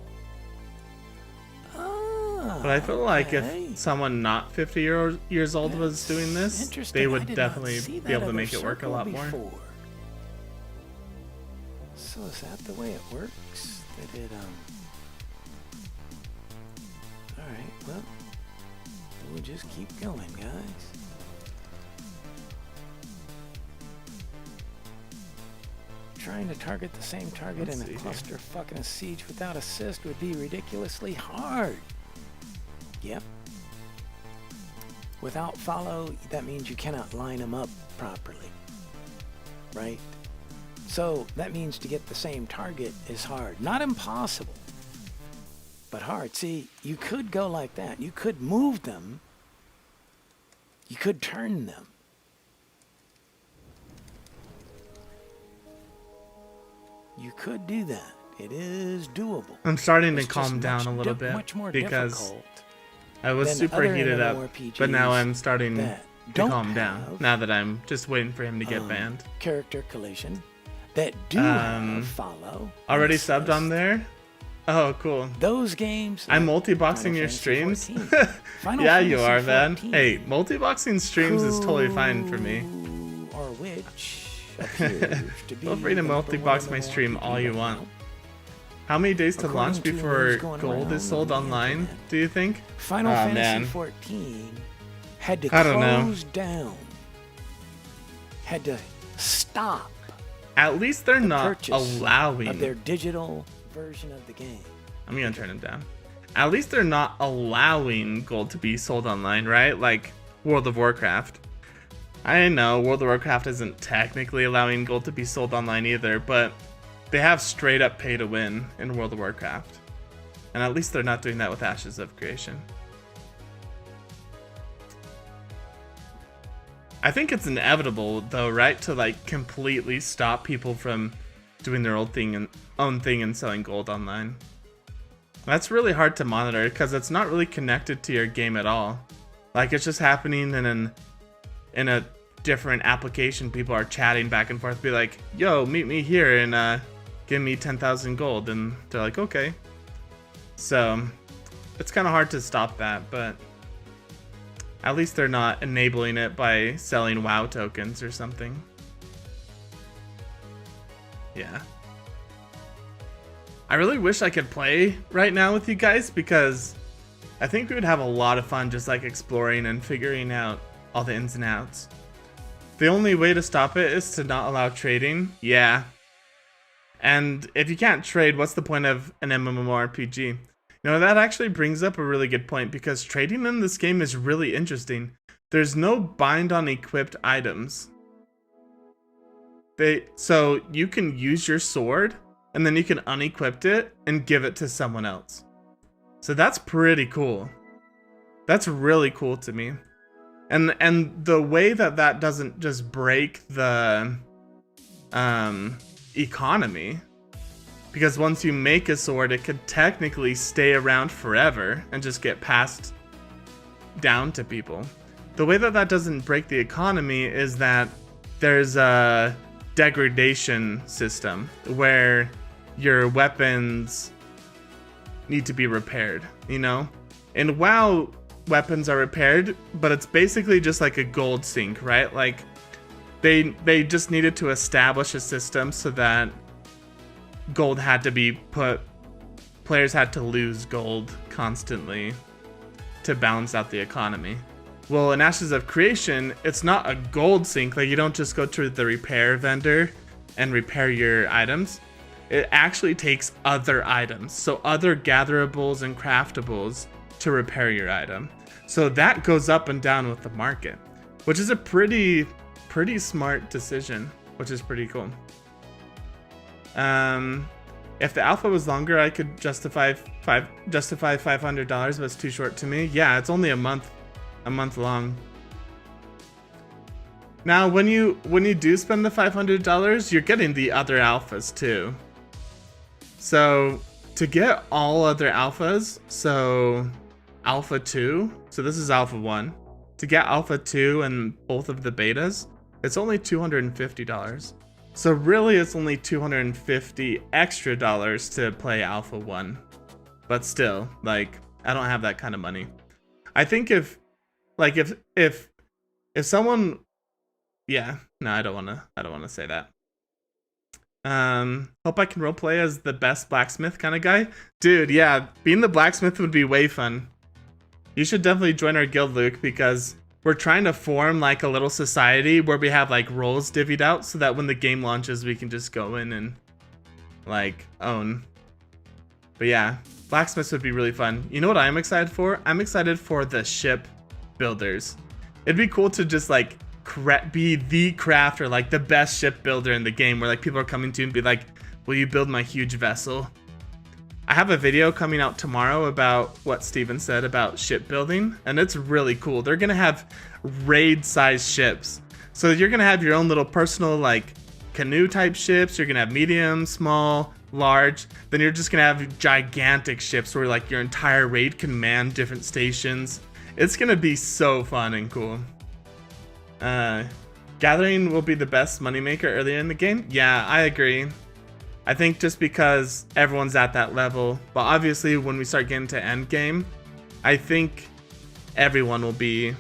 But I feel like okay. if someone not 50 years old was doing this, Interesting. they I would did not definitely see be that able to other make it work a circle lot more. before. So is that the way it works? That it Alright, well, we'll just keep going, guys. Trying to target the same target Let's in see a here. cluster fucking siege without assist would be ridiculously hard. Yep. Without follow, that means you cannot line them up properly. Right? So that means to get the same target is hard. Not impossible, but hard. See, you could go like that. You could move them. You could turn them. You could do that. It is doable. I'm starting to It's just calm down a little much bit more because difficult I was than super other heated up, but now MMORPGs I'm starting to that don't calm down. have, Now that I'm just waiting for him to get banned. character collision that do have follow. Already and subbed on assist. there? Oh, cool. Those games. I'm like multi-boxing Final your Fantasy streams? 14. Final Yeah, you Fantasy are, man. 14, Hey, multi-boxing streams is totally fine for me. Or which appears to be Feel free to the number multi-box one my stream MMORPG all you right want. now. How many days to According launch to before news going gold around is sold on the online, internet. do you think? Final Aw, Fantasy man. 14 had to I don't know. close down. Had to stop At least they're the not purchase of allowing. their digital version of the game. I'm gonna turn it down. At least they're not allowing gold to be sold online, right? Like World of Warcraft. I know World of Warcraft isn't technically allowing gold to be sold online either, but they have straight up pay to win in World of Warcraft. And at least they're not doing that with Ashes of Creation. I think it's inevitable though, right? To like completely stop people from doing their own thing and selling gold online. That's really hard to monitor because it's not really connected to your game at all. Like it's just happening in a different application. People are chatting back and forth, be like, yo, meet me here and give me 10,000 gold, and they're like, okay. So it's kind of hard to stop that, but at least they're not enabling it by selling WoW tokens or something. Yeah. I really wish I could play right now with you guys, because I think we would have a lot of fun just like exploring and figuring out all the ins and outs. The only way to stop it is to not allow trading. Yeah. And if you can't trade, what's the point of an MMORPG? You know, that actually brings up a really good point, because trading in this game is really interesting. There's no bind on equipped items. So you can use your sword and then you can unequip it and give it to someone else. So that's pretty cool. That's really cool to me. And the way that that doesn't just break the economy, because once you make a sword, it could technically stay around forever and just get passed down to people. The way that that doesn't break the economy is that there's a degradation system where your weapons need to be repaired, you know? In WoW, weapons are repaired, but it's basically just like a gold sink, right? Like they just needed to establish a system so that gold had to be put, players had to lose gold constantly to balance out the economy. Well, in Ashes of Creation, it's not a gold sink. Like, you don't just go to the repair vendor and repair your items. It actually takes other items, so other gatherables and craftables, to repair your item. So that goes up and down with the market, which is a pretty smart decision, which is pretty cool. If the alpha was longer, I could justify $500, but it's too short to me. Yeah, it's only a month long. Now, when you do spend the $500, you're getting the other alphas too. So to get all other alphas, so Alpha 2, so this is Alpha 1. To get Alpha 2 and both of the betas, it's only $250. So really it's only $250 extra to play Alpha 1. But still, like, I don't have that kind of money. I think if someone, yeah, no, I don't wanna say that. Hope I can roleplay as the best blacksmith kind of guy. Dude, yeah, being the blacksmith would be way fun. You should definitely join our guild, Luke, because we're trying to form like a little society where we have like roles divvied out so that when the game launches, we can just go in and like own. But yeah, blacksmiths would be really fun. You know what I'm excited for? I'm excited for the ship builders. It'd be cool to just like be the crafter, like the best ship builder in the game, where like people are coming to you and be like, will you build my huge vessel? I have a video coming out tomorrow about what Steven said about shipbuilding, and it's really cool. They're gonna have raid-sized ships. So you're gonna have your own little personal like canoe type ships, you're gonna have medium, small, large, then you're just gonna have gigantic ships where like your entire raid can man different stations. It's gonna be so fun and cool. Gathering will be the best moneymaker earlier in the game. Yeah, I agree. I think just because everyone's at that level, but obviously when we start getting to end game, I think everyone will be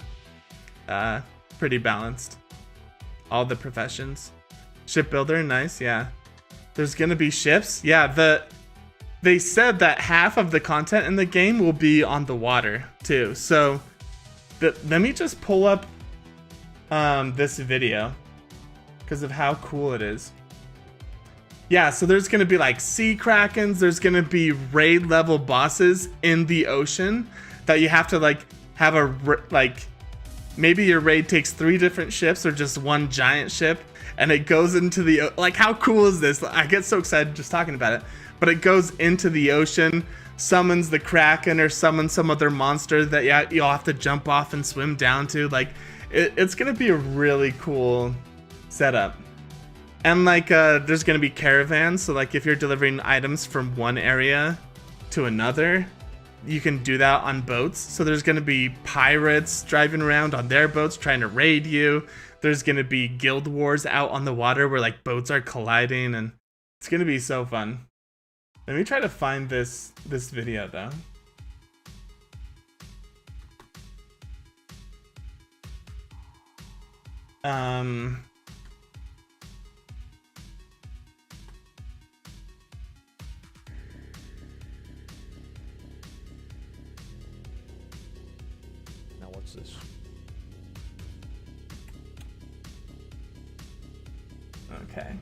pretty balanced. All the professions. Shipbuilder, nice, yeah. There's gonna be ships. Yeah, they said that half of the content in the game will be on the water too. So let me just pull up this video because of how cool it is. Yeah, so there's gonna be like sea krakens, there's gonna be raid level bosses in the ocean that you have to like have like maybe your raid takes 3 different ships or just one giant ship, and it goes into the, like, how cool is this? I get so excited just talking about it. But it goes into the ocean, summons the kraken or summons some other monster that you'll have to jump off and swim down to. Like, it's gonna be a really cool setup. And like there's gonna be caravans, so like if you're delivering items from one area to another, you can do that on boats. So there's going to be pirates driving around on their boats trying to raid you. There's going to be guild wars out on the water where like boats are colliding, and it's going to be so fun. Let me try to find this video though. Now what's this? Okay.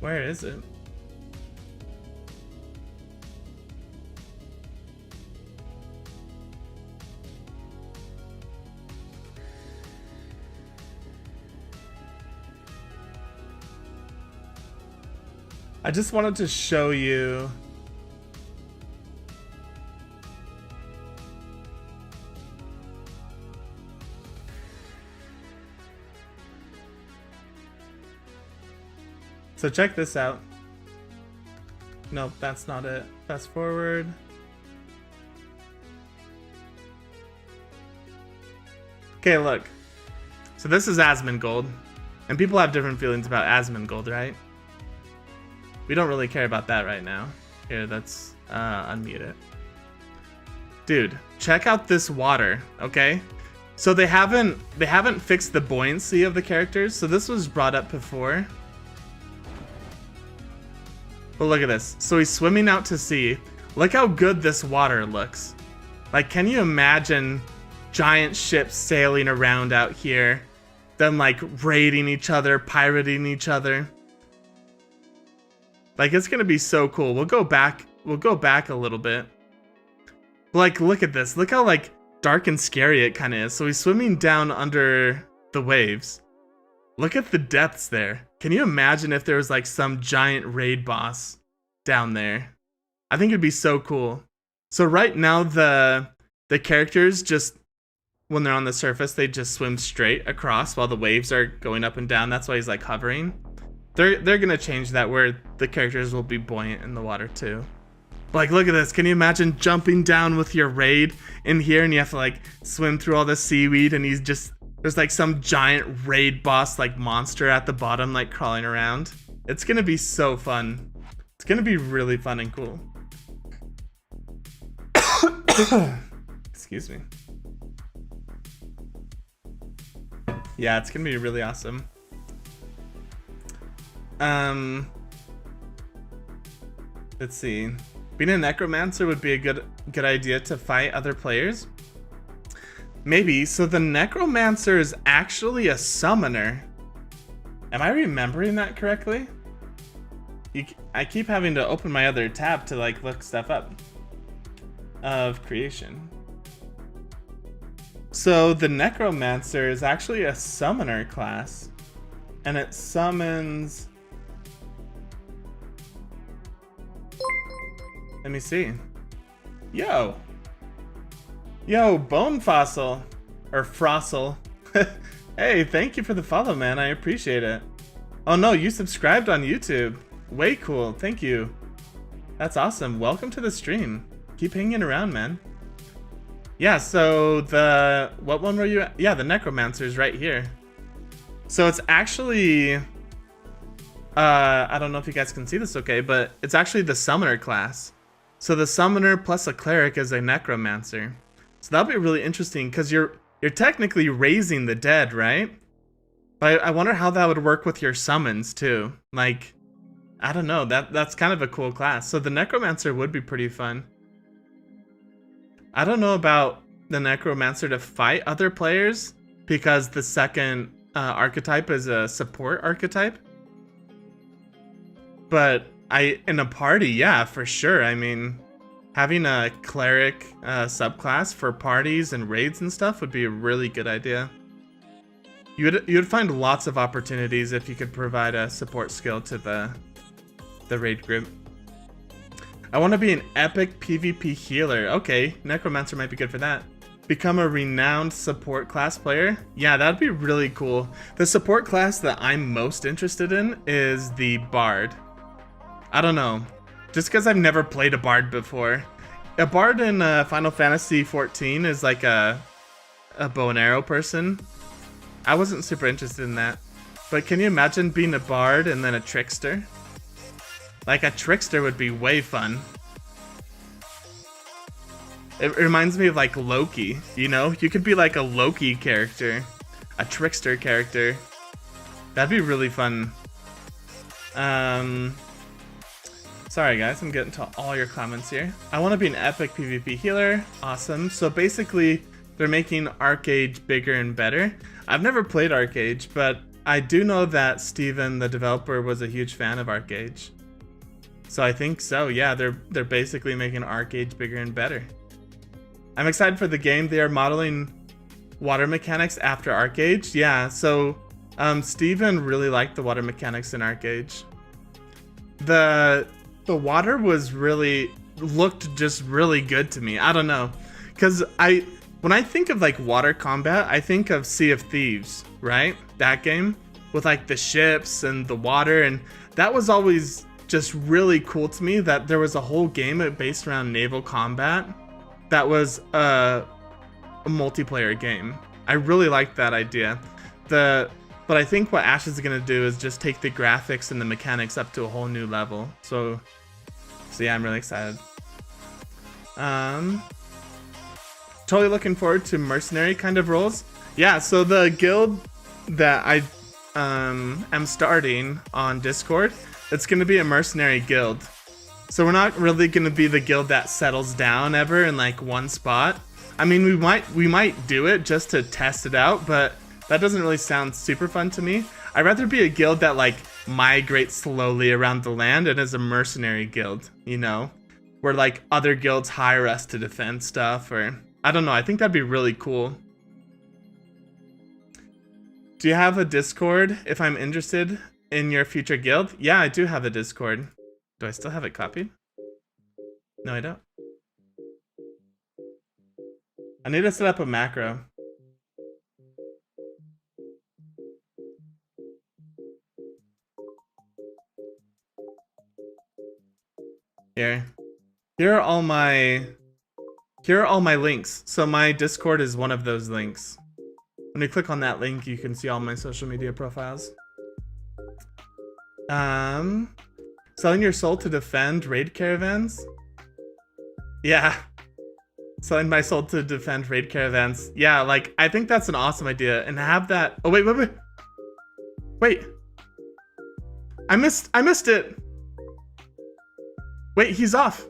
Where is it? I just wanted to show you. So check this out. Nope, that's not it. Fast forward. Okay, look. So this is Asmongold. And people have different feelings about Asmongold, right? We don't really care about that right now. Here, let's unmute it. Dude, check out this water, okay? So they haven't fixed the buoyancy of the characters, so this was brought up before. But look at this. So he's swimming out to sea. Look how good this water looks. Like, can you imagine giant ships sailing around out here, then like raiding each other, pirating each other? Like, it's gonna be so cool. We'll go back a little bit. Like, look at this. Look how like dark and scary it kind of is. So he's swimming down under the waves. Look at the depths there. Can you imagine if there was like some giant raid boss down there? I think it'd be so cool. So right now the characters just, when they're on the surface, they just swim straight across while the waves are going up and down. That's why he's like hovering. They're gonna change that where the characters will be buoyant in the water too. But like, look at this. Can you imagine jumping down with your raid in here and you have to like swim through all the seaweed and he's just, there's like some giant raid boss like monster at the bottom like crawling around. It's gonna be so fun. It's gonna be really fun and cool. Excuse me. Yeah, it's gonna be really awesome. Let's see. Being a necromancer would be a good idea to fight other players. Maybe. So the necromancer is actually a summoner. Am I remembering that correctly? I keep having to open my other tab to like look stuff up of creation. So the necromancer is actually a summoner class, and it summons. Let me see. Yo, Bone Fossil or Frossil. Hey, thank you for the follow, man. I appreciate it. Oh no, you subscribed on YouTube. Way cool. Thank you. That's awesome. Welcome to the stream. Keep hanging around, man. Yeah, so what one were you at? Yeah, the necromancer is right here. So it's actually, I don't know if you guys can see this okay, but it's actually the summoner class. So the summoner plus a cleric is a necromancer. So that'll be really interesting because you're technically raising the dead, right? But I wonder how that would work with your summons too. Like, I don't know, that's kind of a cool class. So the necromancer would be pretty fun. I don't know about the necromancer to fight other players because the second archetype is a support archetype. But in a party, yeah, for sure. I mean, having a cleric subclass for parties and raids and stuff would be a really good idea. You'd find lots of opportunities if you could provide a support skill to the raid group. I want to be an epic PvP healer. Okay, necromancer might be good for that. Become a renowned support class player? Yeah, that'd be really cool. The support class that I'm most interested in is the Bard. I don't know. Just because I've never played a Bard before. A Bard in Final Fantasy XIV is like a bow and arrow person. I wasn't super interested in that. But can you imagine being a Bard and then a Trickster? Like, a Trickster would be way fun. It reminds me of like Loki, you know? You could be like a Loki character, a Trickster character. That'd be really fun. Sorry guys, I'm getting to all your comments here. I want to be an epic PvP healer. Awesome. So basically, they're making Arcade bigger and better. I've never played Arcade, but I do know that Steven, the developer, was a huge fan of Arcade. So I think so, yeah, they're basically making Arcade bigger and better. I'm excited for the game. They are modeling water mechanics after Arcade. Yeah, so Steven really liked the water mechanics in Arcade. The water was looked just really good to me. I don't know, because when I think of like water combat, I think of Sea of Thieves, right? That game with like the ships and the water, and that was always just really cool to me, that there was a whole game based around naval combat that was a multiplayer game. I really liked that idea. But I think what Ash is gonna do is just take the graphics and the mechanics up to a whole new level. So yeah, I'm really excited. Totally looking forward to mercenary kind of roles. Yeah, so the guild that I am starting on Discord, it's gonna be a mercenary guild. So we're not really gonna be the guild that settles down ever in like one spot. I mean, we might do it just to test it out, but that doesn't really sound super fun to me. I'd rather be a guild that like migrates slowly around the land and is a mercenary guild, you know, where like other guilds hire us to defend stuff, or I don't know. I think that'd be really cool. Do you have a Discord if I'm interested in your future guild? Yeah, I do have a Discord. Do I still have it copied? No, I don't. I need to set up a macro. Here are all my links. So my Discord is one of those links. When you click on that link, you can see all my social media profiles. Selling your soul to defend raid caravans? Yeah. Selling my soul to defend raid caravans. Yeah, like, I think that's an awesome idea. And have that... Oh, wait. Wait. I missed it. Wait, he's off.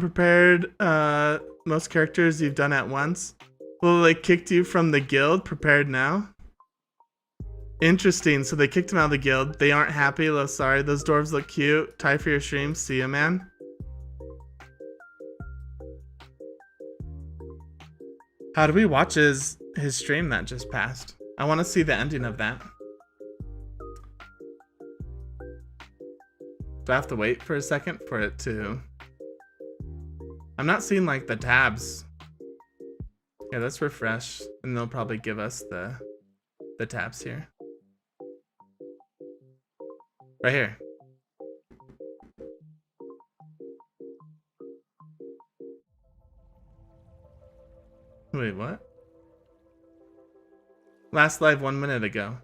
Prepared, most characters you've done at once. Well, they kicked you from the guild. Prepared now. Interesting. So they kicked him out of the guild. They aren't happy. Oh, sorry. Those dwarves look cute. Tie for your stream. See ya, man. How do we watch his stream that just passed? I want to see the ending of that. Do I have to wait for a second for it to... I'm not seeing like the tabs. Yeah, let's refresh and they'll probably give us the tabs here. Right here. Wait, what? Last live 1 minute ago.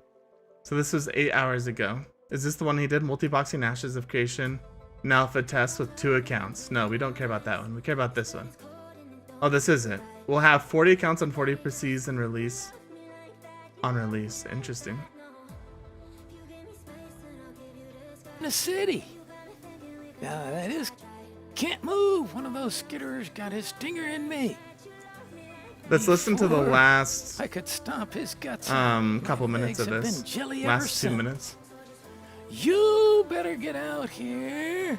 So this was 8 hours ago. Is this the one he did? Multi-boxing Ashes of Creation. An alpha test with 2 accounts. No, we don't care about that one. We care about this one. Oh, this is it. We'll have 40 accounts on 40 PCs and release. On release. Interesting. In the city. That is... Can't move. One of those skitterers got his stinger in me. Let's listen to the last... I could stomp his guts. Couple minutes of this. Last 2 minutes. You better get out here.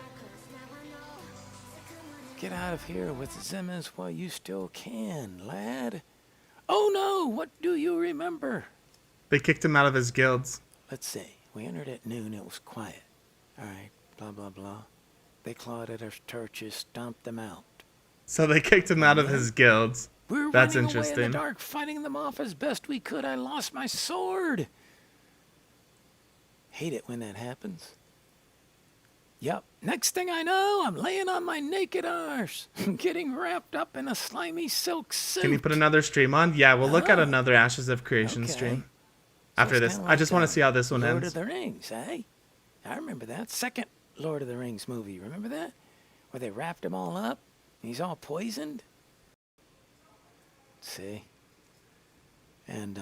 Get out of here with Zimmons while you still can, lad. Oh no, what do you remember? They kicked him out of his guilds. Let's see. We entered at noon. It was quiet. All right, blah, blah, blah. They clawed at our torches, stomped them out. So they kicked him out of his guilds. We were That's running away in interesting. the dark, fighting them off as best we could. I lost my sword. Hate it when that happens. Yep. Next thing I know, I'm laying on my naked arse, getting wrapped up in a slimy silk suit. Can you put another stream on? Yeah, we'll look at Oh. another Ashes of Creation Okay. stream So after it's this. kinda I just like, want to see how this one Lord ends. of the Rings, eh? I remember that. Second Lord of the Rings movie. Remember that? Where they wrapped him all up and he's all poisoned? See? And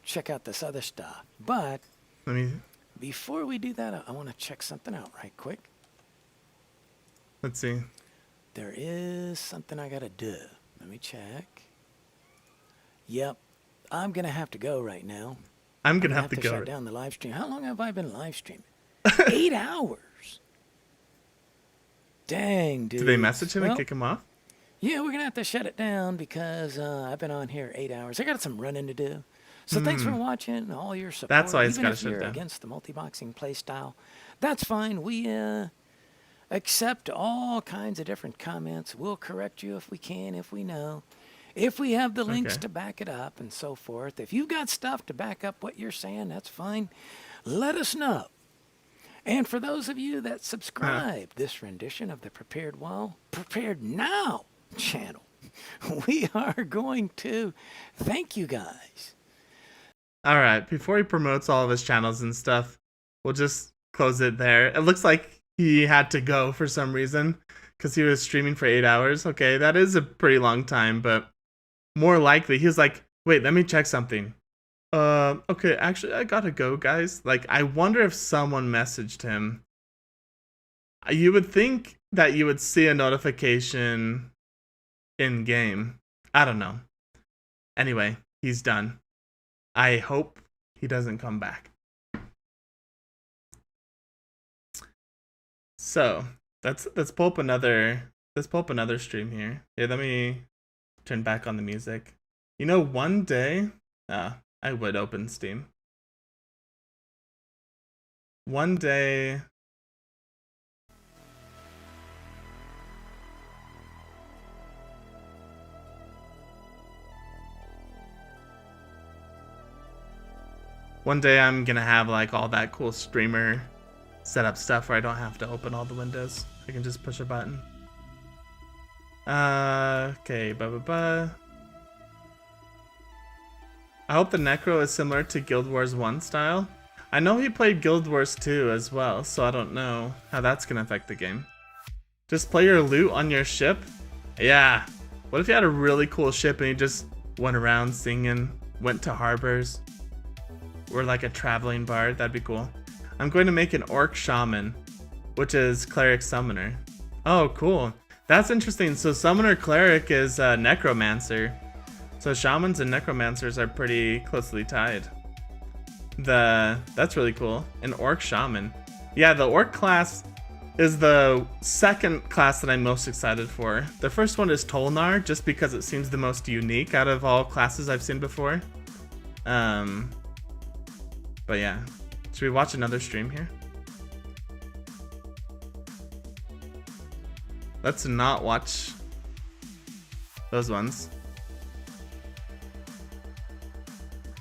check out this other stuff. But Let me. before we do that, I want to check something out right quick. Let's see. There is something I got to do. Let me check. Yep. I'm going to have to go right now. I'm gonna I'm have to shut go. down the live stream. How long have I been live streaming? 8 hours. Dang, dude. Did they message him Well, and kick him off? yeah, we're gonna have to shut it down because I've been on here 8 hours. I got some running to do. So thanks for watching, all your support. That's why it's Even gotta if shut you're down. against the multi-boxing play style, that's fine. We accept all kinds of different comments. We'll correct you if we can, if we know. If we have the links Okay. to back it up and so forth. If you've got stuff to back up what you're saying, that's fine. Let us know. And for those of you that subscribe this rendition of the Prepared Now channel, we are going to thank you guys. All right. Before he promotes all of his channels and stuff, we'll just close it there. It looks like he had to go for some reason because he was streaming for 8 hours. Okay, that is a pretty long time, but more likely he was like, "Wait, let me check something." Okay, actually, I gotta go, guys. Like, I wonder if someone messaged him. You would think that you would see a notification in game. I don't know. Anyway, he's done. I hope he doesn't come back. So let's pull up another stream here. Here, let me turn back on the music. You know, one day, I would open Steam. One day. One day I'm gonna have like all that cool streamer setup stuff where I don't have to open all the windows. I can just push a button. Okay, I hope the Necro is similar to Guild Wars 1 style. I know he played Guild Wars 2 as well, so I don't know how that's gonna affect the game. Just play your loot on your ship? Yeah. What if you had a really cool ship and you just went around singing, went to harbors? Or like a traveling bard? That'd be cool. I'm going to make an Orc Shaman, which is Cleric Summoner. Oh, cool. That's interesting. So Summoner Cleric is Necromancer. So Shamans and Necromancers are pretty closely tied. That's really cool. An Orc Shaman. Yeah, the Orc class is the second class that I'm most excited for. The first one is Tolnar, just because it seems the most unique out of all classes I've seen before. But yeah. Should we watch another stream here? Let's not watch those ones.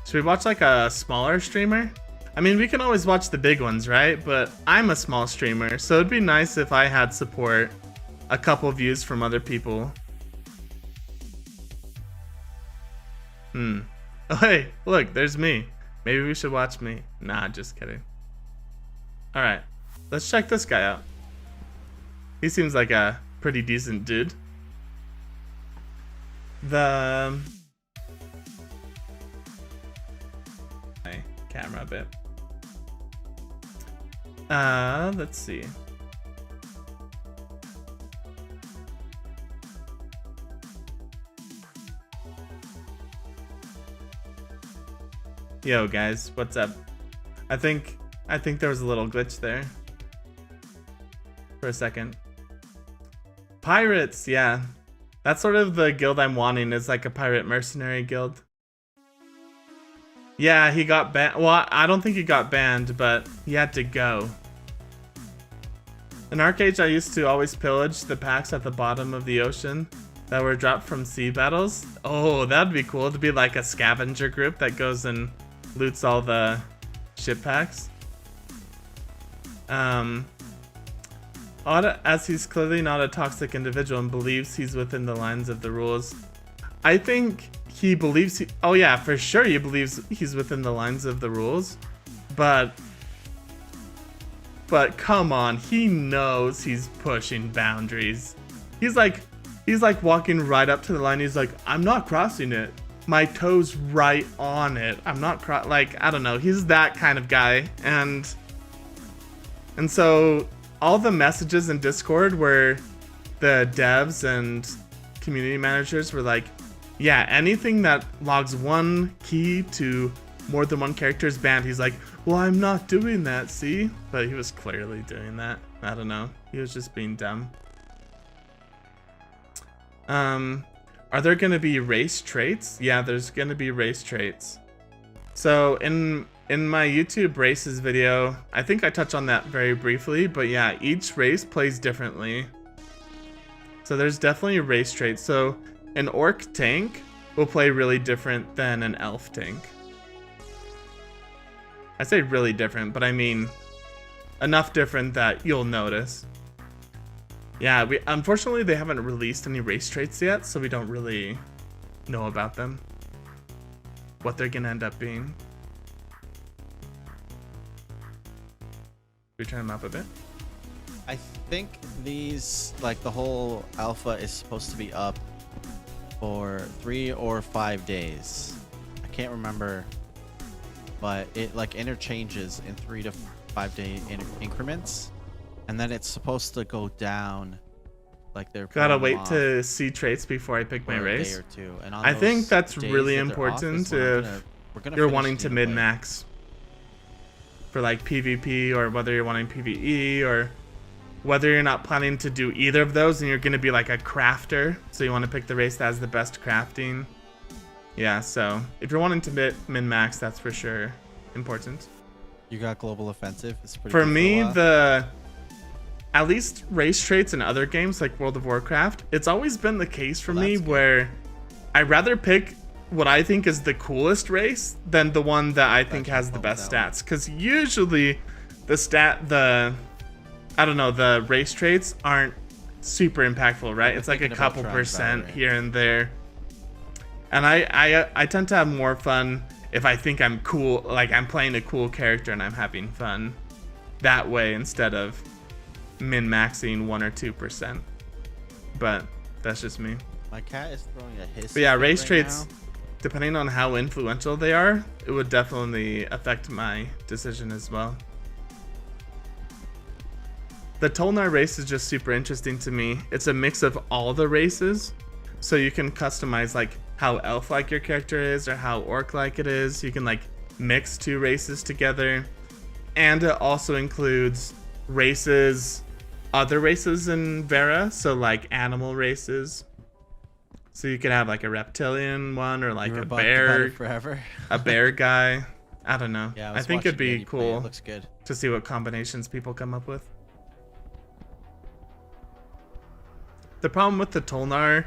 Should we watch like a smaller streamer? I mean, we can always watch the big ones, right? But I'm a small streamer, so it'd be nice if I had support, a couple views from other people. Oh, hey, look, there's me. Maybe we should watch me. Nah, just kidding. Alright, let's check this guy out. He seems like a pretty decent dude. My camera a bit. Let's see. Yo guys, what's up? I think there was a little glitch there. For a second. Pirates, yeah. That's sort of the guild I'm wanting, is like a pirate mercenary guild. Yeah, he got banned. Well, I don't think he got banned, but he had to go. In Arcade, I used to always pillage the packs at the bottom of the ocean that were dropped from sea battles. Oh, that'd be cool to be like a scavenger group that goes and loots all the ship packs. Oda, as he's clearly not a toxic individual and believes he's within the lines of the rules. I think he believes oh yeah, for sure he believes he's within the lines of the rules. But come on, he knows he's pushing boundaries. He's like walking right up to the line. He's like, I'm not crossing it. My toe's right on it. I'm not like, I don't know. He's that kind of guy. And so all the messages in Discord where the devs and community managers were like, yeah, anything that logs one key to more than one character is banned. He's like, well, I'm not doing that, see? But he was clearly doing that. I don't know. He was just being dumb. Are there gonna be race traits? Yeah, there's gonna be race traits. So in my YouTube races video, I think I touched on that very briefly, but yeah, each race plays differently. So there's definitely race traits. So an orc tank will play really different than an elf tank. I say really different, but I mean enough different that you'll notice. Yeah, unfortunately they haven't released any race traits yet, so we don't really know about them. What they're gonna end up being. We turn them up a bit. I think these, like the whole alpha is supposed to be up for 3 or 5 days. I can't remember, but it like interchanges in 3 to 5 day increments, and then it's supposed to go down. Like they're gotta wait to see traits before I pick my race. A day or two. And I think that's really important if you're wanting to min-max for like PvP, or whether you're wanting PvE, or whether you're not planning to do either of those and you're gonna be like a crafter, so you want to pick the race that has the best crafting. Yeah, so if you're wanting to min-max, that's for sure important. You got Global Offensive. It's pretty for good me, for at least race traits in other games like World of Warcraft, it's always been the case for me good. where I'd rather pick what I think is the coolest race than the one that I think has the best stats. Because usually the race traits aren't super impactful, right? It's like a couple percent here and there. And I tend to have more fun if I think I'm cool, like I'm playing a cool character and I'm having fun that way instead of min-maxing 1 or 2%. But that's just me. My cat is throwing a hiss. But yeah, race right traits, now. depending on how influential they are, it would definitely affect my decision as well. The Tolnar race is just super interesting to me. It's a mix of all the races, so you can customize like how elf-like your character is or how orc-like it is. You can like mix 2 races together, and it also includes races, other races in Vera, so like animal races. So you could have like a reptilian one, or like a bear, forever. a bear guy. I don't know. Yeah, I think it'd be cool it looks good to see what combinations people come up with. The problem with the Tolnar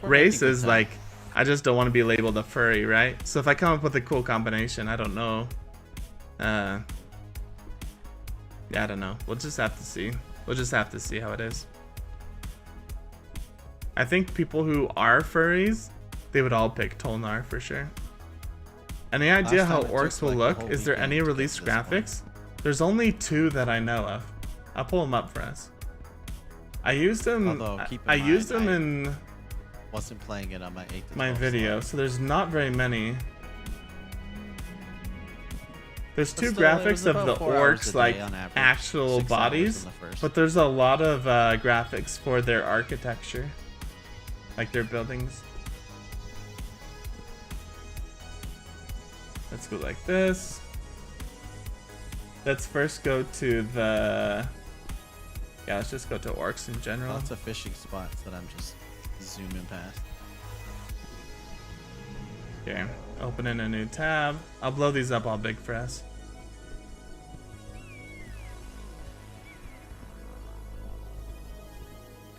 race is like, I just don't want to be labeled a furry, right? So if I come up with a cool combination, I don't know. Yeah, I don't know. We'll just have to see. We'll just have to see how it is. I think people who are furries, they would all pick Tolnar for sure. Any idea how orcs will look? Is there any released graphics? There's only 2 that I know of. I'll pull them up for us. I used them. I used them in. Wasn't playing it on my 8 to my video, so there's not very many. There's 2 graphics of the orcs, like actual bodies, but there's a lot of graphics for their architecture, like their buildings. Let's go like this. Let's first go to the. Yeah, let's just go to orcs in general. Lots of fishing spots that I'm just zooming past. Okay. Opening a new tab. I'll blow these up all big for us.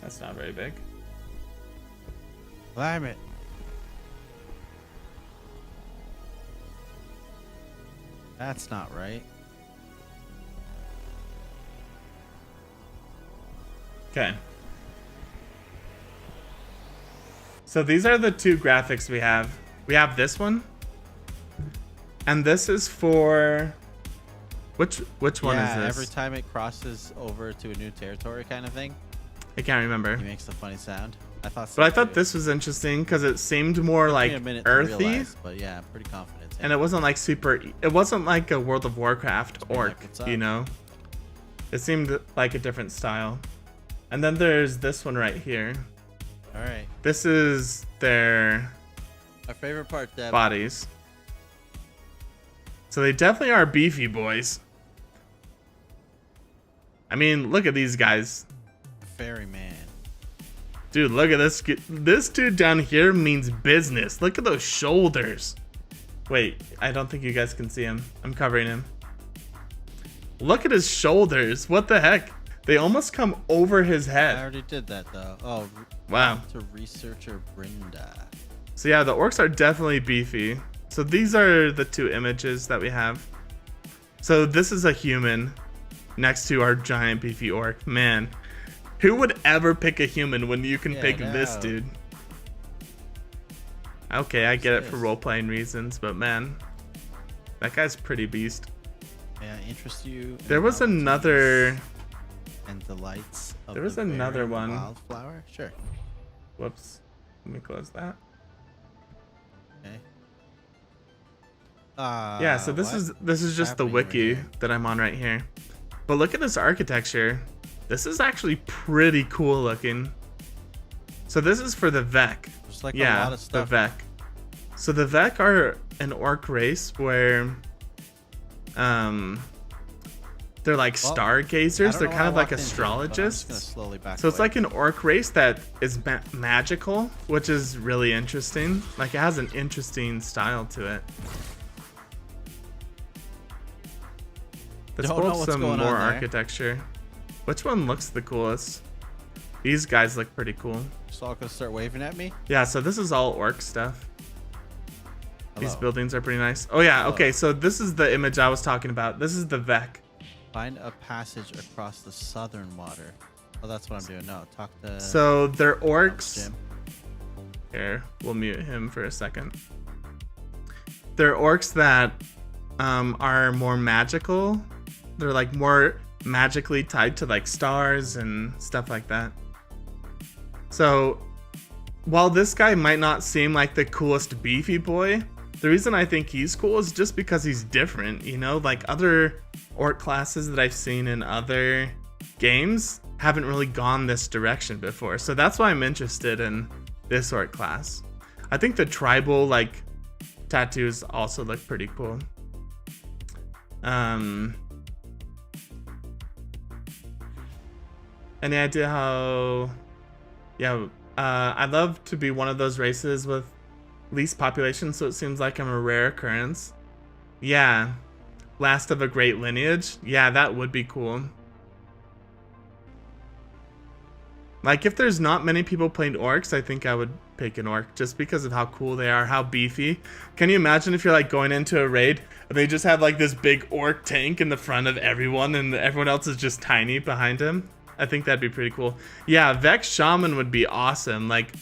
That's not very big. Climb it. That's not right. Okay. So these are the two graphics we have. We have this one. And this is for which one is this? Every time it crosses over to a new territory kind of thing, I can't remember. he makes the funny sound. I thought so. But I thought too. this was interesting because it seemed more Took like me a minute to earthy. realize, but yeah, I'm pretty confident. And it wasn't like super, it wasn't like a World of Warcraft be like, orc, "What's up?" you know? It seemed like a different style. And then there's this one right here. All right. This is their Our favorite part, Deb. bodies. So they definitely are beefy boys. I mean, look at these guys. Ferryman. Dude, look at this. This dude down here means business. Look at those shoulders. Wait, I don't think you guys can see him. I'm covering him. Look at his shoulders. What the heck? They almost come over his I head. already did that though. Oh, Wow. to researcher Brenda. So yeah, the orcs are definitely beefy. So these are the two images that we have. So this is a human next to our giant beefy orc. Man, who would ever pick a human when you can Yeah, pick this no. dude? Okay, I get it for this? role-playing reasons, but man, that guy's pretty beast. May I interest you? In There the was novelties another... and delights of There was the another barren one. Wildflower. Sure. Whoops. Let me close that. Okay. Yeah, so this is just the happening over wiki here? that I'm on right here. But look at this architecture. This is actually pretty cool looking. So this is for the Vec. There's like a Yeah, lot of stuff. the Vec. So the Vec are an orc race where they're like Well, stargazers. They're kind of like I'm just gonna astrologists. slowly back So it's away. like an orc race that is magical, which is really interesting. Like it has an interesting style to it. Let's Don't pull know up what's some going on more there. architecture. Which one looks the coolest? These guys look pretty cool. Just all gonna start waving at me. Yeah, so this is all orc stuff. These Hello. buildings are pretty nice. Oh yeah, Hello. okay, so this is the image I was talking about. This is the Vec. Find a passage across the southern water. Oh, that's what I'm doing. No, talk to. So they're orcs. Jim. Here, we'll mute him for a second. They're orcs that are more magical. They're like more magically tied to like stars and stuff like that. So while this guy might not seem like the coolest beefy boy, the reason I think he's cool is just because he's different, you know? Like other orc classes that I've seen in other games haven't really gone this direction before. So that's why I'm interested in this orc class. I think the tribal like tattoos also look pretty cool. Any idea how... Yeah, I'd love to be one of those races with least population, so it seems like I'm a rare occurrence. Yeah. Last of a great lineage. Yeah, that would be cool. Like, if there's not many people playing orcs, I think I would pick an orc just because of how cool they are, how beefy. Can you imagine if you're like going into a raid and they just have like this big orc tank in the front of everyone and everyone else is just tiny behind him? I think that'd be pretty cool. Yeah, Vex Shaman would be awesome. Like,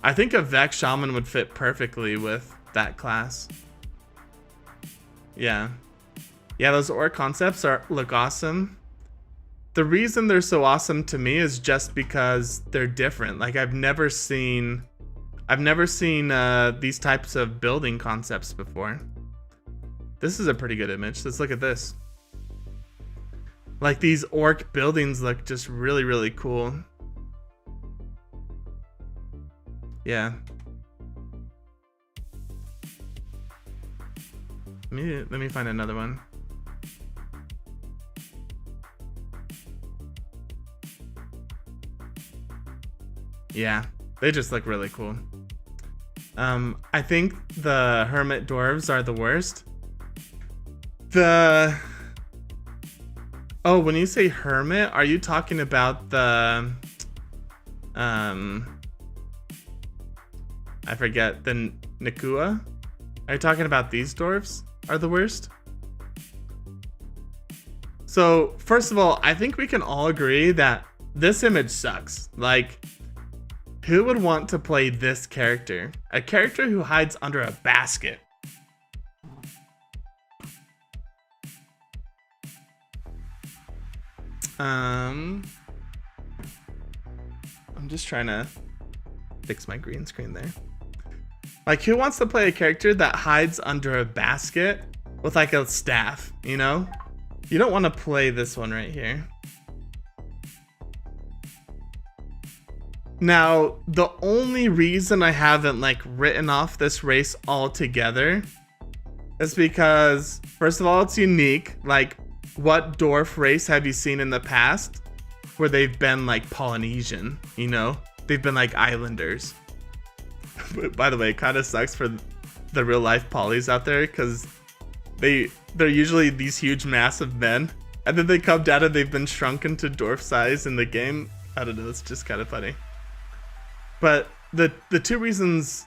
I think a Vex Shaman would fit perfectly with that class. Yeah. Yeah, those orc concepts look awesome. The reason they're so awesome to me is just because they're different. Like I've never seen these types of building concepts before. This is a pretty good image. Let's look at this. Like these orc buildings look just really, really cool. Yeah. Let me find another one. Yeah, they just look really cool. I think the hermit dwarves are the worst. Oh, when you say hermit, are you talking about the I forget, the Nakua? Are you talking about these dwarves are the worst? So, first of all, I think we can all agree that this image sucks. Like, who would want to play this character? A character who hides under a basket. I'm just trying to fix my green screen there. Like, who wants to play a character that hides under a basket with like a staff, you know? You don't want to play this one right here. Now, the only reason I haven't like written off this race altogether is because, first of all, it's unique. Like, what dwarf race have you seen in the past where they've been like Polynesian, you know? They've been like islanders. But by the way, it kind of sucks for the real life polys out there because they're usually these huge massive men, and then they come down and they've been shrunken to dwarf size in the game. I don't know, it's just kind of funny. But the two reasons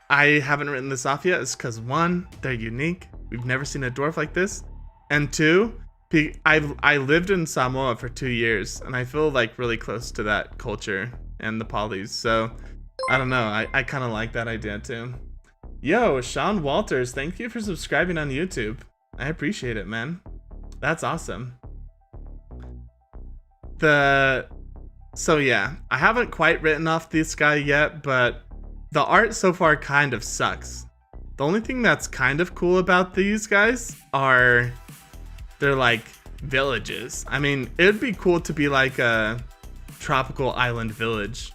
I haven't written this off yet is because, one, they're unique. We've never seen a dwarf like this. And two, I lived in Samoa for 2 years, and I feel like really close to that culture and the polys. So I don't know, I kind of like that idea too. Yo, Sean Walters, thank you for subscribing on YouTube. I appreciate it, man. That's awesome. So yeah, I haven't quite written off this guy yet, but the art so far kind of sucks. The only thing that's kind of cool about these guys are they're like villages. I mean, it'd be cool to be like a tropical island village.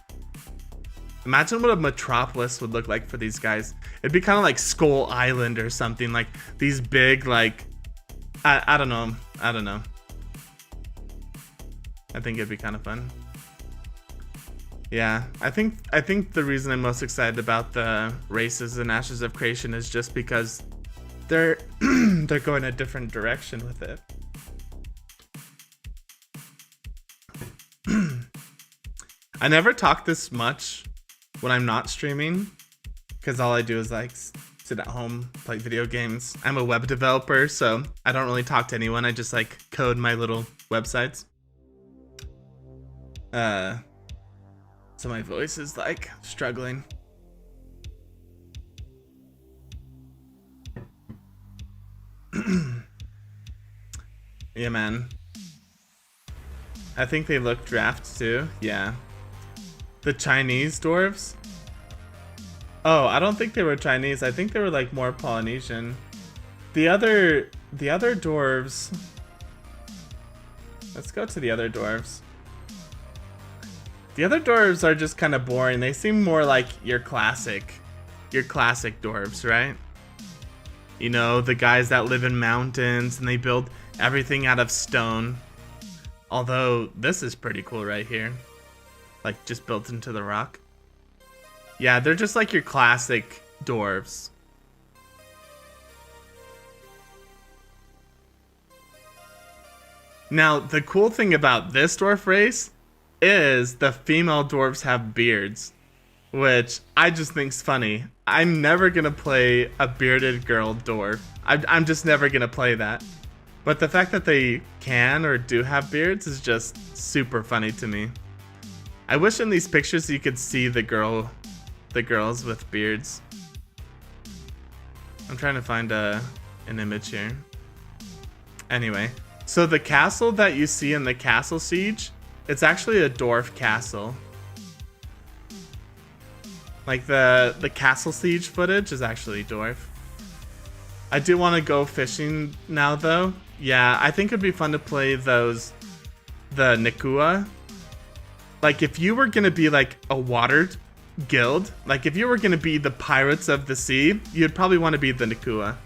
Imagine what a metropolis would look like for these guys. It'd be kind of like Skull Island or something, like these big, like, I don't know. I think it'd be kind of fun. Yeah, I think the reason I'm most excited about the races and Ashes of Creation is just because they're they're going a different direction with it. I never talk this much when I'm not streaming, because all I do is like sit at home, play video games. I'm a web developer, so I don't really talk to anyone. I just like code my little websites. So my voice is like struggling. Yeah, man. I think they look draft too. Yeah. The Chinese dwarves? Oh, I don't think they were Chinese. I think they were like more Polynesian. The other dwarves. Let's go to the other dwarves. The other dwarves are just kind of boring. They seem more like your classic dwarves, right? You know, the guys that live in mountains and they build everything out of stone. Although this is pretty cool right here. Like just built into the rock. Yeah, they're just like your classic dwarves. Now, the cool thing about this dwarf race is the female dwarves have beards, which I just think's funny. I'm never gonna play a bearded girl dwarf. I'm just never gonna play that. But the fact that they can or do have beards is just super funny to me. I wish in these pictures you could see the girls with beards. I'm trying to find an image here. Anyway, so the castle that you see in the Castle Siege, it's actually a dwarf castle. Like the Castle Siege footage is actually dwarf. I do want to go fishing now though. Yeah, I think it'd be fun to play the Nakua. Like if you were gonna be like a water guild, like if you were gonna be the Pirates of the Sea, you'd probably want to be the Nakua.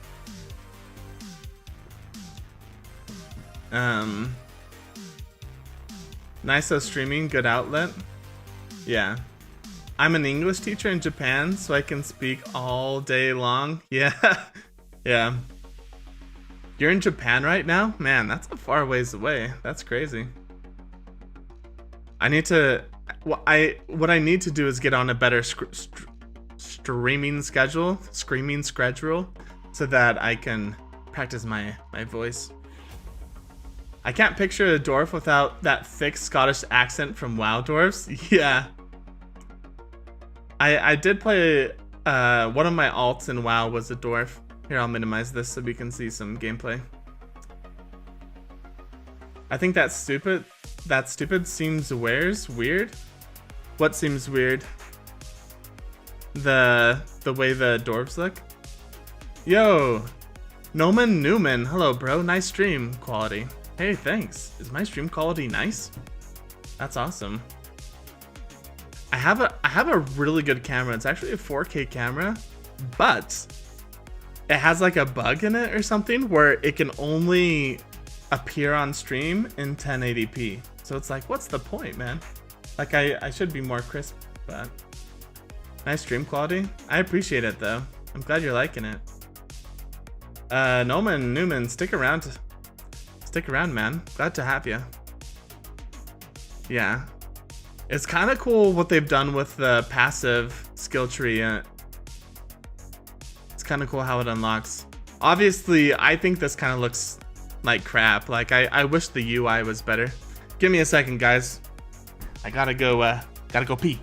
Nice streaming, good outlet. Yeah. I'm an English teacher in Japan, so I can speak all day long. Yeah, yeah. You're in Japan right now? Man, that's a far ways away. That's crazy. I need to... What I need to do is get on a better streaming schedule, so that I can practice my voice. I can't picture a dwarf without that thick Scottish accent from WoW dwarfs. Yeah. I did play, one of my alts in WoW was a dwarf. Here, I'll minimize this so we can see some gameplay. I think that stupid seems weird. What seems weird? The way the dwarves look? Yo, Noman Newman, hello bro, nice stream quality. Hey, thanks. Is my stream quality nice? That's awesome. I have a really good camera. It's actually a 4K camera, but it has like a bug in it or something where it can only appear on stream in 1080p. So it's like, what's the point, man? Like I should be more crisp, but nice stream quality. I appreciate it though. I'm glad you're liking it. Noman Newman, stick around, man. Glad to have you. Yeah, it's kind of cool what they've done with the passive skill tree. It's kind of cool how it unlocks. Obviously, I think this kind of looks like crap. Like I wish the UI was better. Give me a second, guys. I gotta go pee.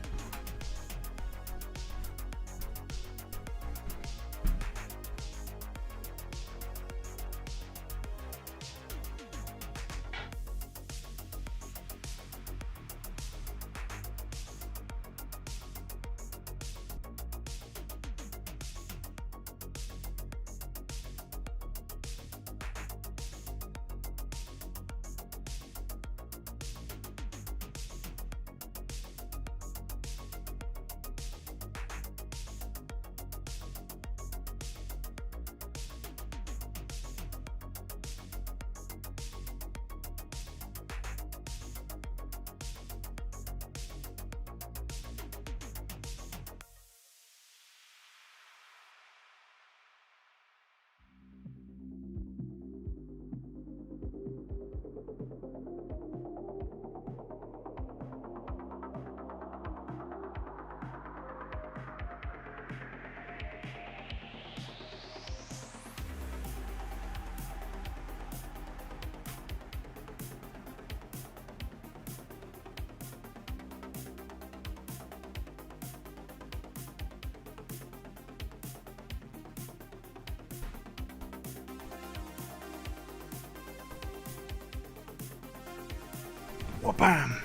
Bam.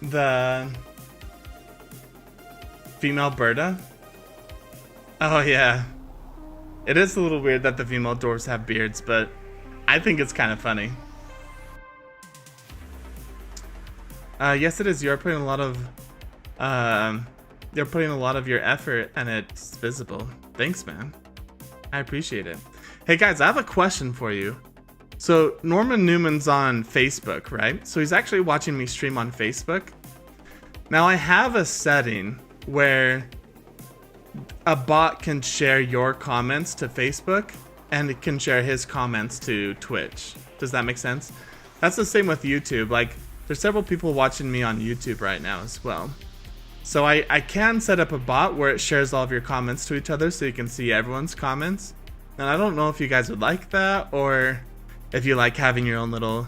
The female Berta? Oh yeah. It is a little weird that the female dwarves have beards, but I think it's kind of funny. Yes, it is. You're putting a lot of your effort, and it's visible. Thanks, man. I appreciate it. Hey guys, I have a question for you. So Norman Newman's on Facebook, right? So he's actually watching me stream on Facebook. Now I have a setting where a bot can share your comments to Facebook and it can share his comments to Twitch. Does that make sense? That's the same with YouTube. Like, there's several people watching me on YouTube right now as well. So I can set up a bot where it shares all of your comments to each other so you can see everyone's comments. And I don't know if you guys would like that or if you like having your own little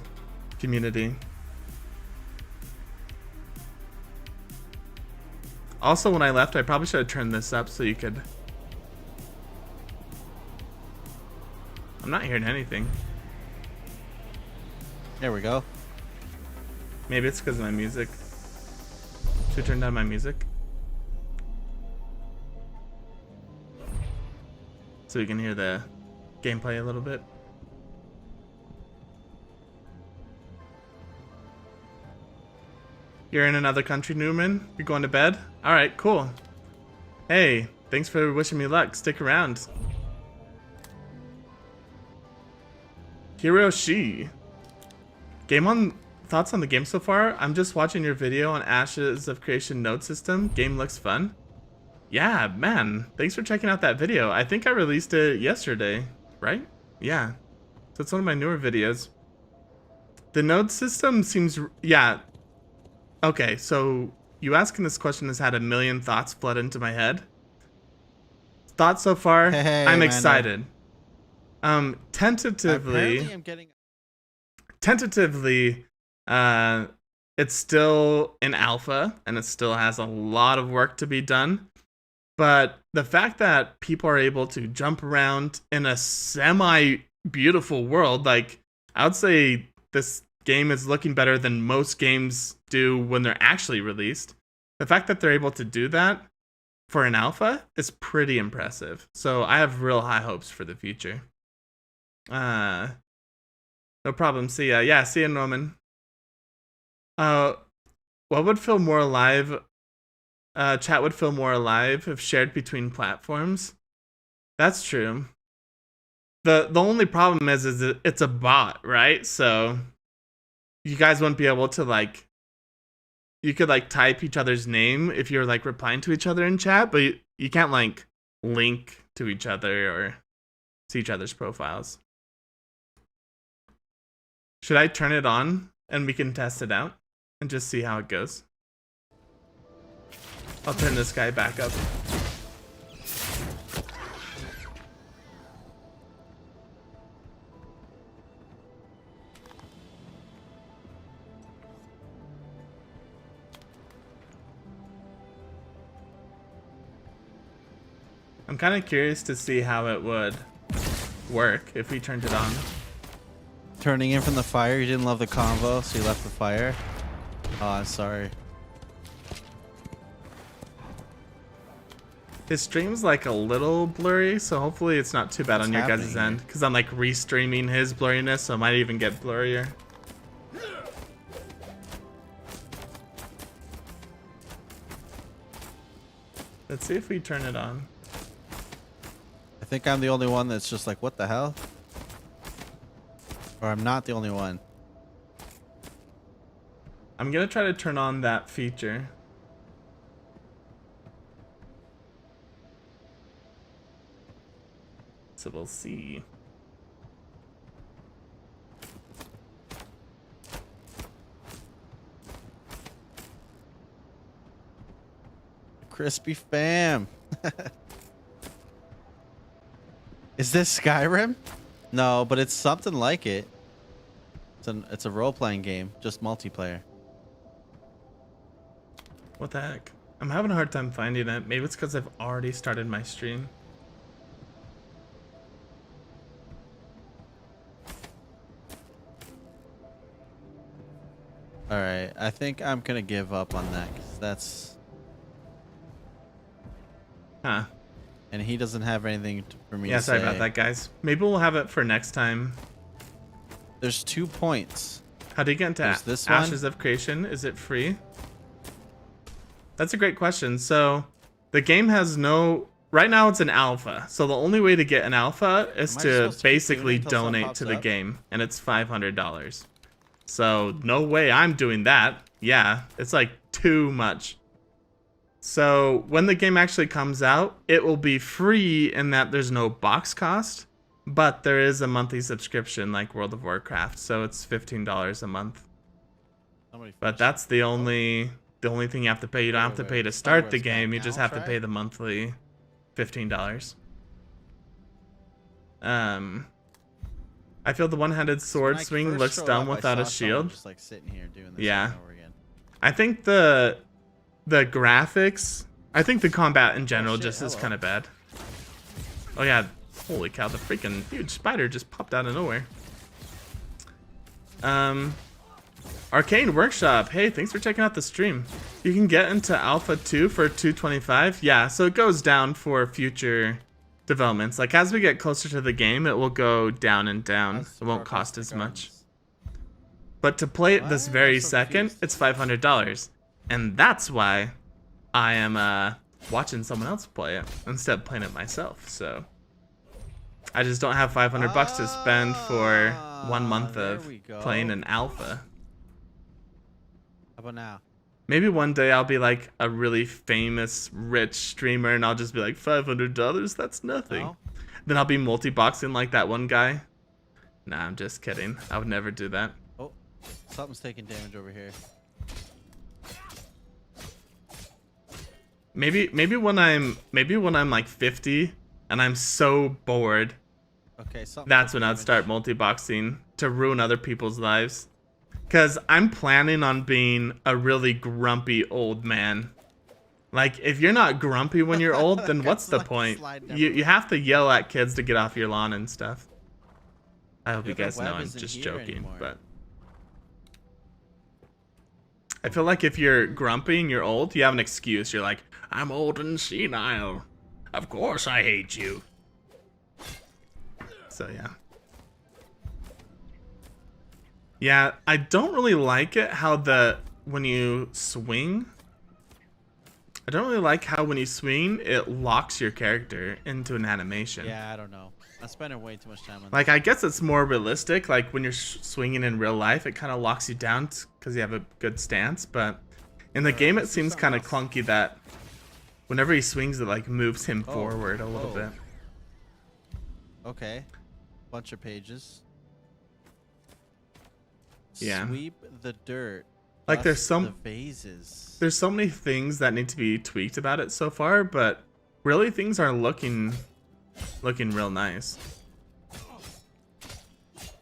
community. Also, when I left, I probably should have turned this up so you could... I'm not hearing anything. There we go. Maybe it's because of my music. Should I turn down my music? So you can hear the gameplay a little bit. You're in another country, Newman? You're going to bed? Alright, cool. Hey, thanks for wishing me luck. Stick around. Hiroshi. Game on thoughts on the game so far? I'm just watching your video on Ashes of Creation node system. Game looks fun. Yeah, man. Thanks for checking out that video. I think I released it yesterday, right? Yeah. So it's one of my newer videos. The node system seems... Yeah. Okay, so you asking this question has had a million thoughts flood into my head. Thoughts so far? Hey, I'm Amanda. excited. Tentatively... Apparently I'm getting... Tentatively, it's still in alpha and it still has a lot of work to be done. But the fact that people are able to jump around in a semi-beautiful world, like, I would say this game is looking better than most games do when they're actually released. The fact that they're able to do that for an alpha is pretty impressive. So I have real high hopes for the future. No problem. See ya. Yeah, see ya, Norman. What would feel more alive? Chat would feel more alive if shared between platforms. That's true. The only problem is it's a bot, right? So you guys wouldn't be able to like. You could like type each other's name if you're like replying to each other in chat, but you can't like link to each other or see each other's profiles. Should I turn it on and we can test it out and just see how it goes? I'll turn this guy back up. I'm kind of curious to see how it would work if we turned it on. Turning in from the fire, you didn't love the convo, so you left the fire. Oh, I'm sorry. His stream's like a little blurry, so hopefully it's not too bad What's on your guys' happening end. Because I'm like restreaming his blurriness, so it might even get blurrier. Let's see if we turn it on. I think I'm the only one that's just like, what the hell? Or I'm not the only one. I'm gonna try to turn on that feature. So we'll see. Crispy fam. Is this Skyrim? No, but it's something like it. It's a role-playing game, just multiplayer. What the heck? I'm having a hard time finding it. Maybe it's because I've already started my stream. Alright, I think I'm gonna give up on that, 'cause that's... Huh. And he doesn't have anything for me Yeah, to sorry say. about that, guys. Maybe we'll have it for next time. There's 2 points. How do you get into There's this one. Ashes of Creation? Is it free? That's a great question. So, the game has no... Right now it's an alpha. So the only way to get an alpha is Am I to supposed to keep basically doing it until something donate pops to the up? game. And it's $500. So, no way I'm doing that. Yeah, it's like too much. So, when the game actually comes out, it will be free in that there's no box cost. But there is a monthly subscription like World of Warcraft. So, it's $15 a month. Somebody But finish that's the only thing you have to pay. You don't have to pay to start the game. You just have to pay the monthly $15. I feel the one-handed sword When I swing first looks showed dumb up, I without a saw someone shield. Just like sitting here doing this Yeah. over and over again. I think the graphics, I think the combat in general shit, just is hello. kind of bad. Oh yeah, holy cow, the freaking huge spider just popped out of nowhere. Arcane Workshop, hey, thanks for checking out the stream. You can get into Alpha 2 for $225. Yeah, so it goes down for future developments. Like as we get closer to the game, it will go down and down. That's It won't Warcraft cost as much. Gardens. But to play it this What? very I'm so second, confused. it's $500. And that's why I am watching someone else play it instead of playing it myself. So I just don't have $500 to spend for 1 month there of we go. playing an alpha. about now? Maybe one day I'll be like a really famous, rich streamer, and I'll just be like, $500? That's nothing. No? Then I'll be multi-boxing like that one guy. Nah, I'm just kidding. I would never do that. Oh, something's taking damage over here. Maybe when I'm like 50 and I'm so bored, Okay, something. that's when I'd start multi-boxing to ruin other people's lives. Cause I'm planning on being a really grumpy old man. Like, if you're not grumpy when you're old, then what's the Like point? slide down. You have to yell at kids to get off your lawn and stuff. I hope Yeah, you the guys know web I'm isn't just here joking, anymore. but I feel like if you're grumpy and you're old, you have an excuse. You're like, I'm old and senile. Of course I hate you. So yeah. Yeah, I don't really like it how when you swing, I don't really like how when you swing, it locks your character into an animation. Yeah, I don't know. I'm spending way too much time on Like, I guess it's more realistic. Like, when you're swinging in real life, it kind of locks you down because you have a good stance. But in the game, it seems kind of clunky that whenever he swings, it, like, moves him forward a little bit. Okay. Bunch of pages. Yeah. Sweep the dirt. Like, there's Dust some... the vases. There's so many things that need to be tweaked about it so far, but really things are looking real nice.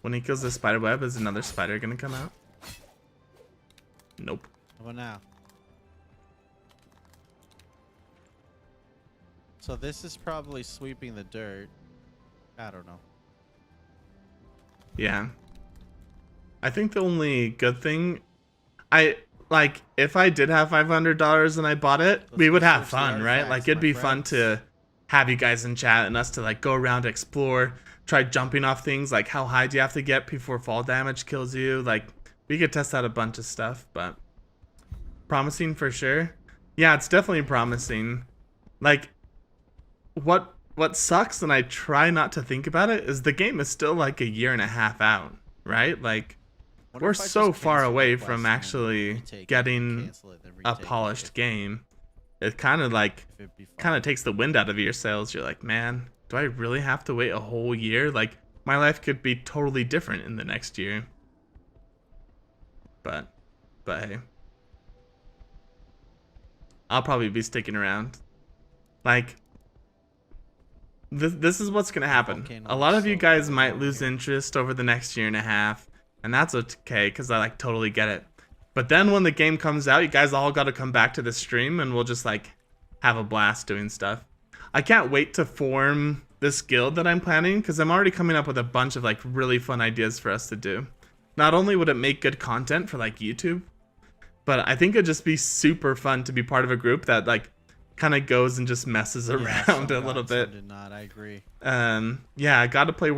When he kills the spider web, is another spider gonna come out? Nope. How about now? So this is probably sweeping the dirt. I don't know. Yeah. I think the only good thing, if I did have $500 and I bought it, we would have fun, right? Like, it'd be fun to have you guys in chat and us to, like, go around, explore, try jumping off things. Like, how high do you have to get before fall damage kills you? Like, we could test out a bunch of stuff, but promising for sure. Yeah, it's definitely promising. Like, what sucks, and I try not to think about it, is the game is still like a year and a half out, right? Like, Wonder we're if I just so far cancel the away quest from and then actually retake it, getting cancel it, then a retake it polished if- game. It kind of like if it'd be fun. kind of takes the wind out of your sails. You're like, man, do I really have to wait a whole year? Like, my life could be totally different in the next year. But hey, I'll probably be sticking around. Like, this is what's gonna happen. Volcano A lot of you so guys cool might over lose here. interest over the next year and a half, and that's okay, because I like totally get it. But then when the game comes out, you guys all got to come back to the stream, and we'll just like have a blast doing stuff. I can't wait to form this guild that I'm planning, because I'm already coming up with a bunch of like really fun ideas for us to do. Not only would it make good content for like YouTube, but I think it'd just be super fun to be part of a group that like kind of goes and just messes Yeah, around some a got, little some bit. did not. I agree. Yeah, I got to play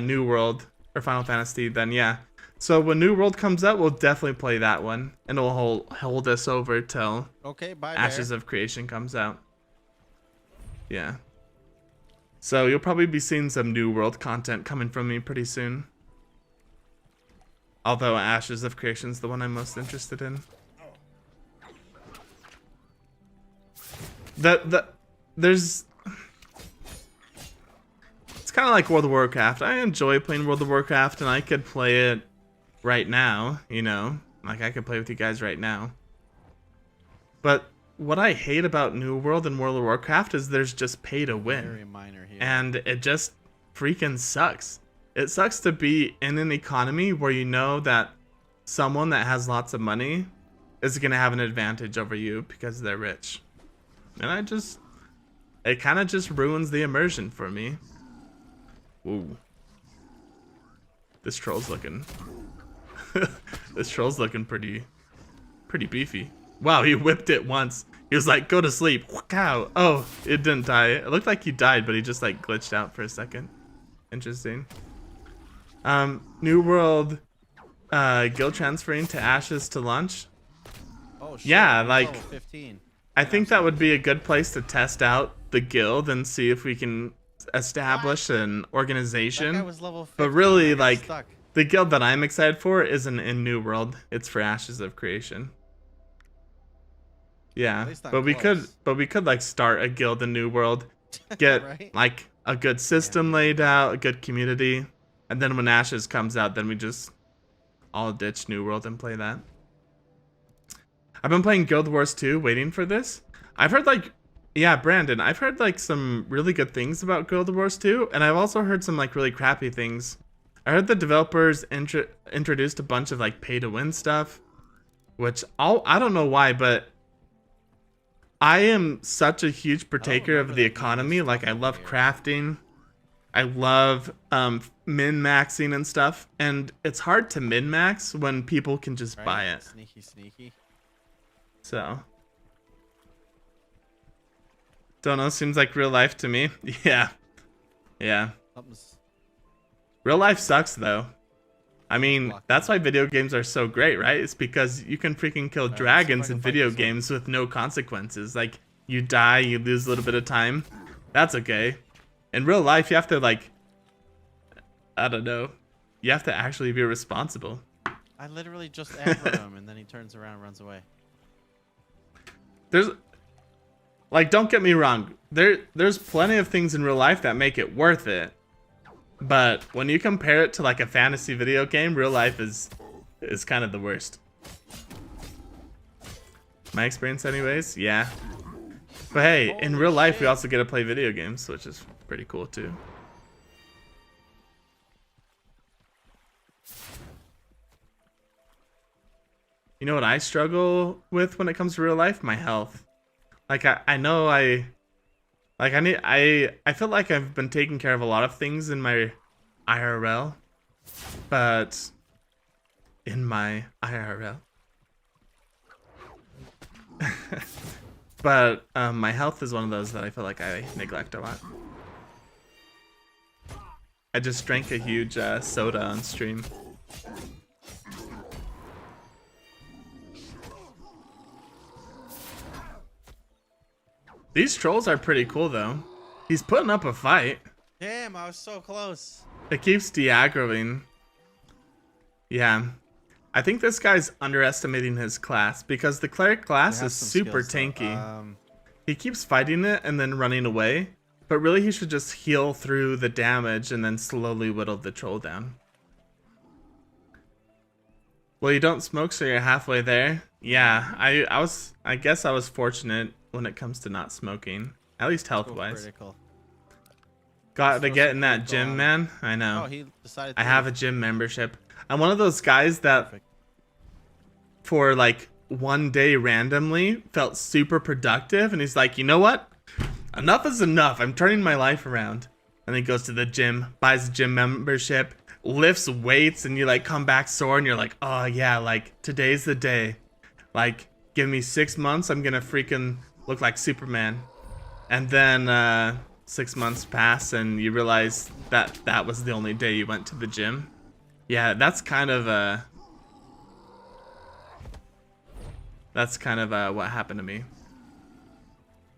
New World or Final Fantasy. Then yeah. So when New World comes out, we'll definitely play that one, and it'll hold us over till Okay, bye. Ashes of Creation comes out. Yeah. So you'll probably be seeing some New World content coming from me pretty soon. Although Ashes of Creation's the one I'm most interested in. There's... It's kind of like World of Warcraft. I enjoy playing World of Warcraft, and I could play it right now, you know? Like, I could play with you guys right now. But what I hate about New World and World of Warcraft is there's just pay to win. Very minor here. And it just freaking sucks. It sucks to be in an economy where you know that someone that has lots of money is going to have an advantage over you because they're rich. And it kind of just ruins the immersion for me. Whoa. This troll's looking... this troll's looking pretty beefy. Wow, he whipped it once. He was like, go to sleep. Cow. Oh, it didn't die. It looked like he died, but he just like glitched out for a second. Interesting. New World guild transferring to Ashes to launch. Oh, shit, Yeah, I'm like, level 15. I think that would be a good place to test out the guild and see if we can establish an That guy organization. was level 15. But really, I got like, stuck. The guild that I'm excited for isn't in New World. It's for Ashes of Creation. Yeah, At least not but we close. could like start a guild in New World, get Right? like a good system laid out, a good community, and then when Ashes comes out, then we just all ditch New World and play that. I've been playing Guild Wars 2, waiting for this. I've heard like, yeah, Brandon, I've heard like some really good things about Guild Wars 2, and I've also heard some like really crappy things. I heard the developers introduced a bunch of like pay to win stuff, which I don't know why, but I am such a huge partaker of remember the that being economy. this Like I topic love here. crafting. I love min-maxing and stuff, and it's hard to min-max when people can just Right? buy it. Sneaky, sneaky. So, don't know, seems like real life to me. Yeah. Something's Real life sucks though. I mean, Block that's why video games are so great, right? It's because you can freaking kill let's see if dragons I in can fight video this one. games with no consequences. Like, you die, you lose a little bit of time. That's okay. In real life, you have to, like, I don't know. You have to actually be responsible. I literally just aggroed him and then he turns around and runs away. There's, like, don't get me wrong. There's plenty of things in real life that make it worth it. But when you compare it to like a fantasy video game, real life is kind of the worst. My experience anyways, yeah. But hey, in Holy real life we shit. also get to play video games, which is pretty cool too. You know what I struggle with when it comes to real life? My health. Like I know I feel like I've been taking care of a lot of things in my IRL, but in my IRL. But my health is one of those that I feel like I neglect a lot. I just drank a huge soda on stream. These trolls are pretty cool though. He's putting up a fight. Damn, I was so close. It keeps de-aggroing. Yeah. I think this guy's underestimating his class because the cleric class They have is some super skills, though. tanky. He keeps fighting it and then running away, but really he should just heal through the damage and then slowly whittle the troll down. Well, you don't smoke, so you're halfway there. Yeah, I guess I was fortunate when it comes to not smoking, at least Go health-wise. critical. Got to Throw get some in that critical gym, on. man. I know. Oh, he decided I to have a leave. gym membership. I'm one of those guys that Perfect. for like one day randomly felt super productive, and he's like, you know what? Enough is enough. I'm turning my life around. And he goes to the gym, buys a gym membership, lifts weights, and you like come back sore and you're like, oh yeah, like today's the day. Like, give me 6 months, I'm gonna freaking look like Superman. And then 6 months pass and you realize that that was the only day you went to the gym. Yeah, that's kind of what happened to me.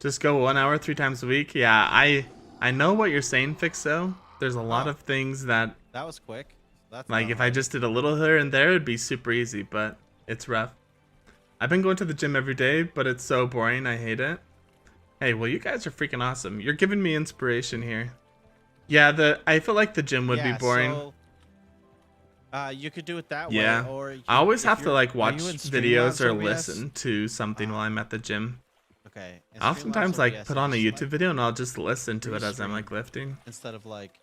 Just go 1 hour 3 times a week. Yeah, I know what you're saying, Fixo. There's a lot Oh. of things that, That was quick. That's like, not if I hard. just did a little here and there, it'd be super easy, but it's rough. I've been going to the gym every day, but it's so boring. I hate it. Hey, well, you guys are freaking awesome. You're giving me inspiration here. Yeah, I feel like the gym would Yeah, be boring. So, you could do it that Yeah. way, or you, I always if have to you're- like are watch you in videos or Streamlabs OBS? listen to something while I'm at the gym. Okay. in I oftentimes Streamlabs like OBS, put you on a just, YouTube video and I'll just listen to it as I'm restream. like lifting. instead of like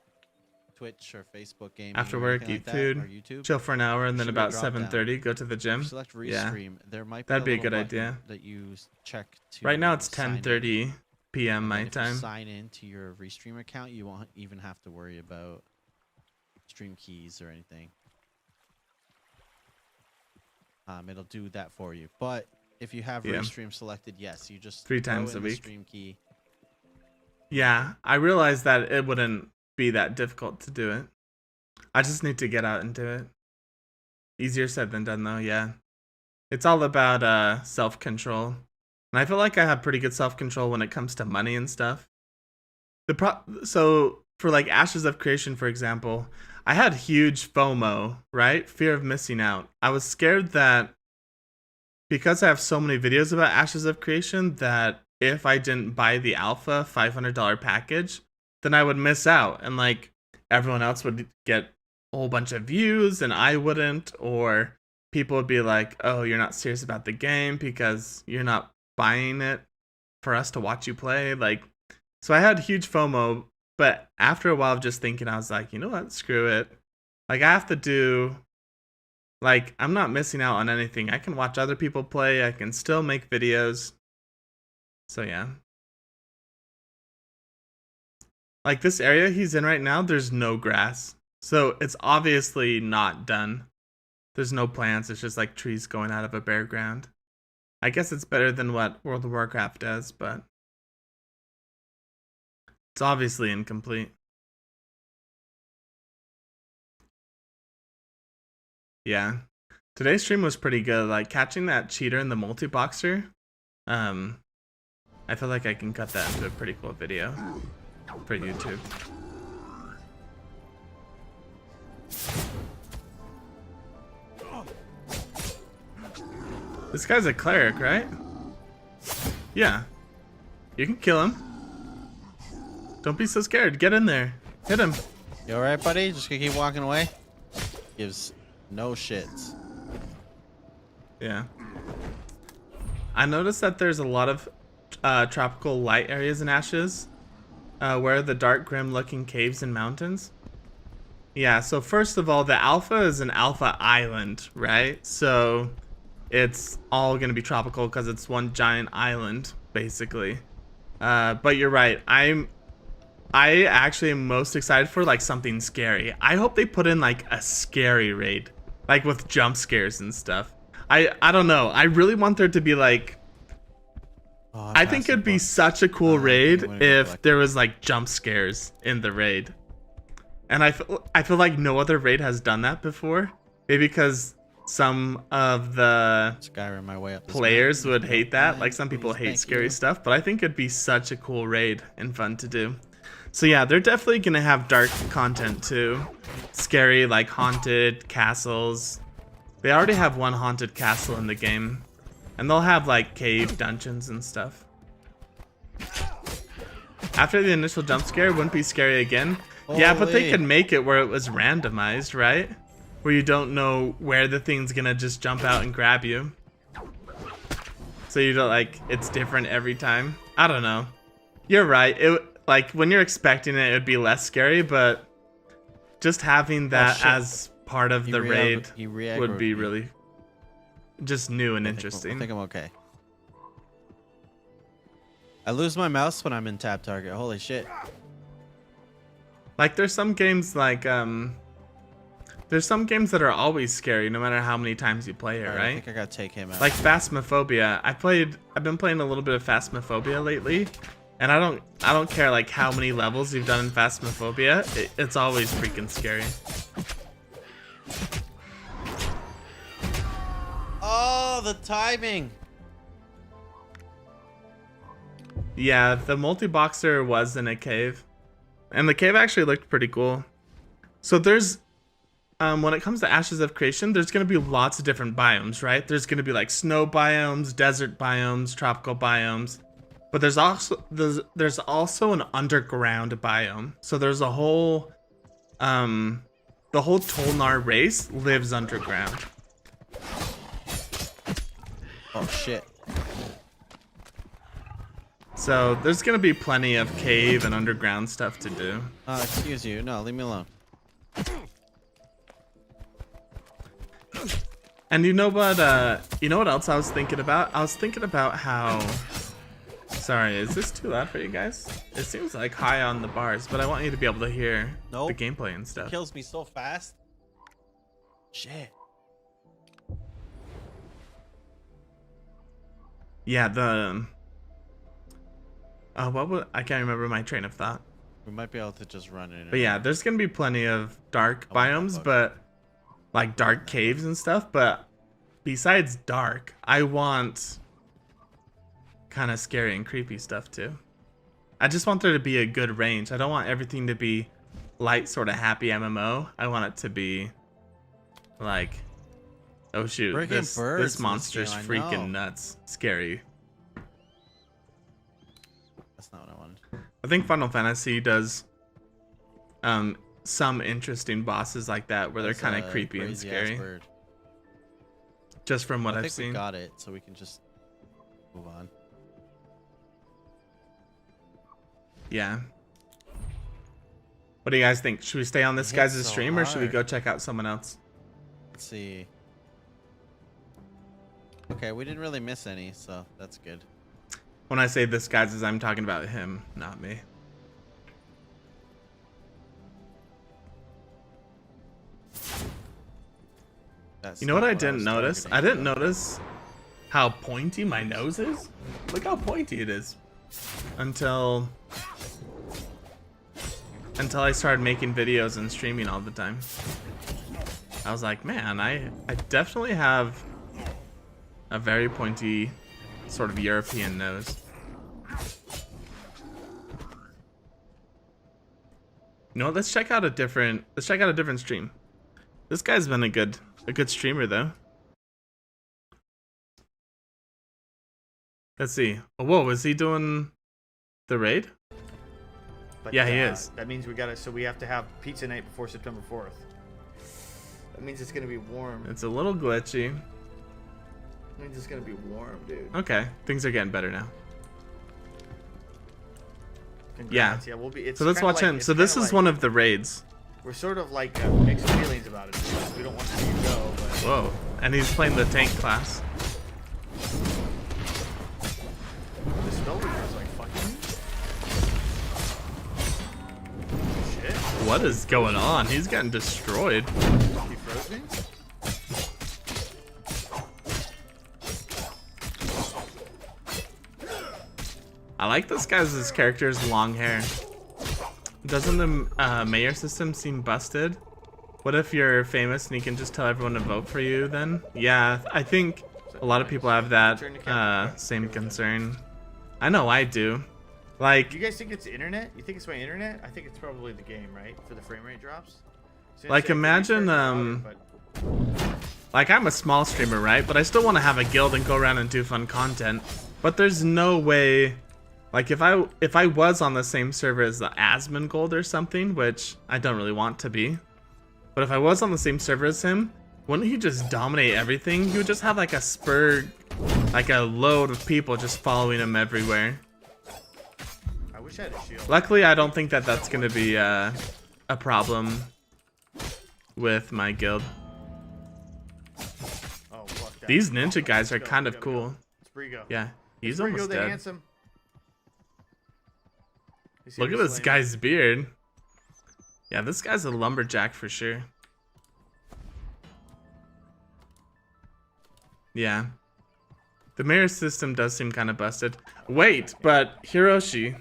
Twitch or Facebook gaming. After or work, anything eat like food, that, or YouTube. chill for an hour, and then should be a about drop down. 7:30 go to the gym. Select Yeah. restream. There might be That'd be a little good button idea. that you check to. Right now it's sign in. 10:30 p.m. And my then if you time. sign into your restream account, you won't even have to worry about stream keys or anything. It'll do that for you. But if you have Yeah. restream selected, yes, you just 3 throw times in a the week. stream key. Yeah, I realized that it wouldn't be that difficult to do it. I just need to get out and do it. Easier said than done though, yeah. It's all about self-control. And I feel like I have pretty good self-control when it comes to money and stuff. So for like Ashes of Creation, for example, I had huge FOMO, right? Fear of missing out. I was scared that because I have so many videos about Ashes of Creation that if I didn't buy the alpha $500 package, then I would miss out and like everyone else would get a whole bunch of views and I wouldn't, or people would be like, "Oh, you're not serious about the game because you're not buying it for us to watch you play." Like, so I had huge FOMO, but after a while of just thinking, I was like, you know what? Screw it. Like, I have to do, like, I'm not missing out on anything. I can watch other people play. I can still make videos. So, yeah. Like, this area he's in right now, there's no grass. So, it's obviously not done. There's no plants. It's just, like, trees going out of a bare ground. I guess it's better than what World of Warcraft does, but it's obviously incomplete. Yeah. Today's stream was pretty good. Like, catching that cheater in the multi-boxer. I feel like I can cut that into a pretty cool video for YouTube. This guy's a cleric, right? Yeah. You can kill him. Don't be so scared. Get in there. Hit him. You alright, buddy? Just gonna keep walking away? Gives no shits. Yeah. I noticed that there's a lot of tropical light areas in Ashes. Where are the dark, grim-looking caves and mountains? Yeah, so first of all, the alpha is an alpha island, right? So it's all going to be tropical because it's one giant island, basically. But you're right. I actually am most excited for like something scary. I hope they put in like a scary raid, like with jump scares and stuff. I don't know. I really want there to be like, Oh, I think it'd be such a cool raid if there was like jump scares in the raid. And I feel like no other raid has done that before. Maybe because some of the Skyrim my way up this players mountain. would hate that. Like some people Please, hate thank scary you. stuff, but I think it'd be such a cool raid and fun to do. So yeah, they're definitely gonna have dark content too. Scary, like haunted castles. They already have one haunted castle in the game. And they'll have like cave dungeons and stuff. After the initial jump scare, it wouldn't be scary again. Yeah, but they Holy. could make it where it was randomized, right? Where you don't know where the thing's gonna just jump out and grab you. So you don't like, it's different every time. I don't know. You're right. It like when you're expecting it, it'd be less scary, but just having that shit. as part of the raid He would be really just new and I interesting. think I'm okay. I lose my mouse when I'm in tab target. Holy shit. Like there's some games like there's some games that are always scary no matter how many times you play it, Alright, I right? think I gotta take him out. Like Phasmophobia. I've been playing a little bit of Phasmophobia lately, and I don't care like how many levels you've done in Phasmophobia. It's always freaking scary. Oh, the timing. Yeah, the multi-boxer was in a cave. And the cave actually looked pretty cool. So there's when it comes to Ashes of Creation, there's going to be lots of different biomes, right? There's going to be like snow biomes, desert biomes, tropical biomes. But there's also an underground biome. So there's a whole the whole Tolnar race lives underground. Oh shit. So there's going to be plenty of cave and underground stuff to do. Excuse you. No, leave me alone. And you know what else I was thinking about? I was thinking about how... Sorry, is this too loud for you guys? It seems like high on the bars, but I want you to be able to hear Nope. the gameplay and stuff. Kills me so fast. Shit. Yeah, the... I can't remember my train of thought. We might be able to just run in. But yeah, there's gonna be plenty of dark Oh, what the biomes, fuck? but... Like dark caves and stuff, but... Besides dark, I want... kind of scary and creepy stuff too. I just want there to be a good range. I don't want everything to be light, sort of happy MMO. I want it to be like, oh shoot, Friggin' this birds in this monster's game, I freaking know. nuts, scary. That's not what I wanted. I think Final Fantasy does some interesting bosses like that where they're That's kind a of creepy and crazy-ass scary. bird. Just from what I I've think we seen. got it, so we can just move on. Yeah. What do you guys think? Should we stay on this It guy's hits so stream or should we hard. go check out someone else? Let's see. Okay, we didn't really miss any, so that's good. When I say this guy's, I'm talking about him, not me. That's You know what not I was didn't notice? I targeting. didn't notice how pointy my nose is. Look how pointy it is. Until I started making videos and streaming all the time. I was like, man, I definitely have a very pointy sort of European nose. You know what? Let's check out a different stream. This guy's been a good streamer though. Let's see. Oh, whoa, is he doing the raid? But, Yeah, he is. That means we have to have pizza night before September 4th. That means it's gonna be warm. It's a little glitchy. That means it's gonna be warm, dude. Okay, things are getting better now. Congrats. Yeah, we'll be. It's So let's kinda watch like- him. it's So this kinda is like- one of the raids. We're sort of like mixed feelings about it. Because we don't want to see you go, but Whoa, and he's playing the tank class. the Spellweaver's like fucking me. Shit. What is going on? He's getting destroyed. He froze me. I like this guy's character's long hair. Doesn't the mayor system seem busted? What if you're famous and you can just tell everyone to vote for you then? Yeah, I think a lot of people have that same concern. I know I do. Like, Do you guys think it's internet? You think it's my internet? I think it's probably the game, right? For the frame rate drops. So Like, it's imagine, louder, but like I'm a small streamer, right? But I still want to have a guild and go around and do fun content. But there's no way, like if I was on the same server as the Asmongold or something, which I don't really want to be, but if I was on the same server as him, wouldn't he just dominate everything? He would just have like a spur, like a load of people just following him everywhere. I wish I had a shield. Luckily, I don't think that that's gonna be a problem with my guild. Oh, fuck that. These ninja guys are Let's go, kind let's of go, cool. It's Brigo. Yeah, he's Brigo almost the dead. handsome. He's Look here at to this slay me. guy's beard. Yeah, this guy's a lumberjack for sure. Yeah. The mirror system does seem kind of busted. Wait, but Hiroshi,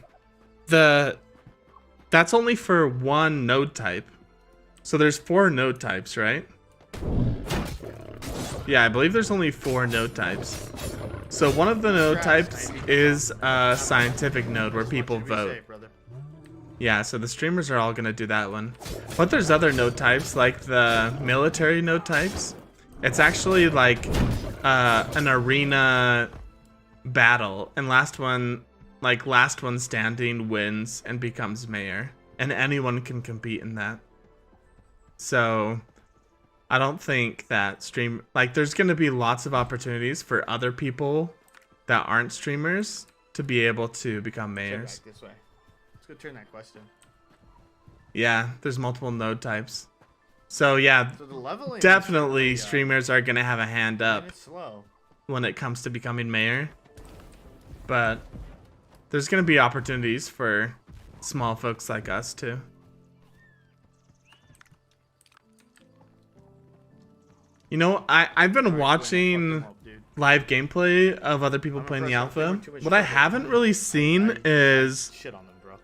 that's only for one node type. So there's 4 node types, right? Yeah, I believe there's only 4 node types. So one of the node types is a scientific node where people Watch it, vote. resave, brother. Yeah, so the streamers are all gonna do that one. But there's other node types, like the military node types. It's actually like an arena battle, and last one standing wins and becomes mayor, and anyone can compete in that. So I don't think that there's gonna be lots of opportunities for other people that aren't streamers to be able to become Turn mayors. back this way. Let's go turn that question. Yeah, there's multiple node types. So yeah, So the leveling. definitely is streamers are gonna have a hand really, up It's slow. when it comes to becoming mayor. But there's gonna be opportunities for small folks like us too. You know, I've been watching live gameplay of other people I'm playing the impressed. I'm alpha. feeling too much What I trouble. haven't really seen is Shit on them, bro.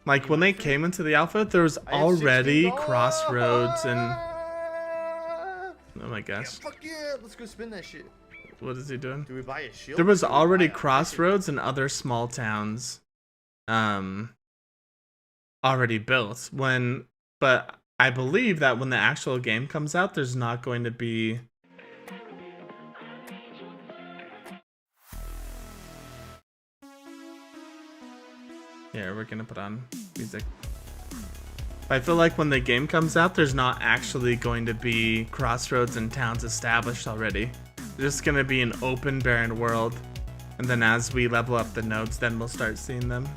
like when they came into the alpha, there was I have already 16 crossroads and Ah! oh my Yeah, gosh, fuck yeah! Let's go spin that shit. what is he doing? Do we buy a shield? There was Or do we already buy a freaking- crossroads and other small towns, already built. But I believe that when the actual game comes out, there's not going to be here, we're gonna put on music. I feel like when the game comes out, there's not actually going to be crossroads and towns established already. There's just gonna be an open, barren world. And then as we level up the nodes, then we'll start seeing them.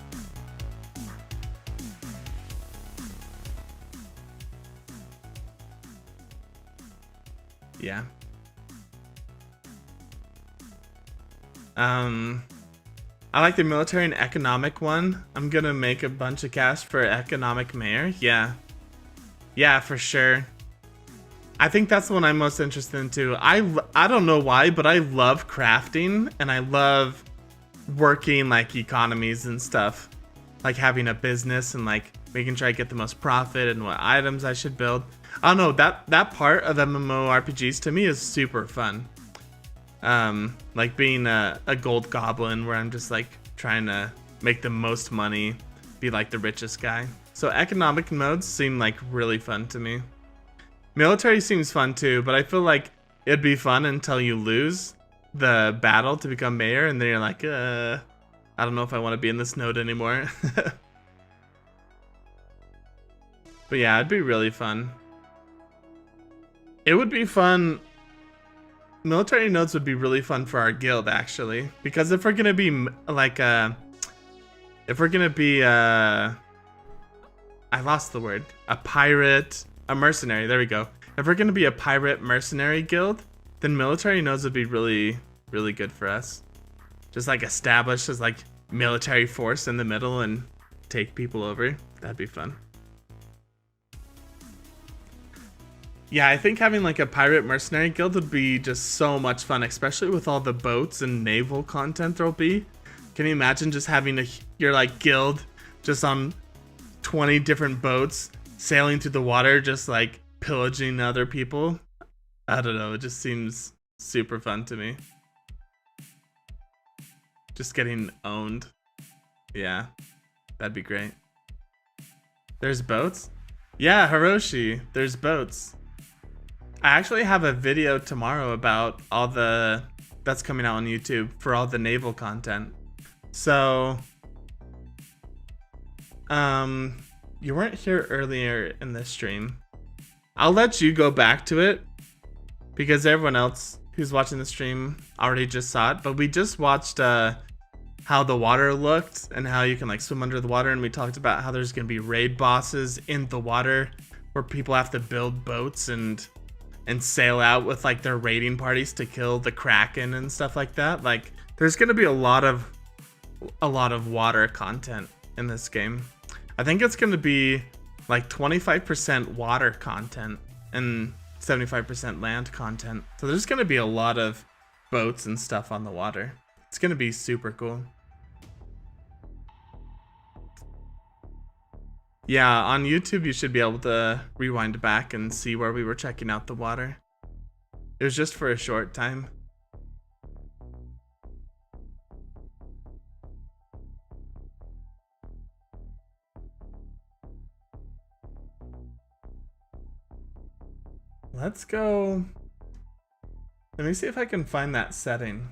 Yeah. I like the military and economic one. I'm gonna make a bunch of cash for economic mayor. Yeah. Yeah, for sure. I think that's the one I'm most interested in too. I don't know why, but I love crafting and I love working like economies and stuff. Like having a business and like making sure I get the most profit and what items I should build. I don't know, that part of MMORPGs to me is super fun. Like being a gold goblin where I'm just like trying to make the most money, be like the richest guy. So economic modes seem like really fun to me. Military seems fun too, but I feel like it'd be fun until you lose the battle to become mayor and then you're like, I don't know if I want to be in this node anymore. But yeah, it'd be really fun. It would be fun. Military nodes would be really fun for our guild actually, because if we're gonna be like I lost the word, a pirate, a mercenary, there we go. If we're gonna be a pirate mercenary guild, then military nodes would be really, really good for us. Just like establish as like military force in the middle and take people over. That'd be fun. Yeah, I think having like a pirate mercenary guild would be just so much fun, especially with all the boats and naval content there'll be. Can you imagine just having your like guild just on 20 different boats sailing through the water, just like pillaging other people? I don't know, it just seems super fun to me. Just getting owned. Yeah, that'd be great. There's boats? Yeah, Hiroshi, there's boats. I actually have a video tomorrow about all that's coming out on YouTube for all the naval content. So, you weren't here earlier in this stream. I'll let you go back to it because everyone else who's watching the stream already just saw it. But we just watched how the water looked and how you can like swim under the water, and we talked about how there's gonna be raid bosses in the water where people have to build boats and sail out with like their raiding parties to kill the Kraken and stuff like that. Like there's gonna be a lot of water content in this game. I think it's gonna be like 25% water content and 75% land content. So there's gonna be a lot of boats and stuff on the water. It's gonna be super cool. Yeah, on YouTube you should be able to rewind back and see where we were checking out the water. It was just for a short time. Let's go. Let me see if I can find that setting.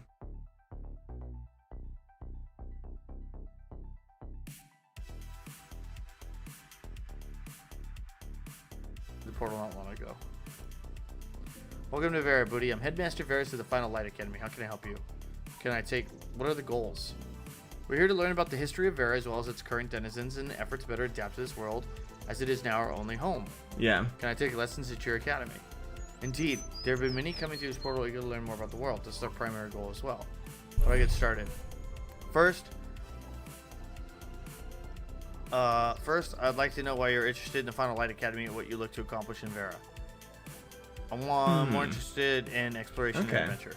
The portal not long ago. Welcome to Vera, Booty. I'm Headmaster Varus of the Final Light Academy. How can I help you? What are the goals? We're here to learn about the history of Vera as well as its current denizens and efforts to better adapt to this world as it is now our only home. Yeah. Can I take lessons at your academy? Indeed, there have been many coming through this portal eager to learn more about the world. This is our primary goal as well. How do I get started? First, I'd like to know why you're interested in the Final Light Academy and what you look to accomplish in Vera. I'm more interested in exploration and adventure.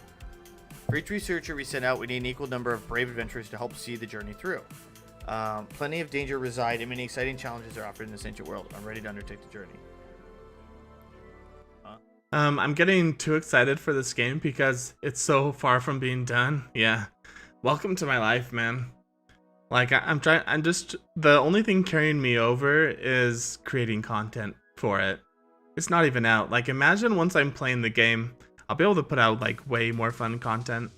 For each researcher we send out, we need an equal number of brave adventurers to help see the journey through. Plenty of danger reside and many exciting challenges are offered in this ancient world. I'm ready to undertake the journey. I'm getting too excited for this game because it's so far from being done. Yeah. Welcome to my life, man. Like I'm just, the only thing carrying me over is creating content for it. It's not even out. Like, imagine once I'm playing the game, I'll be able to put out like way more fun content.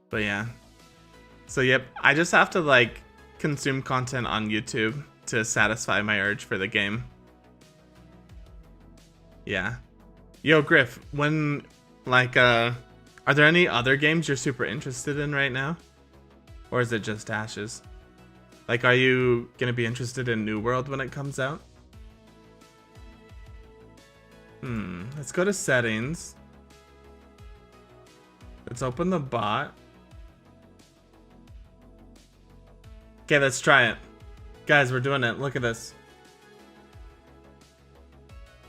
But yeah. So yep, I just have to like consume content on YouTube to satisfy my urge for the game. Yeah. Yo, Griff, when, like, are there any other games you're super interested in right now? Or is it just Ashes? Like, are you gonna be interested in New World when it comes out? Let's go to settings. Let's open the bot. Okay, let's try it. Guys, we're doing it. Look at this.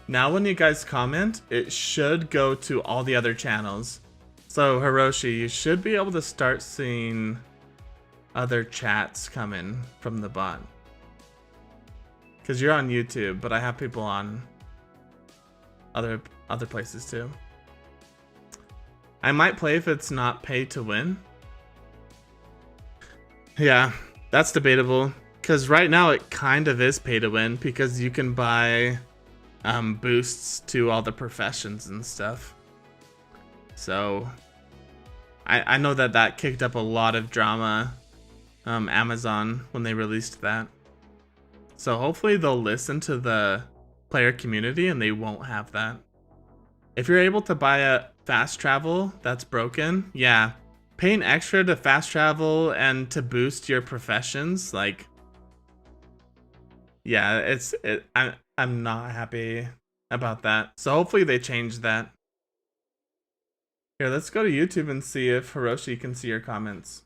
Now when you guys comment, it should go to all the other channels. So Hiroshi, you should be able to start seeing other chats coming from the bot. Because you're on YouTube, but I have people on other places too. I might play if it's not pay to win. Yeah, that's debatable. Because right now it kind of is pay to win because you can buy boosts to all the professions and stuff. So I know that kicked up a lot of drama, Amazon, when they released that. So hopefully they'll listen to the player community and they won't have that. If you're able to buy a fast travel that's broken, yeah, paying extra to fast travel and to boost your professions, like, yeah, I'm not happy about that. So hopefully they change that. Here, let's go to YouTube and see if Hiroshi can see your comments.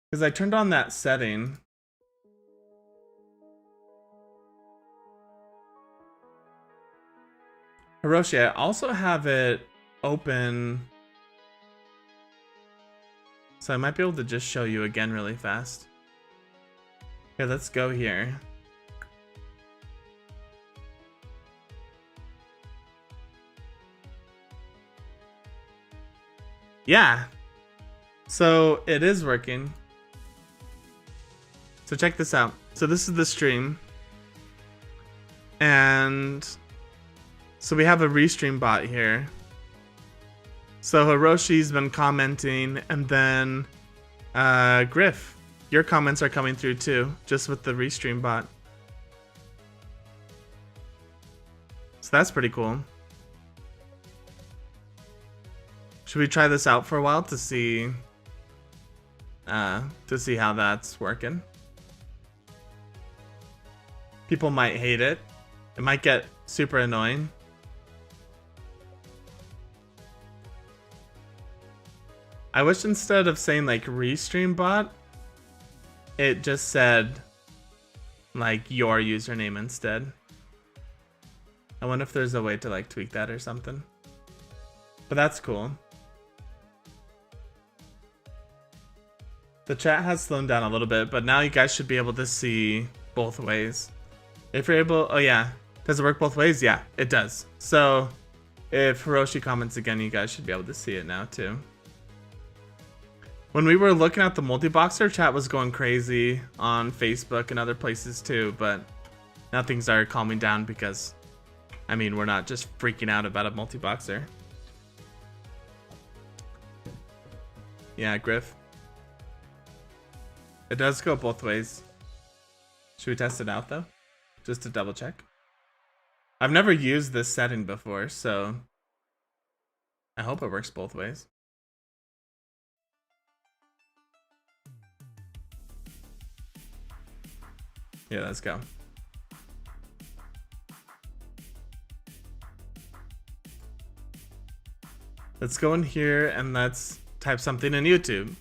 Because I turned on that setting. Hiroshi, I also have it open. So I might be able to just show you again really fast. Here, let's go here. Yeah, so it is working. So check this out. So this is the stream. And so we have a restream bot here. So Hiroshi's been commenting, and then Griff, your comments are coming through too, just with the restream bot. So that's pretty cool. Should we try this out for a while to see how that's working? People might hate it. It might get super annoying. I wish instead of saying like restream bot, it just said like your username instead. I wonder if there's a way to like tweak that or something. But that's cool. The chat has slowed down a little bit, but now you guys should be able to see both ways. If you're able, oh yeah, does it work both ways? Yeah, it does. So if Hiroshi comments again, you guys should be able to see it now too. When we were looking at the multi-boxer, chat was going crazy on Facebook and other places too, but now things are calming down because, I mean, we're not just freaking out about a multi-boxer. Yeah, Griff. It does go both ways. Should we test it out though? Just to double check. I've never used this setting before, so I hope it works both ways. Yeah, let's go. Let's go in here and let's type something in YouTube.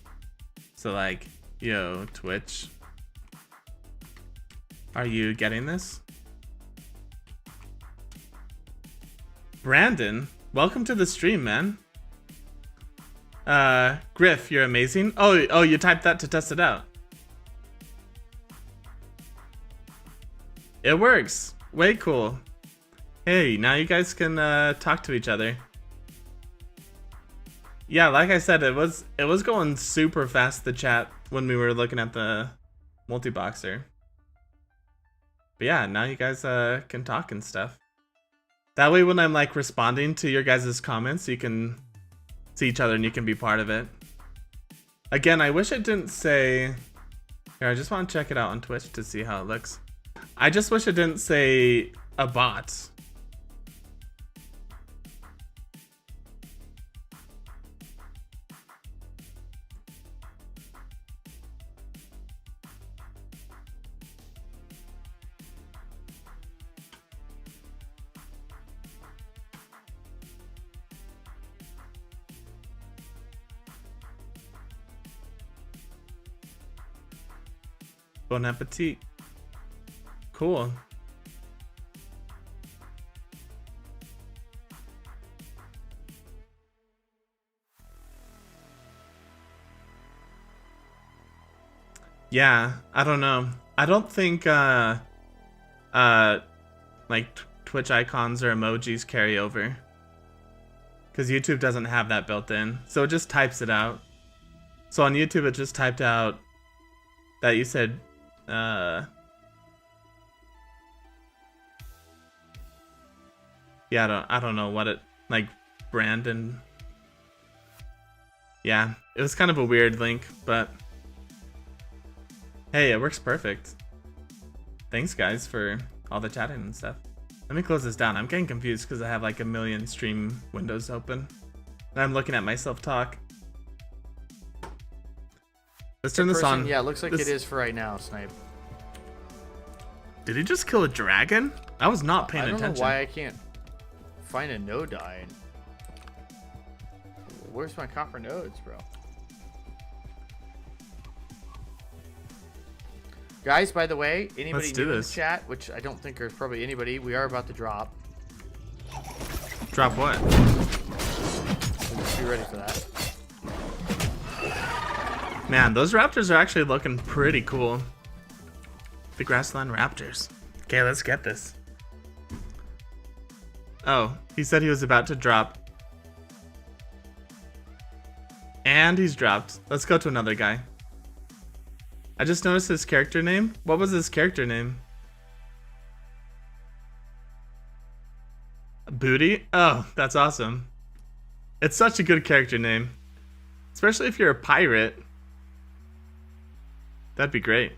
So like, yo, Twitch. Are you getting this? Brandon, welcome to the stream, man. Griff, you're amazing. Oh, you typed that to test it out. It works. Way cool. Hey, now you guys can talk to each other. Yeah, like I said, it was going super fast, the chat, when we were looking at the multi-boxer. But yeah, now you guys can talk and stuff. That way when I'm like responding to your guys' comments, you can see each other and you can be part of it. Again, I wish it didn't say... Here, I just want to check it out on Twitch to see how it looks. I just wish it didn't say a bot. Bon appetit. Cool. Yeah, I don't know. I don't think like Twitch icons or emojis carry over. Because YouTube doesn't have that built in. So it just types it out. So on YouTube it just typed out that you said yeah, I don't know what it, like, Brandon. Yeah, it was kind of a weird link, but hey, it works perfect. Thanks guys for all the chatting and stuff. Let me close this down. I'm getting confused because I have like a million stream windows open and I'm looking at myself talk. Let's turn this on. Yeah, it looks like it is for right now, Snipe. Did he just kill a dragon? I was not paying attention. I don't know why I can't find a node die. Where's my copper nodes, bro? Guys, by the way, anybody new in the chat, which I don't think there's probably anybody, we are about to drop. Drop what? So just be ready for that. Man, those raptors are actually looking pretty cool. The grassland raptors. Okay, let's get this. Oh, he said he was about to drop. And he's dropped. Let's go to another guy. I just noticed his character name. What was his character name? Booty? Oh, that's awesome. It's such a good character name. Especially if you're a pirate. That'd be great.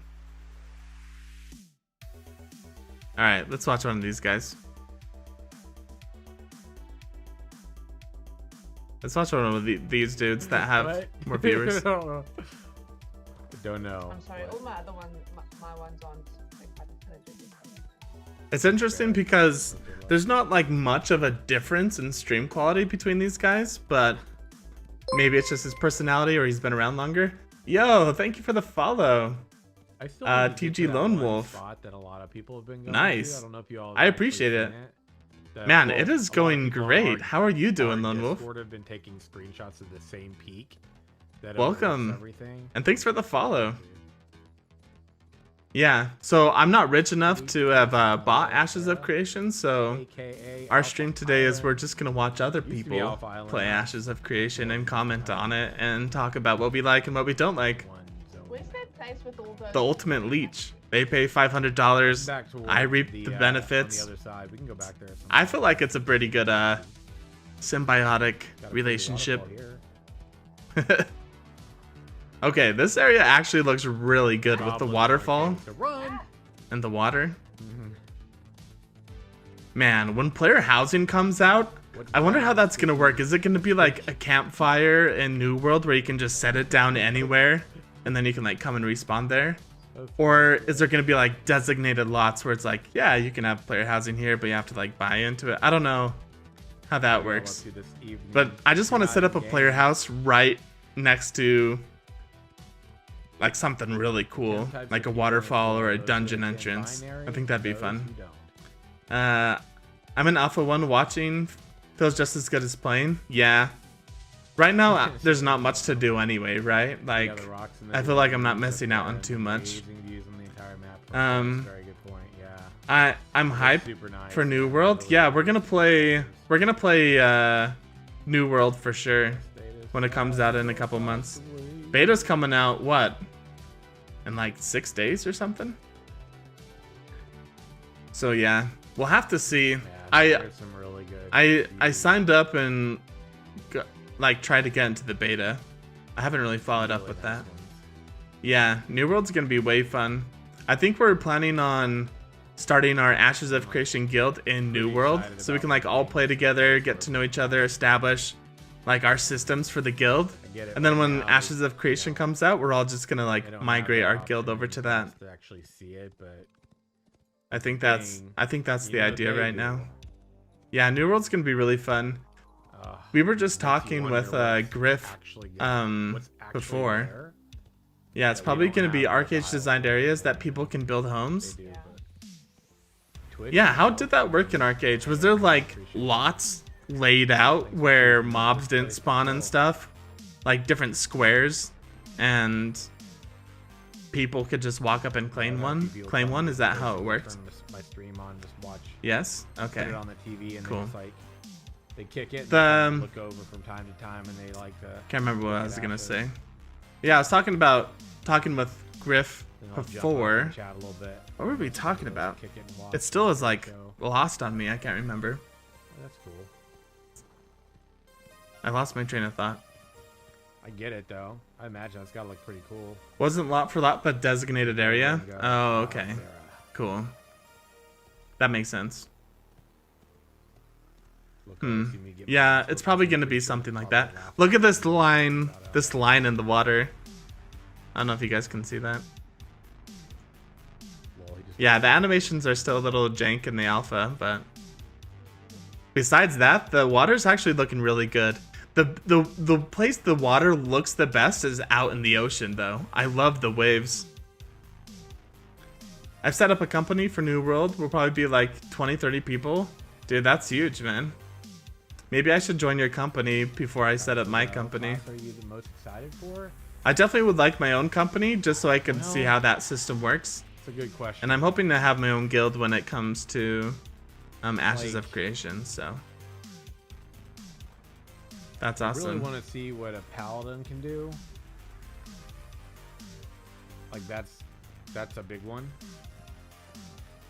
Alright, let's watch one of these guys. Let's watch one of these dudes that have more viewers. I don't know. I'm sorry, all my other ones, my ones aren't. It's interesting because there's not like much of a difference in stream quality between these guys, but maybe it's just his personality or he's been around longer. Yo, thank you for the follow. I still TG Lone Wolf. That a lot of people have been going nice. to. I don't know if you all I appreciate it. Man, it is going great. How are you doing, Lone Wolf? Have been taking screenshots of the same peak. Welcome. And thanks for the follow. Yeah, so I'm not rich enough to have bought Ashes of Creation, so our stream today is we're just going to watch other people play Ashes of Creation and comment on it and talk about what we like and what we don't like. Where's that place with all the Ultimate Leech. They pay $500. I reap the benefits. On the other side. We can go back there I feel like it's a pretty good symbiotic relationship. Okay, this area actually looks really good with the waterfall and the water. Man, when player housing comes out, I wonder how that's gonna work. Is it gonna be like a campfire in New World where you can just set it down anywhere and then you can like come and respawn there? Or is there gonna be like designated lots where it's like, yeah, you can have player housing here, but you have to like buy into it? I don't know how that works. But I just want to set up a player house right next to like something really cool, like a waterfall or a dungeon entrance. I think that'd be fun. I'm in Alpha 1 watching. Feels just as good as playing. Yeah. Right now, there's not much to do anyway, right? Like, I feel like I'm not missing out on too much. I'm hyped for New World. Yeah, we're gonna play New World for sure when it comes out in a couple months. Beta's coming out, what? in like 6 days or something. So yeah, we'll have to see. Yeah, there's some really good. I signed up and like tried to get into the beta. I haven't really followed up with that. Yeah, New World's gonna be way fun. I think we're planning on starting our Ashes of Creation guild in New World, so we can like all play together, get to know each other, establish like our systems for the guild. And then when Ashes of Creation comes out, we're all just gonna like migrate our guild over to that. To actually see it, but I think that's the idea right now. Yeah, New World's gonna be really fun. We were just talking with Griff before. Yeah, it's probably gonna be Arcade designed areas that people can build homes. Yeah, how did that work in Arcade? Was there like lots laid out where mobs didn't spawn and stuff? Like different squares, and people could just walk up and claim one? Claim one? Is that how it worked? Turn my stream on, just watch. Yes? Okay. Put it on the TV and Cool. then it's like they kick it. The, And look over from time to time, and they like to. Can't remember what I look was at gonna after. say. Yeah, I was talking with Griff Then I'll jump up before. and chat a little bit. What were we talking about? Kick it and watch It still is like show. lost on me. I can't remember. That's cool. I lost my train of thought. I get it though. I imagine it's gotta look pretty cool. Wasn't lot for lot, but designated area. There we go. Oh, okay. Sarah. Cool. That makes sense. Look over, see me get Yeah, my it's probably focus gonna and be it's something like probably that. laugh. Look at this line in the water. I don't know if you guys can see that. Well, he just- Yeah, the animations are still a little jank in the alpha, but besides that, the water's actually looking really good. The place the water looks the best is out in the ocean, though. I love the waves. I've set up a company for New World. We'll probably be like 20, 30 people. Dude, that's huge, man. Maybe I should join your company before I set up my company. What class are you the most excited for? I definitely would like my own company just so I can see how that system works. It's a good question. And I'm hoping to have my own guild when it comes to Ashes Like- of Creation, so that's I really awesome. want to see what a paladin can do. Like that's a big one.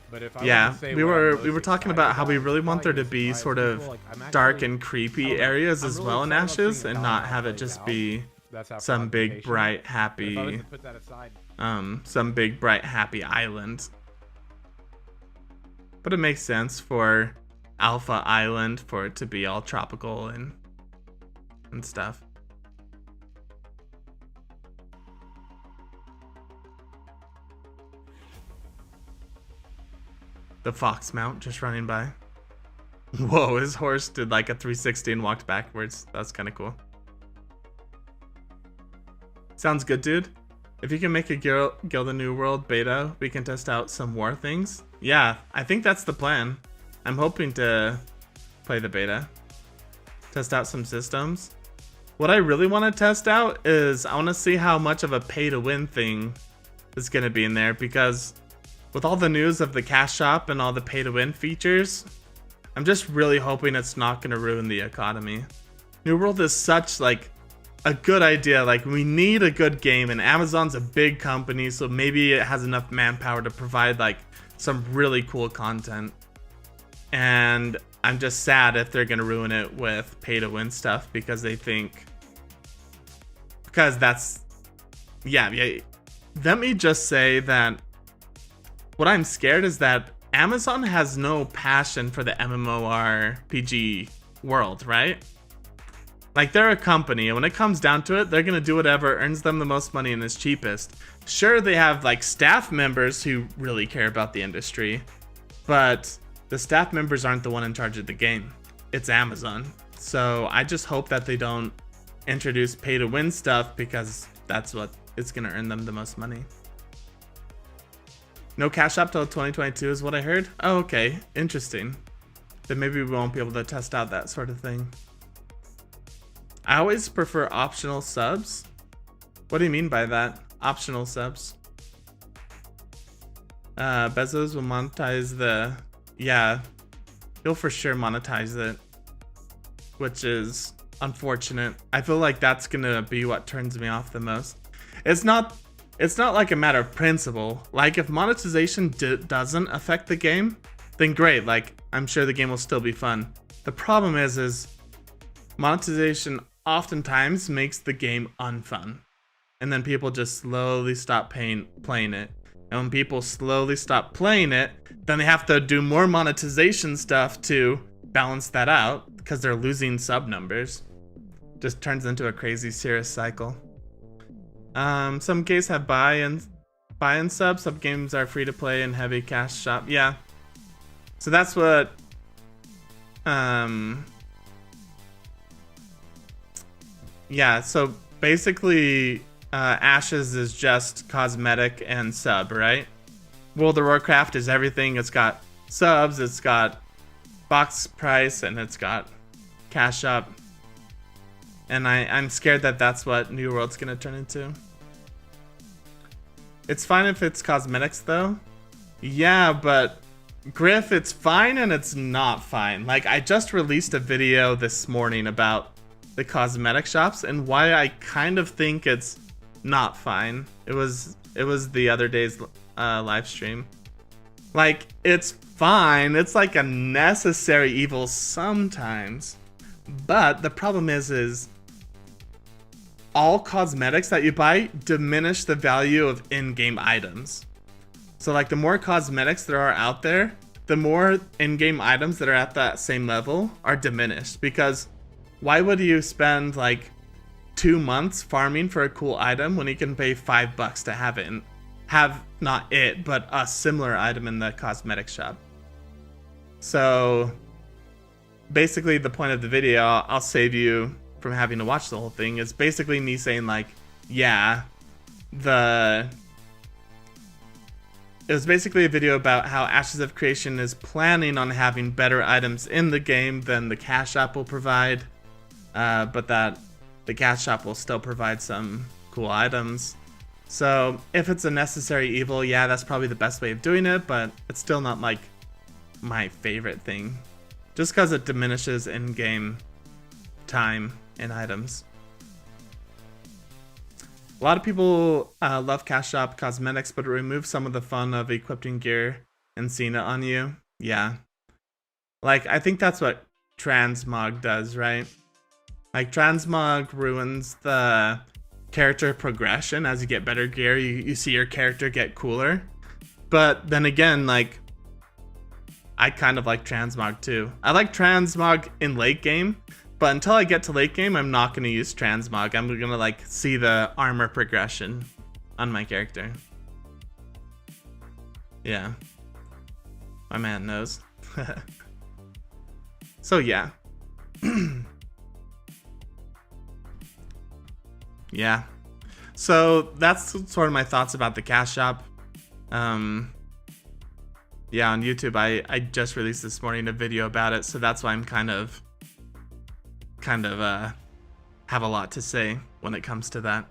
But if I were Yeah, to say we what I'm were most talking excited about how we it's really want there probably to gonna be surprise sort of people. Like, I'm dark actually- and creepy I don't know. areas I'm as really well in excited about Ashes, seeing and how not that have it plays just out. be That's how some big fragmentation- bright But if I was happy to put that aside, island. But it makes sense for Alpha Island for it to be all tropical and stuff. The fox mount just running by. Whoa, his horse did like a 360 and walked backwards. That's kind of cool. Sounds good, dude. If you can make a Guild of New World beta, we can test out some war things. Yeah, I think that's the plan. I'm hoping to play the beta. Test out some systems. What I really want to test out is I want to see how much of a pay-to-win thing is going to be in there, because with all the news of the cash shop and all the pay-to-win features, I'm just really hoping it's not going to ruin the economy. New World is such like a good idea. Like, we need a good game, and Amazon's a big company, so maybe it has enough manpower to provide like some really cool content. And I'm just sad if they're gonna ruin it with pay to win stuff, because they think, because that's yeah. Let me just say that what I'm scared is that Amazon has no passion for the MMORPG world, right? Like, they're a company, and when it comes down to it, they're gonna do whatever earns them the most money and is cheapest. Sure, they have like staff members who really care about the industry, but the staff members aren't the one in charge of the game. It's Amazon. So I just hope that they don't introduce pay to win stuff, because that's what it's gonna earn them the most money. No cash shop till 2022 is what I heard. Oh, okay, interesting. Then maybe we won't be able to test out that sort of thing. I always prefer optional subs. What do you mean by that? Optional subs. Bezos will monetize the... Yeah, he'll for sure monetize it, which is unfortunate. I feel like that's gonna be what turns me off the most. It's not it's not like a matter of principle. Like if monetization doesn't affect the game, then great. Like I'm sure the game will still be fun. The problem is monetization oftentimes makes the game unfun. And then people just slowly stop playing it. And when people slowly stop playing it, then they have to do more monetization stuff to balance that out because they're losing sub numbers. Just turns into a crazy serious cycle. Some games have buy-in subs. Some games are free to play and heavy cash shop. Yeah. So that's what yeah, so basically Ashes is just cosmetic and sub, right? World of Warcraft is everything. It's got subs, it's got box price, and it's got cash up. And I'm scared that that's what New World's gonna turn into. It's fine if it's cosmetics though. Yeah, but Griff, it's fine and it's not fine. Like I just released a video this morning about the cosmetic shops and why I kind of think it's not fine. It was the other day's live stream. Like it's fine. It's like a necessary evil sometimes. But the problem is all cosmetics that you buy diminish the value of in-game items. So like the more cosmetics there are out there, the more in-game items that are at that same level are diminished. Because why would you spend like 2 months farming for a cool item when you can pay $5 to have it and have not it, but a similar item in the cosmetic shop? So basically the point of the video, I'll save you from having to watch the whole thing, is basically me saying like, yeah, it was basically a video about how Ashes of Creation is planning on having better items in the game than the cash shop will provide, but that the cash shop will still provide some cool items. So if it's a necessary evil, yeah, that's probably the best way of doing it, but it's still not like my favorite thing, just because it diminishes in-game time and items. A lot of people love cash shop cosmetics, but it removes some of the fun of equipping gear and seeing it on you. Yeah. Like, I think that's what transmog does, right? Like, transmog ruins the character progression. As you get better gear, you see your character get cooler. But then again, like, I kind of like transmog too. I like transmog in late game, but until I get to late game, I'm not going to use transmog. I'm going to like see the armor progression on my character. Yeah. My man knows. So yeah. Yeah. So that's sort of my thoughts about the cash shop. Yeah, on YouTube, I just released this morning a video about it, so that's why I'm kind of have a lot to say when it comes to that.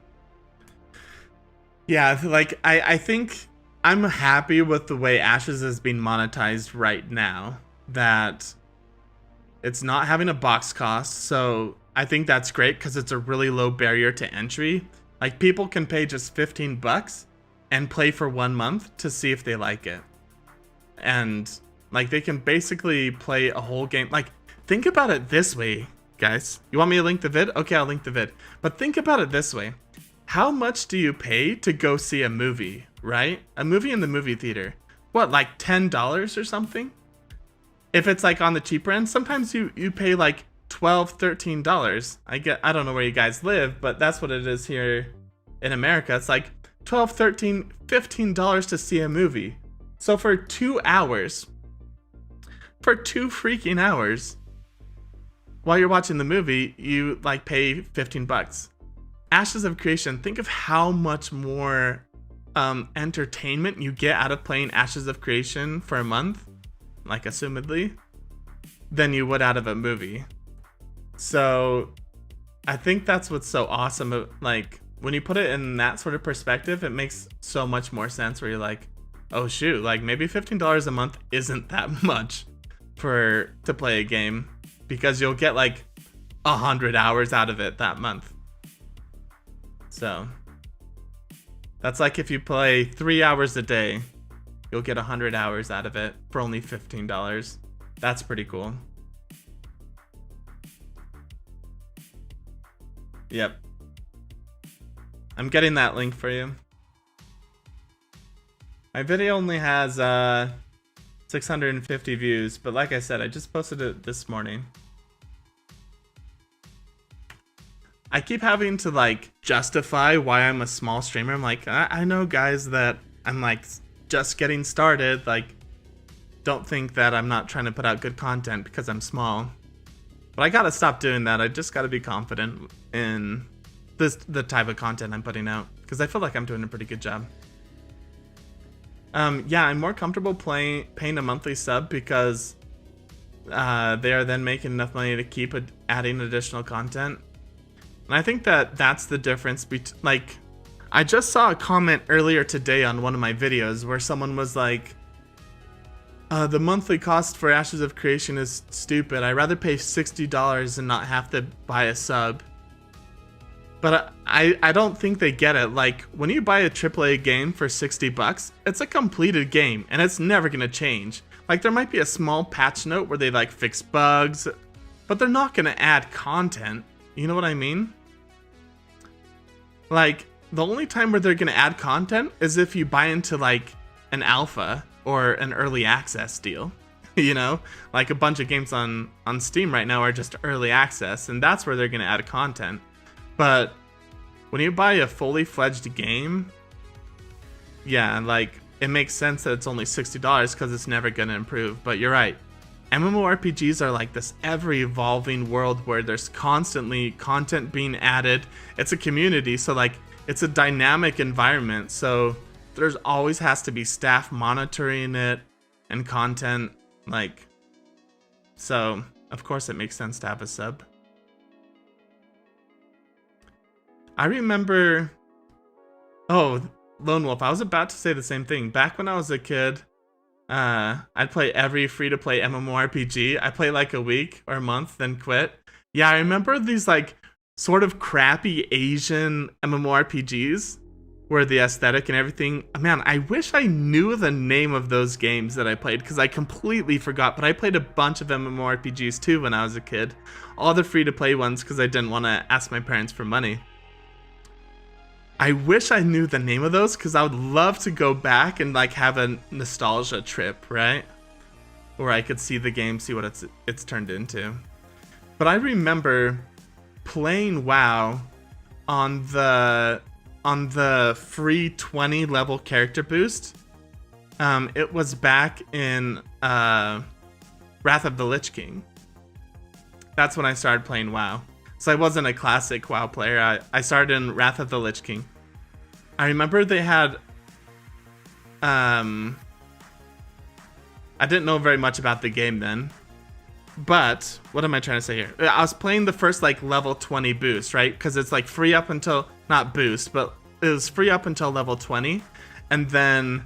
Yeah, like I think I'm happy with the way Ashes is being monetized right now, that it's not having a box cost. So I think that's great because it's a really low barrier to entry. Like people can pay just $15 and play for 1 month to see if they like it. And like they can basically play a whole game. Like think about it this way, guys. You want me to link the vid? Okay, I'll link the vid. But think about it this way. How much do you pay to go see a movie, right? A movie in the movie theater. What, like $10 or something? If it's like on the cheaper end, sometimes you pay like $12, $13. I don't know where you guys live, but that's what it is here in America. It's like $12, $13, $15 to see a movie. So for 2 hours, for 2 freaking hours, while you're watching the movie, you like pay $15. Ashes of Creation, think of how much more entertainment you get out of playing Ashes of Creation for a month, like assumedly, than you would out of a movie. So I think that's what's so awesome. Like when you put it in that sort of perspective, it makes so much more sense where you're like, oh shoot, like maybe $15 a month isn't that much to play a game, because you'll get like 100 hours out of it that month. So That's like if you play 3 hours a day, you'll get 100 hours out of it for only $15. That's pretty cool. Yep. I'm getting that link for you. My video only has 650 views, but like I said, I just posted it this morning. I keep having to like justify why I'm a small streamer. I'm like, I know guys that I'm like just getting started, like don't think that I'm not trying to put out good content because I'm small. But I gotta stop doing that. I just gotta be confident in the type of content I'm putting out, because I feel like I'm doing a pretty good job. Yeah, I'm more comfortable paying a monthly sub because they are then making enough money to keep adding additional content. And I think that that's the difference. Like, I just saw a comment earlier today on one of my videos where someone was like, the monthly cost for Ashes of Creation is stupid. I'd rather pay $60 and not have to buy a sub. But I don't think they get it. Like, when you buy a AAA game for $60, it's a completed game, and it's never gonna change. Like, there might be a small patch note where they like fix bugs, but they're not gonna add content. You know what I mean? Like, the only time where they're gonna add content is if you buy into like an alpha or an early access deal. You know, like a bunch of games on Steam right now are just early access, and that's where they're gonna add content. But when you buy a fully fledged game, yeah, like it makes sense that it's only $60 because it's never gonna improve. But you're right, MMORPGs are like this ever-evolving world where there's constantly content being added. It's a community, so like it's a dynamic environment. So there's always has to be staff monitoring it and content, like, so of course it makes sense to have a sub. I remember, oh, Lone Wolf, I was about to say the same thing. Back when I was a kid, I'd play every free-to-play MMORPG. I play like a week or a month, then quit. Yeah, I remember these like sort of crappy Asian MMORPGs where the aesthetic and everything. Man, I wish I knew the name of those games that I played, because I completely forgot. But I played a bunch of MMORPGs too when I was a kid. All the free-to-play ones because I didn't want to ask my parents for money. I wish I knew the name of those, because I would love to go back and like have a nostalgia trip, right? Where I could see the game, see what it's turned into. But I remember playing WoW on the free 20 level character boost. It was back in Wrath of the Lich King. That's when I started playing WoW. So I wasn't a classic WoW player. I started in Wrath of the Lich King. I remember they had... I didn't know very much about the game then. But, what am I trying to say here? I was playing the first like level 20 boost, right? Because it's like free up until... Not boost, but it was free up until level 20. And then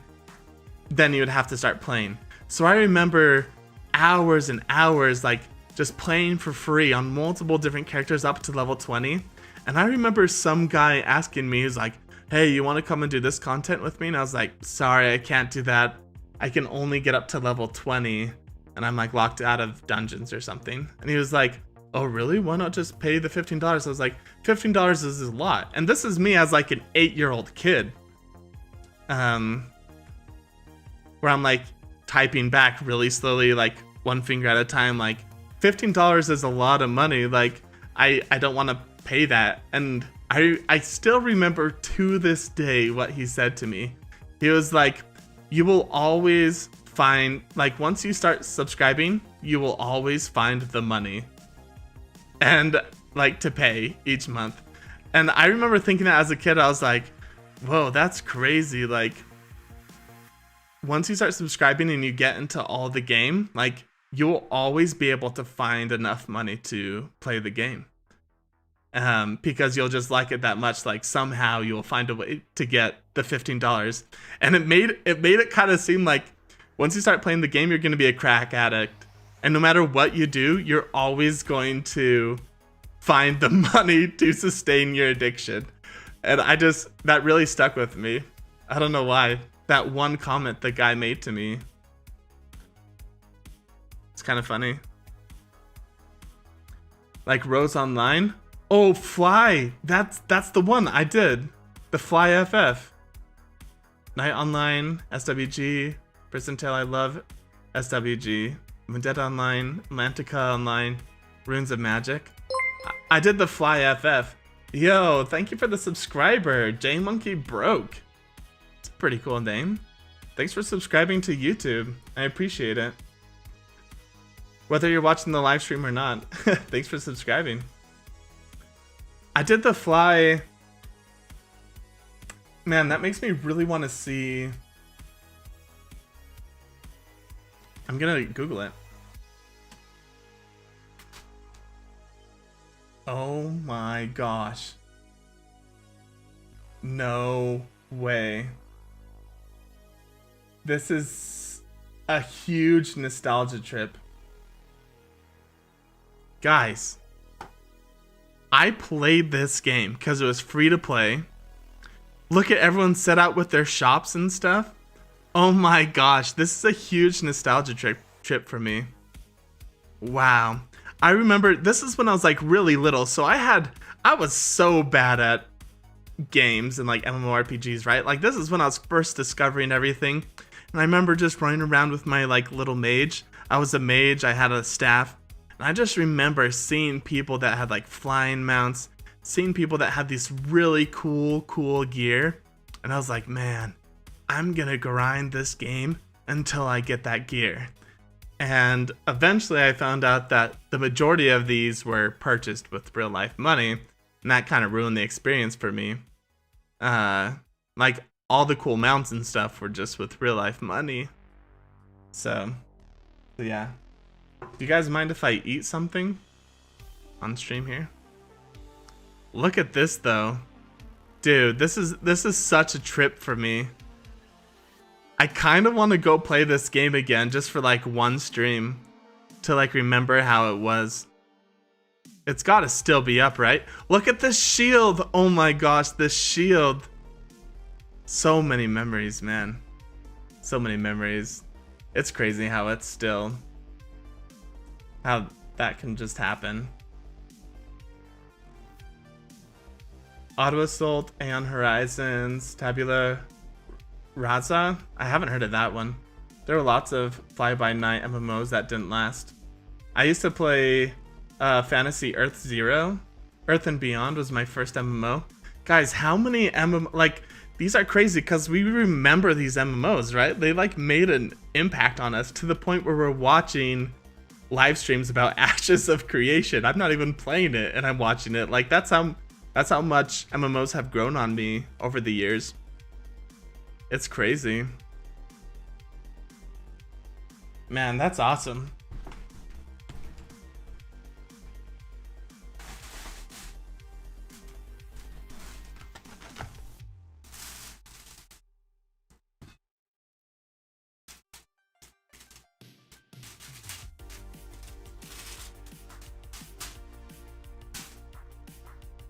you would have to start playing. So I remember hours and hours like just playing for free on multiple different characters up to level 20. And I remember some guy asking me, he's like, hey, you want to come and do this content with me? And I was like, sorry, I can't do that. I can only get up to level 20 and I'm like locked out of dungeons or something. And he was like, oh really? Why not just pay the $15? I was like, $15 is a lot. And this is me as like an 8-year-old kid. Where I'm like typing back really slowly, like one finger at a time, like, $15 is a lot of money. Like, I don't want to pay that. And I still remember to this day what he said to me. He was like, you will always find, like, once you start subscribing, you will always find the money and like to pay each month. And I remember thinking that as a kid. I was like, whoa, that's crazy. Like, once you start subscribing and you get into all the game, like, you'll always be able to find enough money to play the game. Because you'll just like it that much, like somehow you'll find a way to get the $15. And it made it kind of seem like once you start playing the game, you're going to be a crack addict. And no matter what you do, you're always going to find the money to sustain your addiction. And that really stuck with me. I don't know why. That one comment the guy made to me. It's kind of funny. Like Rose Online. Oh, Fly. That's the one I did. The Fly FF. Night Online, SWG, Prison Tale I Love, SWG, Vendetta Online, Atlantica Online, Runes of Magic. I did the Fly FF. Yo, thank you for the subscriber. J Monkey Broke. It's a pretty cool name. Thanks for subscribing to YouTube. I appreciate it. Whether you're watching the live stream or not, thanks for subscribing. I did the Fly. Man, that makes me really want to see. I'm gonna Google it. Oh my gosh. No way. This is a huge nostalgia trip. Guys, I played this game because it was free to play. Look at everyone set out with their shops and stuff. Oh my gosh, this is a huge nostalgia trip for me. Wow. I remember this is when I was like really little, so I was so bad at games and like MMORPGs, right? Like this is when I was first discovering everything. And I remember just running around with my like little mage. I was a mage, I had a staff. And I just remember seeing people that had like flying mounts, seeing people that had these really cool gear. And I was like, man, I'm gonna grind this game until I get that gear. And eventually I found out that the majority of these were purchased with real life money. And that kind of ruined the experience for me. Like all the cool mounts and stuff were just with real life money. So yeah. Do you guys mind if I eat something on stream here? Look at this though. Dude, this is such a trip for me. I kind of want to go play this game again just for like one stream to like remember how it was. It's got to still be up, right? Look at this shield. Oh my gosh, this shield. So many memories, man. So many memories. It's crazy how it's still, how that can just happen. Auto Assault, Aeon Horizons, Tabula Rasa? I haven't heard of that one. There were lots of fly-by-night MMOs that didn't last. I used to play Fantasy Earth Zero. Earth and Beyond was my first MMO. Guys, how many MMO... Like, these are crazy because we remember these MMOs, right? They, like, made an impact on us to the point where we're watching live streams about Ashes of Creation. I'm not even playing it, and I'm watching it. Like, that's how much MMOs have grown on me over the years. It's crazy. Man, that's awesome.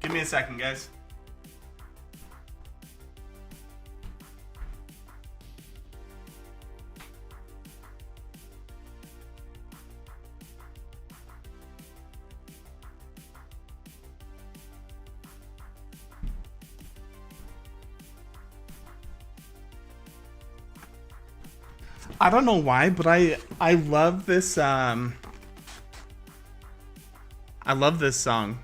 Give me a second, guys. I don't know why, but I love this I love this song.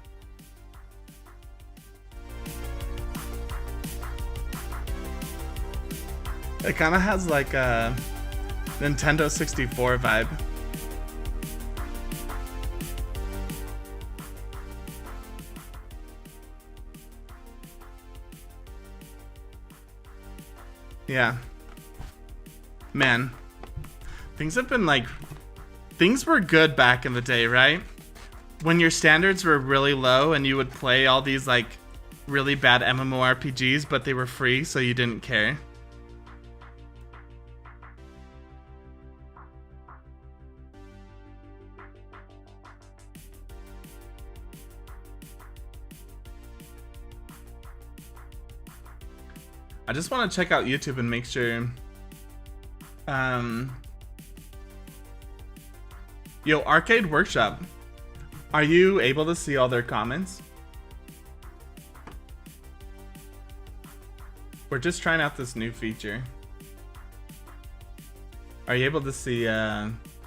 It kind of has like a Nintendo 64 vibe. Yeah. Man. Things have been like... Things were good back in the day, right? When your standards were really low and you would play all these like really bad MMORPGs, but they were free, so you didn't care. I just want to check out YouTube and make sure. Yo, Arcade Workshop. Are you able to see all their comments? We're just trying out this new feature. Are you able to see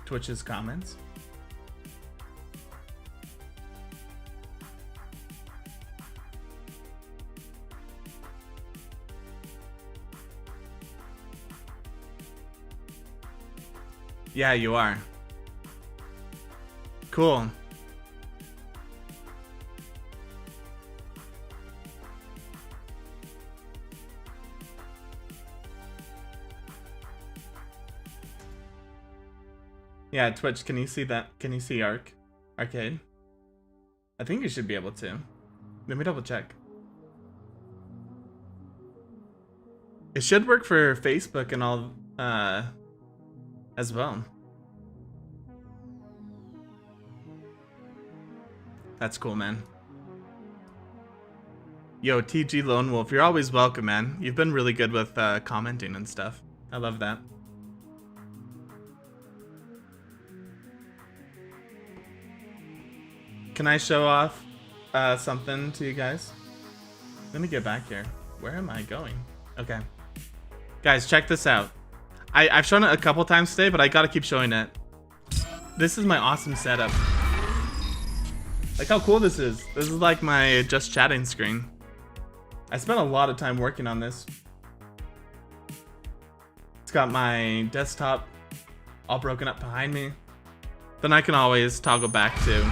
Twitch's comments? Yeah, you are. Cool. Yeah, Twitch, can you see that? Can you see Arcade? I think you should be able to. Let me double check. It should work for Facebook and all as well. That's cool, man. Yo, TG Lone Wolf, you're always welcome, man. You've been really good with commenting and stuff. I love that. Can I show off something to you guys? Let me get back here. Where am I going? Okay. Guys, check this out. I've shown it a couple times today, but I gotta keep showing it. This is my awesome setup. Like how cool this is. This is like my just chatting screen. I spent a lot of time working on this. It's got my desktop all broken up behind me. Then I can always toggle back to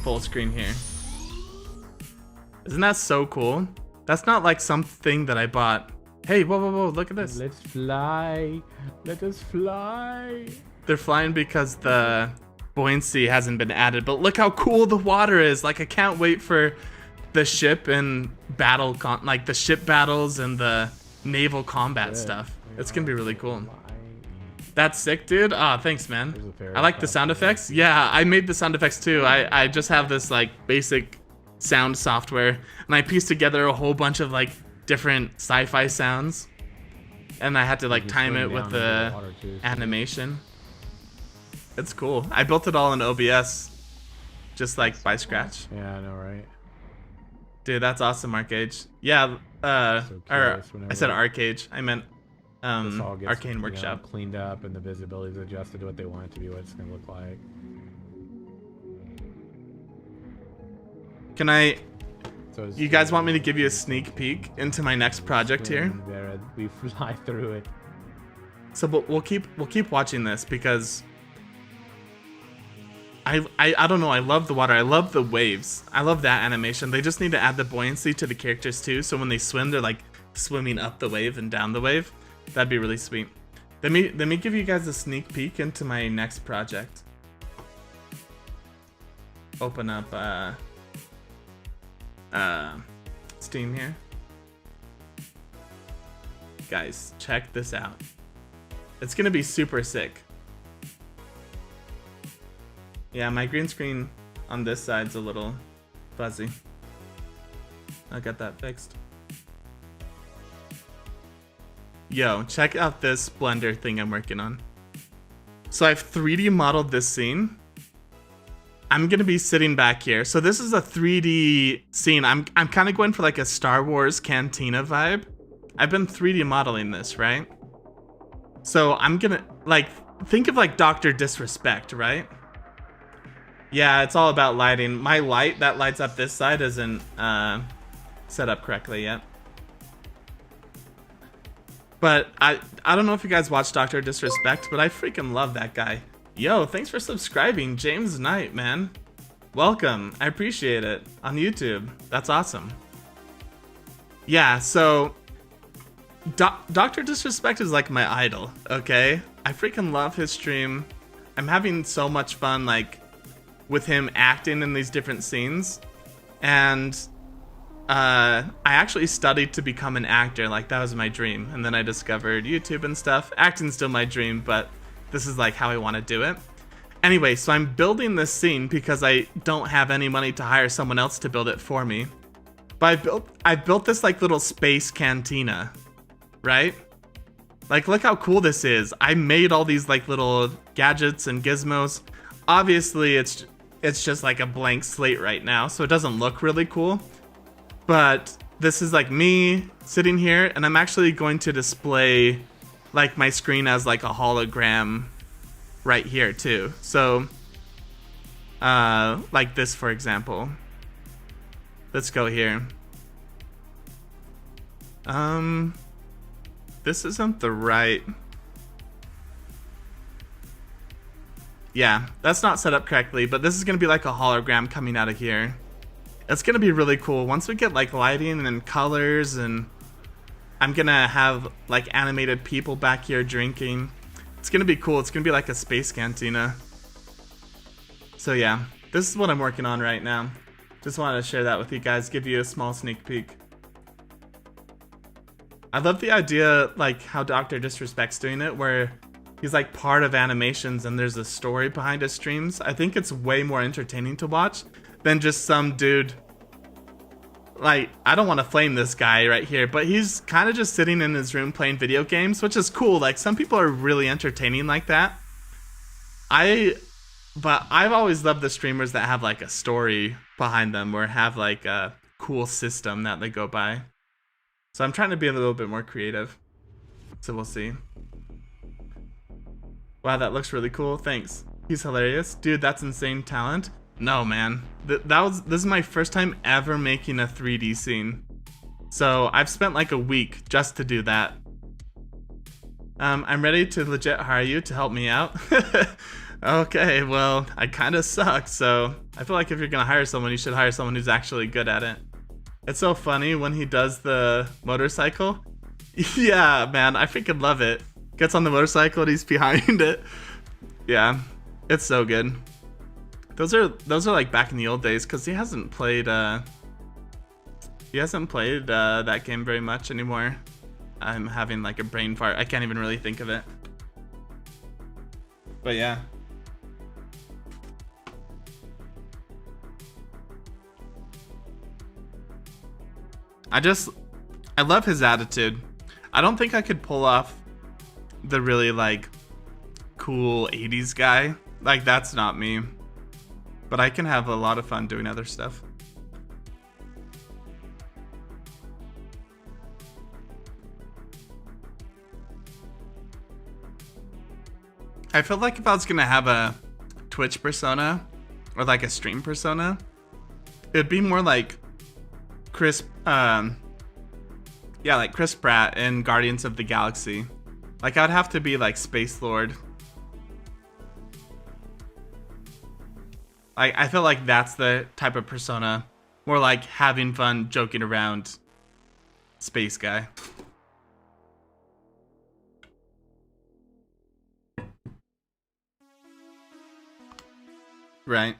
full screen here. Isn't that so cool? That's not like something that I bought. Hey, whoa, whoa, whoa, look at this. Let's fly. Let us fly. They're flying because the buoyancy hasn't been added, but look how cool the water is. Like, I can't wait for the ship and battle, like the ship battles and the naval combat stuff. It's gonna be really cool. That's sick, dude. Ah, thanks, man. I like the sound effects. Yeah, I made the sound effects too. I just have this like basic sound software, and I pieced together a whole bunch of like different sci-fi sounds, and I had to like time it with the animation. It's cool. I built it all in OBS, just like by scratch. Yeah, I know, right? Dude, that's awesome, Arcade. Yeah, or I said Arcade. I meant Arcane Workshop. Cleaned up and the visibility is adjusted to what they want it to be, what it's gonna look like. Can I? So you guys want me to give you a sneak peek into my next project here? There, we fly through it. So we'll keep watching this because I don't know. I love the water. I love the waves. I love that animation. They just need to add the buoyancy to the characters too. So when they swim, they're like swimming up the wave and down the wave. That'd be really sweet. Let me give you guys a sneak peek into my next project. Open up Steam here. Guys, check this out. It's gonna be super sick. Yeah, my green screen on this side's a little fuzzy. I'll get that fixed. Yo, check out this Blender thing I'm working on. So I've 3D modeled this scene. I'm gonna be sitting back here. So this is a 3D scene. I'm kind of going for like a Star Wars cantina vibe. I've been 3D modeling this, right? So I'm gonna like think of like Dr. Disrespect, right? Yeah, it's all about lighting. My light that lights up this side isn't set up correctly yet. But I don't know if you guys watch Dr. Disrespect, but I freaking love that guy. Yo, thanks for subscribing, James Knight, man. Welcome. I appreciate it on YouTube. That's awesome. Yeah, so Dr. Disrespect is like my idol, okay? I freaking love his stream. I'm having so much fun like with him acting in these different scenes. And I actually studied to become an actor. Like, that was my dream. And then I discovered YouTube and stuff. Acting's still my dream, but this is like how I want to do it. Anyway, so I'm building this scene because I don't have any money to hire someone else to build it for me. But I built this like little space cantina. right? Like, look how cool this is. I made all these like little gadgets and gizmos. Obviously, it's just like a blank slate right now, so it doesn't look really cool. But this is like me sitting here, and I'm actually going to display like my screen as like a hologram right here too. So, like this, for example. Let's go here. This isn't the right... Yeah, that's not set up correctly, but this is going to be like a hologram coming out of here. It's going to be really cool. Once we get like lighting and colors, and I'm going to have like animated people back here drinking. It's going to be cool. It's going to be like a space cantina. So yeah, this is what I'm working on right now. Just wanted to share that with you guys, give you a small sneak peek. I love the idea, like how Dr. Disrespect's doing it, where he's like part of animations and there's a story behind his streams. I think it's way more entertaining to watch than just some dude. Like, I don't want to flame this guy right here, but he's kind of just sitting in his room playing video games, which is cool. Like, some people are really entertaining like that. But I've always loved the streamers that have like a story behind them or have like a cool system that they go by. So I'm trying to be a little bit more creative. So we'll see. Wow, that looks really cool. Thanks. He's hilarious. Dude, that's insane talent. No, man. This is my first time ever making a 3D scene. So I've spent like a week just to do that. I'm ready to legit hire you to help me out. Okay, well, I kind of suck, so I feel like if you're gonna hire someone, you should hire someone who's actually good at it. It's so funny when he does the motorcycle. Yeah, man, I freaking love it. Gets on the motorcycle and he's behind it. Yeah, it's so good. Those are like back in the old days, because he hasn't played that game very much anymore. I'm having like a brain fart. I can't even really think of it. But yeah. I love his attitude. I don't think I could pull off the really like cool 80s guy. Like, that's not me. But I can have a lot of fun doing other stuff. I feel like if I was gonna have a Twitch persona or like a stream persona, it'd be more like Chris Pratt in Guardians of the Galaxy. Like, I'd have to be like Space Lord. I feel like that's the type of persona. More like having fun, joking around space guy. Right.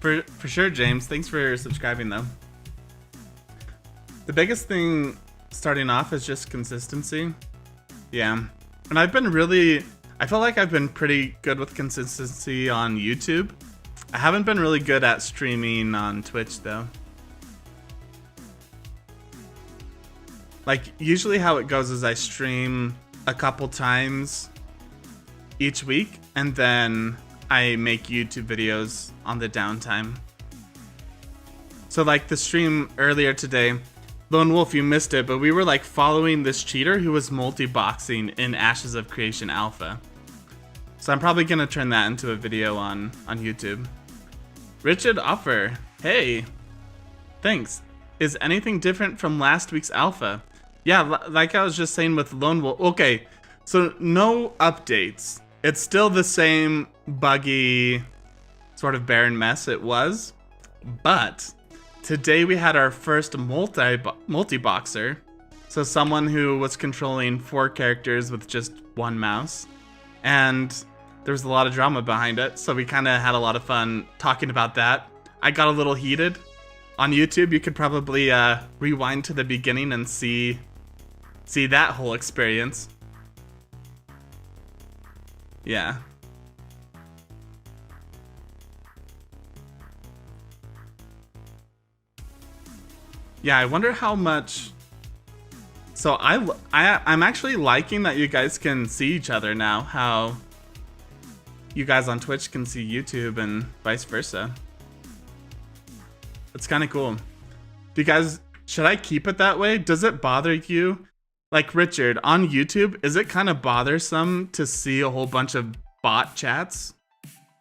For sure, James. Thanks for subscribing, though. The biggest thing starting off is just consistency. Yeah. And I feel like I've been pretty good with consistency on YouTube. I haven't been really good at streaming on Twitch, though. Like, usually how it goes is I stream a couple times each week, and then I make YouTube videos on the downtime. So like the stream earlier today, Lone Wolf, you missed it, but we were like following this cheater who was multi-boxing in Ashes of Creation Alpha. So I'm probably gonna turn that into a video on YouTube. Richard Offer, hey, thanks. Is anything different from last week's alpha? Yeah, like I was just saying with Lone Wolf. Okay, so no updates. It's still the same buggy, sort of barren mess it was. But today we had our first multi-boxer. So someone who was controlling 4 characters with just 1 mouse. And there was a lot of drama behind it. So we kind of had a lot of fun talking about that. I got a little heated. On YouTube, you could probably rewind to the beginning and see see that whole experience. Yeah. Yeah, I wonder how much. So I'm actually liking that you guys can see each other now. How you guys on Twitch can see YouTube and vice versa. It's kind of cool. Do you guys, should I keep it that way? Does it bother you? Like Richard, on YouTube, is it kind of bothersome to see a whole bunch of bot chats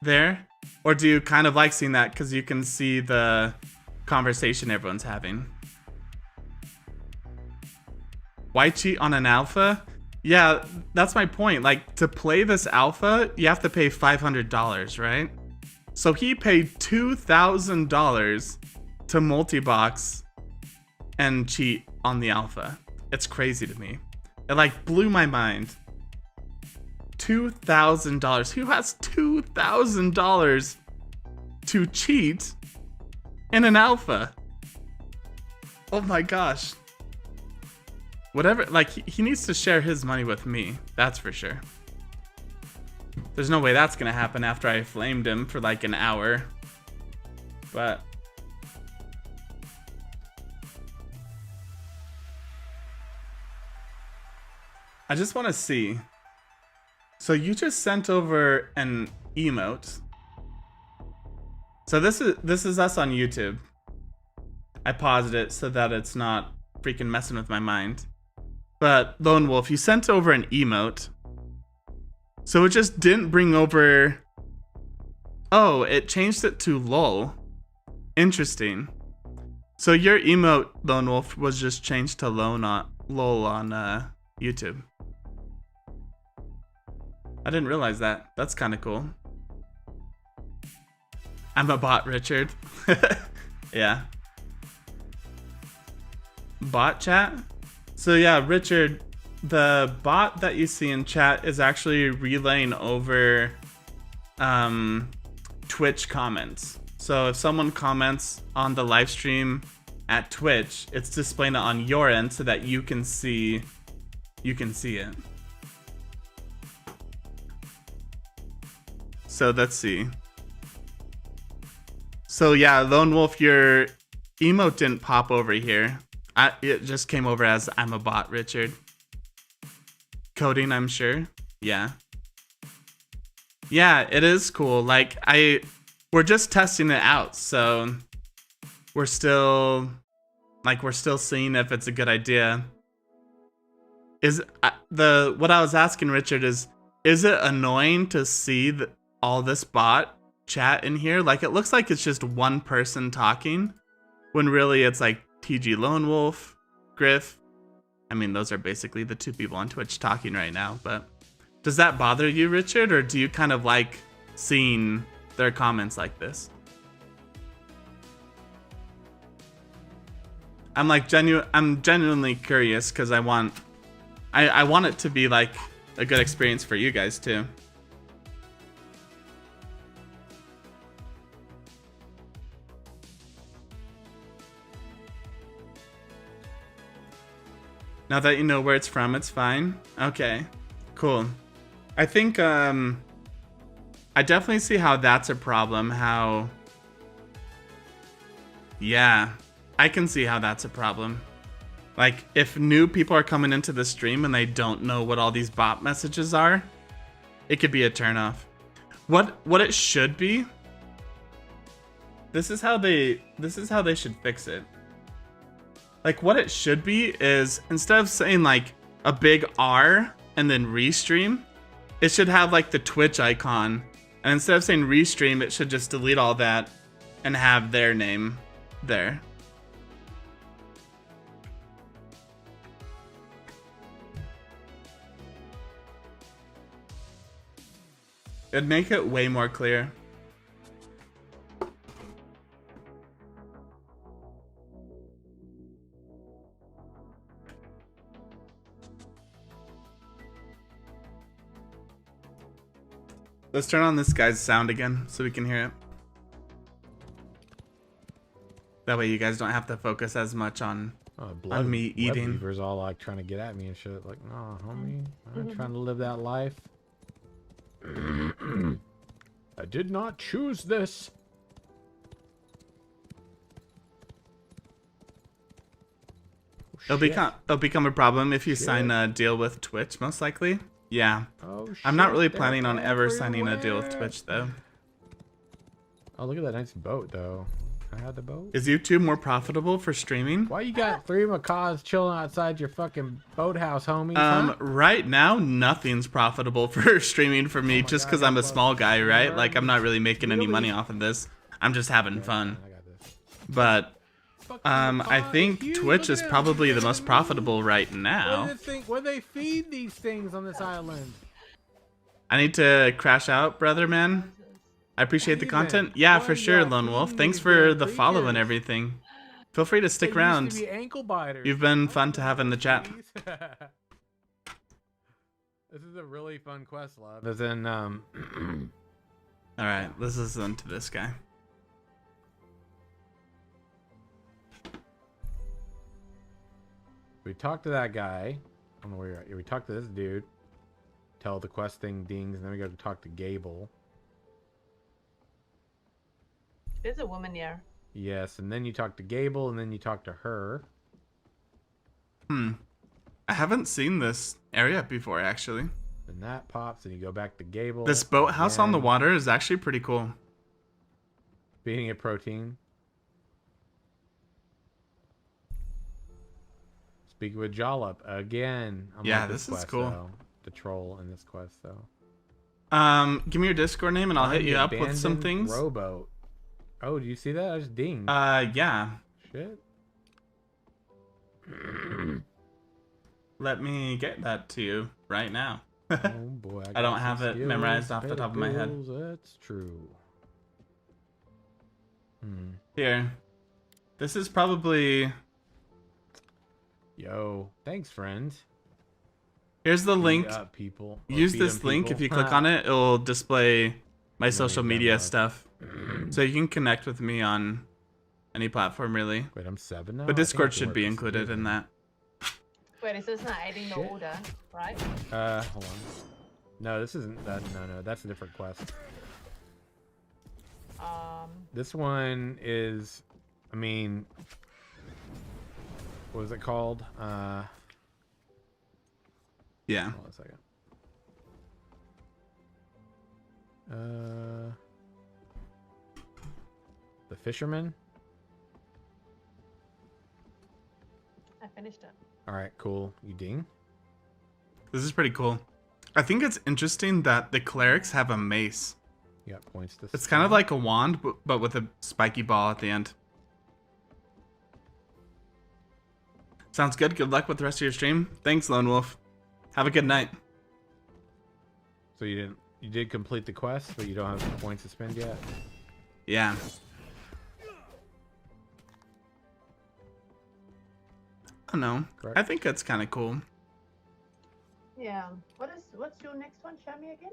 there? Or do you kind of like seeing that because you can see the conversation everyone's having? Why cheat on an alpha? Yeah, that's my point. Like, to play this alpha, you have to pay $500, right? So he paid $2,000 to multi-box and cheat on the alpha. It's crazy to me. It like blew my mind. $2,000. Who has $2,000 to cheat in an alpha? Oh my gosh. Whatever, like, he needs to share his money with me. That's for sure. There's no way that's gonna happen after I flamed him for like an hour. But I just want to see. So you just sent over an emote. So this is us on YouTube. I paused it so that it's not freaking messing with my mind. But Lone Wolf, you sent over an emote. So it just didn't bring over. Oh, it changed it to LOL. Interesting. So your emote, Lone Wolf, was just changed to LOL on YouTube. I didn't realize that. That's kind of cool. I'm a bot, Richard. Yeah. Bot chat? So yeah, Richard, the bot that you see in chat is actually relaying over Twitch comments. So if someone comments on the live stream at Twitch, it's displaying it on your end so that you can see it. So let's see. So yeah, Lone Wolf, your emote didn't pop over here. It just came over as I'm a bot, Richard. Coding, I'm sure. Yeah. Yeah, it is cool. Like, we're just testing it out, so we're still seeing if it's a good idea. What I was asking Richard is it annoying to see all this bot chat in here? Like, it looks like it's just one person talking, when really it's like TG Lone Wolf, Griff. I mean, those are basically the two people on Twitch talking right now, but does that bother you, Richard, or do you kind of like seeing their comments like this? I'm genuinely curious because I want it to be like a good experience for you guys too. Now that you know where it's from, it's fine. Okay, cool. I think I definitely see how that's a problem. Yeah, I can see how that's a problem. Like, if new people are coming into the stream and they don't know what all these bot messages are, it could be a turnoff. What it should be, this is how they should fix it. Like, what it should be is, instead of saying like a big R and then restream, it should have like the Twitch icon. And instead of saying restream, it should just delete all that and have their name there. It'd make it way more clear. Let's turn on this guy's sound again so we can hear it. That way you guys don't have to focus as much on Blood me web eating. weavers all like trying to get at me and shit. Like, nah, homie, I'm not trying to live that life. I did not choose this. Oh, It'll become a problem if you Shit. sign a deal with Twitch, most likely. Yeah. Oh, I'm not shit, really they're planning on ever signing a deal with everywhere. Twitch, though. Oh, look at that nice boat, though. I had the boat. Is YouTube more profitable for streaming? Why you got 3 macaws chilling outside your fucking boathouse, homies? Huh? Right now, nothing's profitable for streaming for me, my just God, because I I'm a love small guy, right? birds. Like, I'm not really making any Really? money off of this. I'm just having fun. I got this. But Fucking I macaw think huge. Twitch Look is at probably them. the most profitable right What now. do they feed these things on this island? I need to crash out, brother, man. I appreciate the Steven, content. Yeah, why for you sure, gotta Lone Wolf. feed Thanks these for damn the follow and creatures? everything. Feel free to stick They around. used to be ankle biters. You've been I fun want to have in the chat. these. This is a really fun quest, love. As in, All right, let's listen to this guy. we talked to that guy. I don't know where you're at. Yeah, we talked to this dude. Tell the quest thing dings, and then we go to talk to Gable. There's a woman here. Yes, and then you talk to Gable, and then you talk to her. I haven't seen this area before, actually. And that pops, and you go back to Gable. This boathouse on the again, water is actually pretty cool. Beating a protein. Speaking with Jollop again. Yeah, like this is quest, cool. though. The troll in this quest, though. Give me your Discord name and I'll hit Find you the up with some abandoned things. Rowboat. Oh, do you see that? I just dinged. Yeah. Shit. Let me get that to you right now. Oh boy. I don't got have some it memorized skills, off the pay top of my head. bills, That's true. Here. This is probably... Yo, thanks, friend. Here's the Feed link. up, people. Or Use feed this 'em, link. people. If you click on it, it'll display my then social you media download. stuff. So you can connect with me on any platform, really. Wait, I'm 7 now. But I think I Discord can should work be this included in that. Wait, is this not adding the Shit. order, right? Hold on. No, this isn't that. No, that's a different quest. This one is, I mean, what was it called? Yeah. Hold on a second. The Fisherman. I finished it. All right, cool. You ding. This is pretty cool. I think it's interesting that the clerics have a mace. You got points to. It's kind of like a wand, but with a spiky ball at the end. Sounds good. Good luck with the rest of your stream. Thanks, Lone Wolf. Have a good night. So you did complete the quest, but you don't have the points to spend yet. Yeah. I don't know. Correct. I think that's kind of cool. Yeah. What's your next one? Show me again.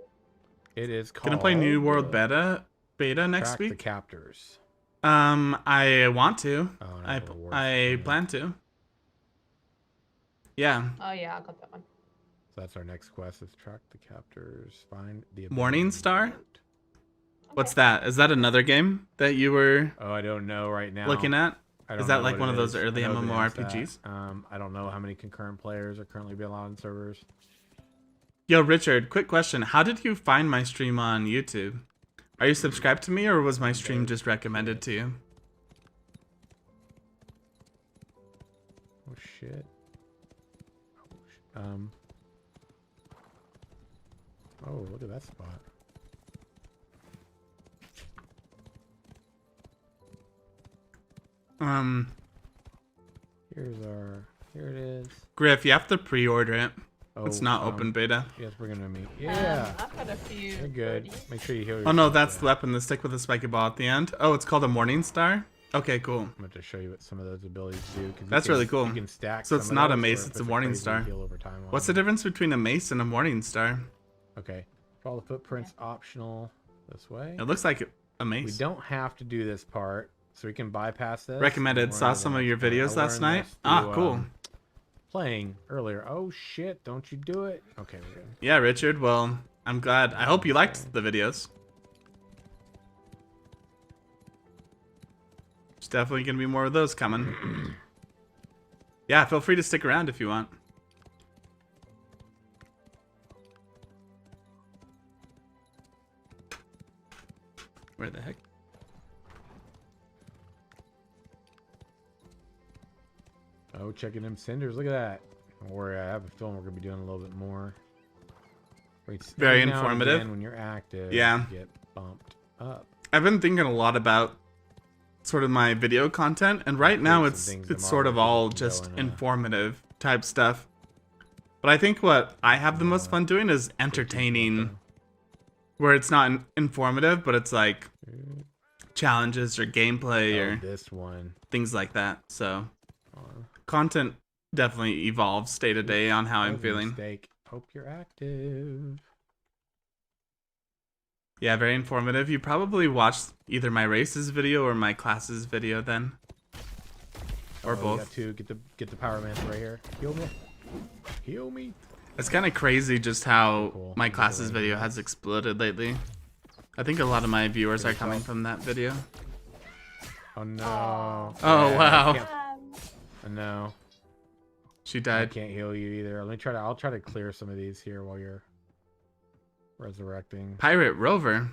It is called. Gonna play New World beta next Track week. the captors. I want to. Oh, no, I the rewards I for plan to. Yeah. Oh yeah, I got that one. So that's our next quest: is track the captors, find the Morning abandoned Star? boat. What's that? Is that another game that you were Oh, I don't know right now. looking at? I don't Is that know like what one it of those is. early I know they announced MMORPGs? that. I don't know how many concurrent players are currently being allowed on servers. Yo, Richard, quick question. How did you find my stream on YouTube? Are you subscribed to me or was my stream just recommended to you? Oh shit. Oh, look at that spot. Here it is. Griff, you have to pre-order it. Oh, It's not open beta. Yes, we're gonna meet. Yeah, I've got a few. you're good. birdies. Make sure you heal Oh no, yourself, that's yeah. the weapon, the stick with the spiky ball at the end. Oh, it's called a Morning Star? Okay, cool. I'm going to show you what some of those abilities do. 'cause you That's can- really cool. You can stack. So it's some of not a those mace, where it it's a puts Morning crazy Star. heal over time on What's the it. difference between a mace and a Morning Star? Okay. Follow the footprints optional this way. It looks like a We mace. don't have to do this part. so we can bypass this. Recommended. We're Saw on to the some of next your one. videos I last learned night. this Ah, through, cool. Playing earlier. Oh shit! Don't you do it. Okay, we're good. Yeah, Richard. Well, I'm glad. I hope you liked the videos. There's definitely gonna be more of those coming. Yeah, feel free to stick around if you want. Where the heck? Oh, checking them cinders. Look at that. Don't worry, I have a feeling we're gonna be doing a little bit more. Rates Very every now and informative. again when you're active, Yeah. you get bumped up. I've been thinking a lot about sort of my video content, and right now Create some things it's sort of tomorrow all we can go just and, informative type stuff. But I think what I have the most fun doing is entertaining, where it's not informative, but it's like challenges or gameplay Oh, or this one. things like that. So Uh, content definitely evolves day to day on how that I'm was a feeling. mistake. Hope you're active. Yeah, very informative. You probably watched either my races video or my classes video then, or Oh, you both. got to get the power man right here. Heal me. Heal me. It's kind of crazy just how Cool. my Look at classes that. video has exploded lately. I think a lot of my viewers are coming from that video. Oh no. Aw. Oh, wow. I can't- no. She I died. can't heal you either. I'll try to clear some of these here while you're resurrecting. Pirate Rover.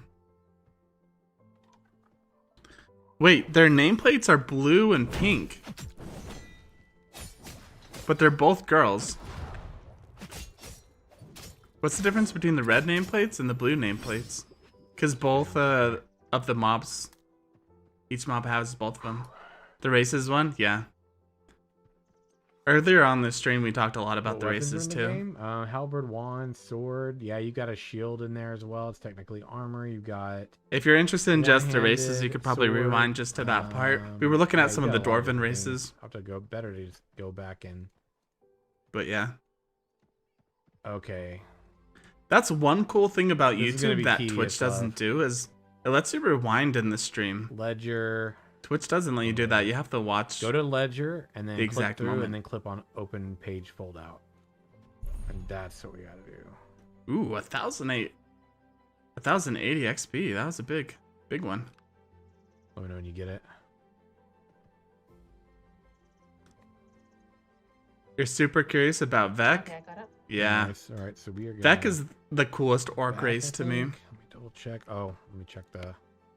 Wait, their nameplates are blue and pink. But they're both girls. What's the difference between the red nameplates and the blue nameplates? Because both of the mobs, each mob has both of them. The races one? Yeah. Earlier on the stream, we talked a lot about What the weapons are races in the too. game? Halberd, wand, sword. Yeah, you got a shield in there as well. It's technically armor. You got. If you're interested in just the races, you One-handed could probably sword, rewind just to that part. We were looking yeah, at some you of the got a lot Dwarven things. races, I'll have to go better to just go back and. but yeah. Okay. That's one cool thing about This is gonna YouTube be that tedious, Twitch doesn't love. do is it lets you rewind in the stream. Ledger. Twitch doesn't let you do that. You have to watch. Go to ledger and then The click exact through moment. and then clip on open page fold out. And that's what we gotta do. Ooh, 1080 XP. That was a big one. Let me know when you get it. You're super curious about Vec? Okay, I got it. Yeah. Nice. All right, so we are. Vec is the coolest orc back, race I to me. think. Let me double check. Oh, let me check the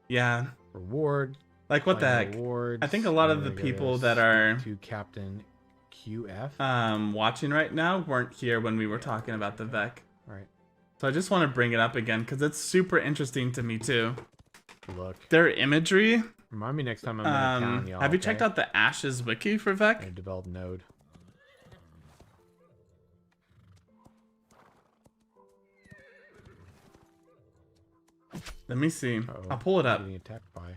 Yeah. reward. Like what the Claim heck? rewards. I think a lot of And the then people goes that are to Captain QF. watching right now weren't here when we were talking about the Vec. Right. So I just want to bring it up again because it's super interesting to me too. Look. Their imagery. Remind me next time I'm in town, y'all. Have you checked out the Ashes wiki for I Vec? developed Node. Let me see. Uh-oh. I'll pull it I'm up. Getting attacked by.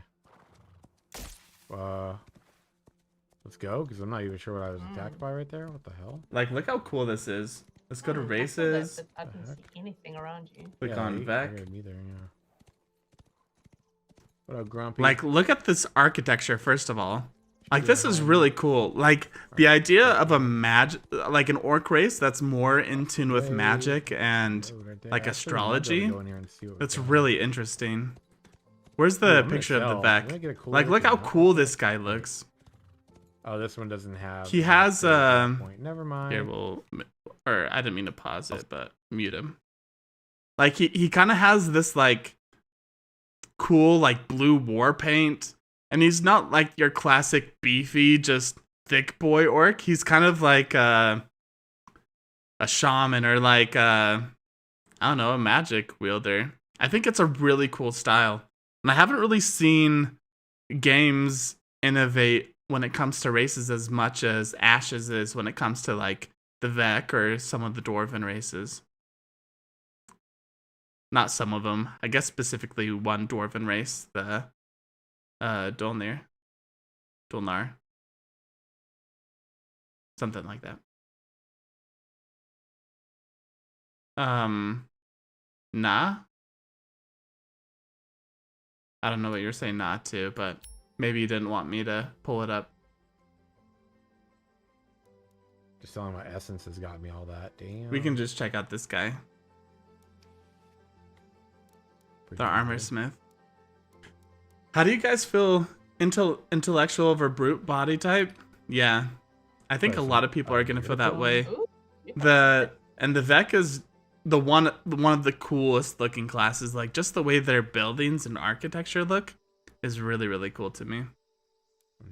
Let's go, because I'm not even sure what I was attacked by right there. What the hell? Like, look how cool this is. Let's go to Oh, I thought that- races. that I didn't see anything around you. Click Yeah, on you- Vec. yeah, neither, yeah. What up, Grumpy? Like, look at this architecture, first of all. Like, this is really cool. Like, the idea of a like an orc race that's more in tune with magic and Oh, right there. like I actually might be able to astrology. go in here and see what we That's got. really interesting. Where's Ooh, the I'm gonna picture of the sell. I'm gonna Vec? get a cool Like, look how looking- cool this guy looks. Oh, this one doesn't have. He has, point. Never mind. Here, or I didn't mean to pause it, but mute him. Like, he kind of has this, like, cool, like, blue war paint. And he's not like your classic beefy, just thick boy orc. He's kind of like a shaman or like I don't know, a magic wielder. I think it's a really cool style. And I haven't really seen games innovate when it comes to races as much as Ashes is when it comes to like the Vec or some of the Dwarven races. Not some of them. I guess specifically one Dwarven race, the Dolnar. Something like that. Nah. I don't know what you're saying nah to, but maybe you didn't want me to pull it up. Just telling my essence has got me all that. Damn. We can just check out this guy, the armor smith. How do you guys feel intellectual over brute body type? Yeah, I think a lot of people are gonna feel that way. Ooh, The Vec is one of the coolest looking classes. Like just the way their buildings and architecture look is really, really cool to me.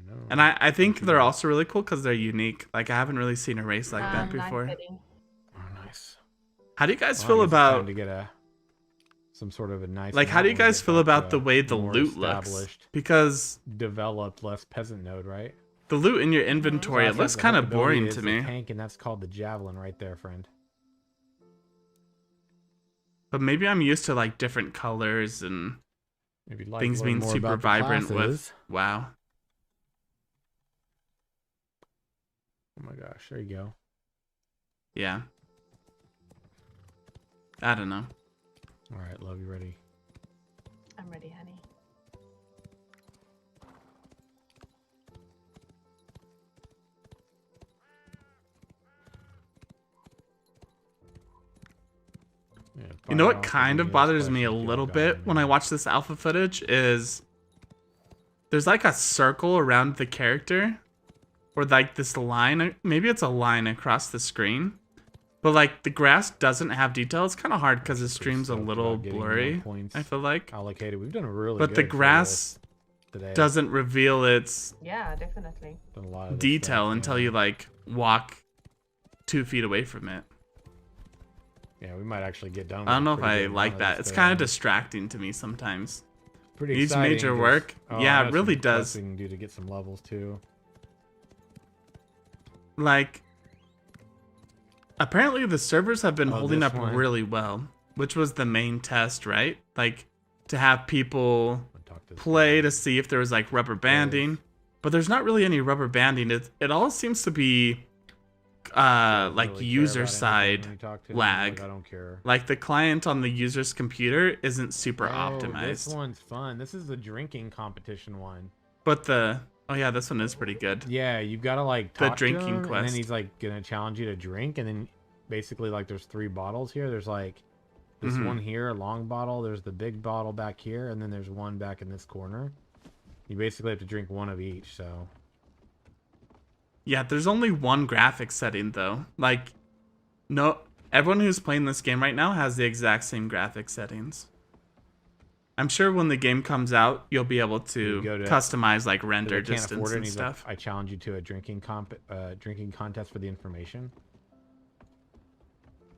No. And I think they're also really cool because they're unique. Like I haven't really seen a race like that nice before. fitting. Oh, nice. How do you guys Well, I feel guess it's time about to get some sort of a nice. like how do you map when we guys get feel back about to the way a the more loot looks? established, Because developed, less peasant node, right? the loot in your inventory, it looks kind of boring to me. Tank, and that's called the javelin right there, friend. But maybe I'm used to like different colors and If you'd like things to learn being more super about the vibrant with classes- wow. Oh my gosh, there you go. Yeah. I don't know. All right, love, you ready? I'm ready, honey. Yeah, You know fire what off kind any of those bothers me a questions you little got bit in when I there. watch this alpha footage is there's like a circle around the character or like this line, maybe it's a line across the screen, but like the grass doesn't have detail. It's kind of hard because the Pretty stream's a stoked little about getting more blurry, points I feel like. allocated. We've done a really But good the for grass this today. doesn't reveal its Yeah, definitely. Done a lot of this detail stuff, until yeah. you like walk 2 feet away from it. Yeah, we might actually get done. I don't with know a if pretty I good like amount of that. this It's kind of today. distracting to me sometimes. Pretty needs exciting, major 'cause- work. Oh, Yeah, I it have really some does. quests we can do to get some levels too. Like, apparently the servers have been Oh, holding this up one. really well, which was the main test, right? Like, to have people I'll talk to this play guy. to see if there was like rubber banding, but there's not really any rubber banding. It all seems to be Doesn't like really care user about anything side when you talk to him. lag. Like, I don't care. Like the client on the user's computer isn't super Oh, optimized. This one's fun. This is the drinking competition one. But oh yeah, this one is pretty good. Yeah, you've got to like The talk drinking to him, and quest. then he's like gonna challenge you to drink, and then basically like there's 3 bottles here. There's like this Mhm. one here, a long bottle. There's the big bottle back here, and then there's one back in this corner. You basically have to drink one of each. So Yeah, there's only one graphic setting though. Like, no, everyone who's playing this game right now has the exact same graphic settings. I'm sure when the game comes out, you'll be able to You go to- customize like if render I can't distance afford it, and he's like, stuff. I challenge you to a drinking contest for the information.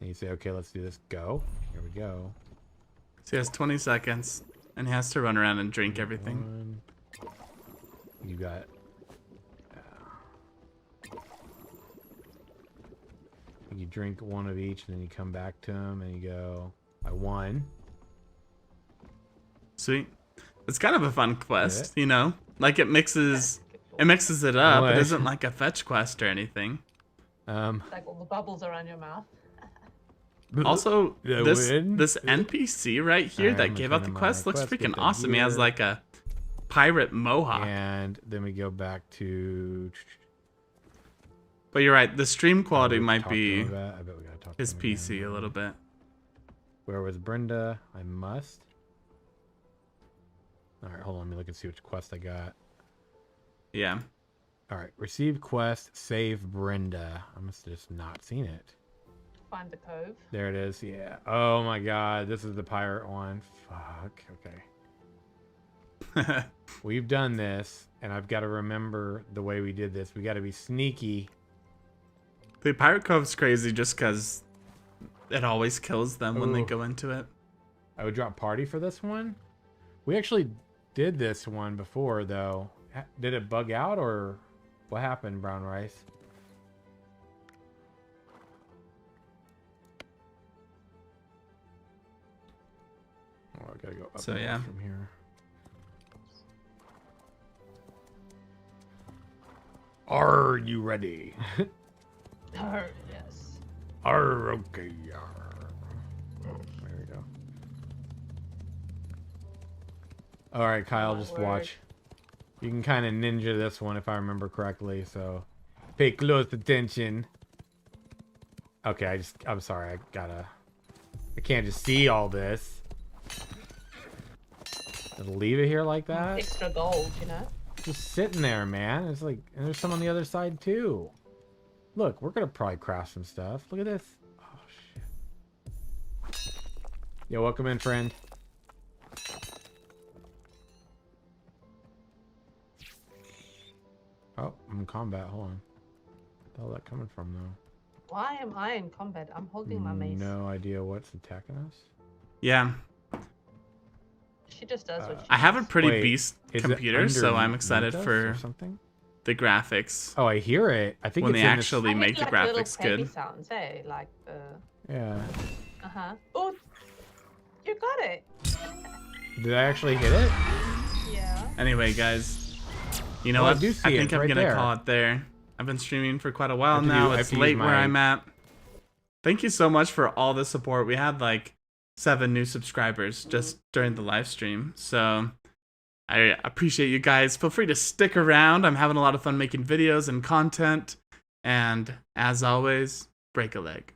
And you say, okay, let's do this. Go. Here we go. So he has 20 seconds, and he has to run around and drink everything. You got. You drink one of each, and then you come back to them, and you go, I won. Sweet. It's kind of a fun quest, Yeah. you know? Like it mixes it up. What? It isn't like a fetch quest or anything. Like all the bubbles around your mouth. Also, I this win. NPC right here I'm that gave out the turning my quest looks quest, freaking get the awesome. He has gear. like a pirate mohawk. And then we go back to. But you're right, the stream quality we might talked to be him about- I bet we gotta talk to his him again. PC a little bit. Where was Brenda? I must. All right, hold on. Let me look and see which quest I got. Yeah. All right, receive quest, save Brenda. I must have just not seen it. Find the cove. There it is. Yeah. Oh my God, this is the pirate one. Fuck. Okay. We've done this, and I've got to remember the way we did this. We got to be sneaky. The Pirate Cove's crazy just because it always kills them when they Ooh. go into it. I would drop party for this one. We actually did this one before, though. Did it bug out, or what happened, Brown Rice? Oh, I gotta go up So, and yeah. from here. Are you ready? Oh, yes. Are okay. There we go. All right, Kyle, Oh, just word. watch. You can kind of ninja this one if I remember correctly, so pay close attention. Okay, I'm sorry, I can't just see all this. Just leave it here like that? Extra gold, you know? Just sitting there, man. It's like, and there's some on the other side too. Look, we're gonna probably craft some stuff. Look at this. Oh, shit. Yo, welcome in, friend. Oh, I'm in combat. Hold on. Where the hell is that coming from, though? Why am I in combat? I'm holding my mace. No idea what's attacking us. Yeah, She just does what she I have a does. pretty Wait, beast is it computer, so I'm underneath excited us for or something. the graphics. Oh, I hear it. I think When it's they in this- actually I make hear, the like, little graphics baby good. sounds, eh? Like Yeah. Oh, you got it. Did I actually hit it? Yeah. Anyway, guys, you know Oh, I what? do see I it. think It's I'm right gonna there. call it there. I've been streaming for quite a while have to now. do- I have It's to use late where my- I'm at. Thank you so much for all the support. We had like 7 new subscribers just during the live stream, so I appreciate you guys. Feel free to stick around. I'm having a lot of fun making videos and content, and as always, break a leg.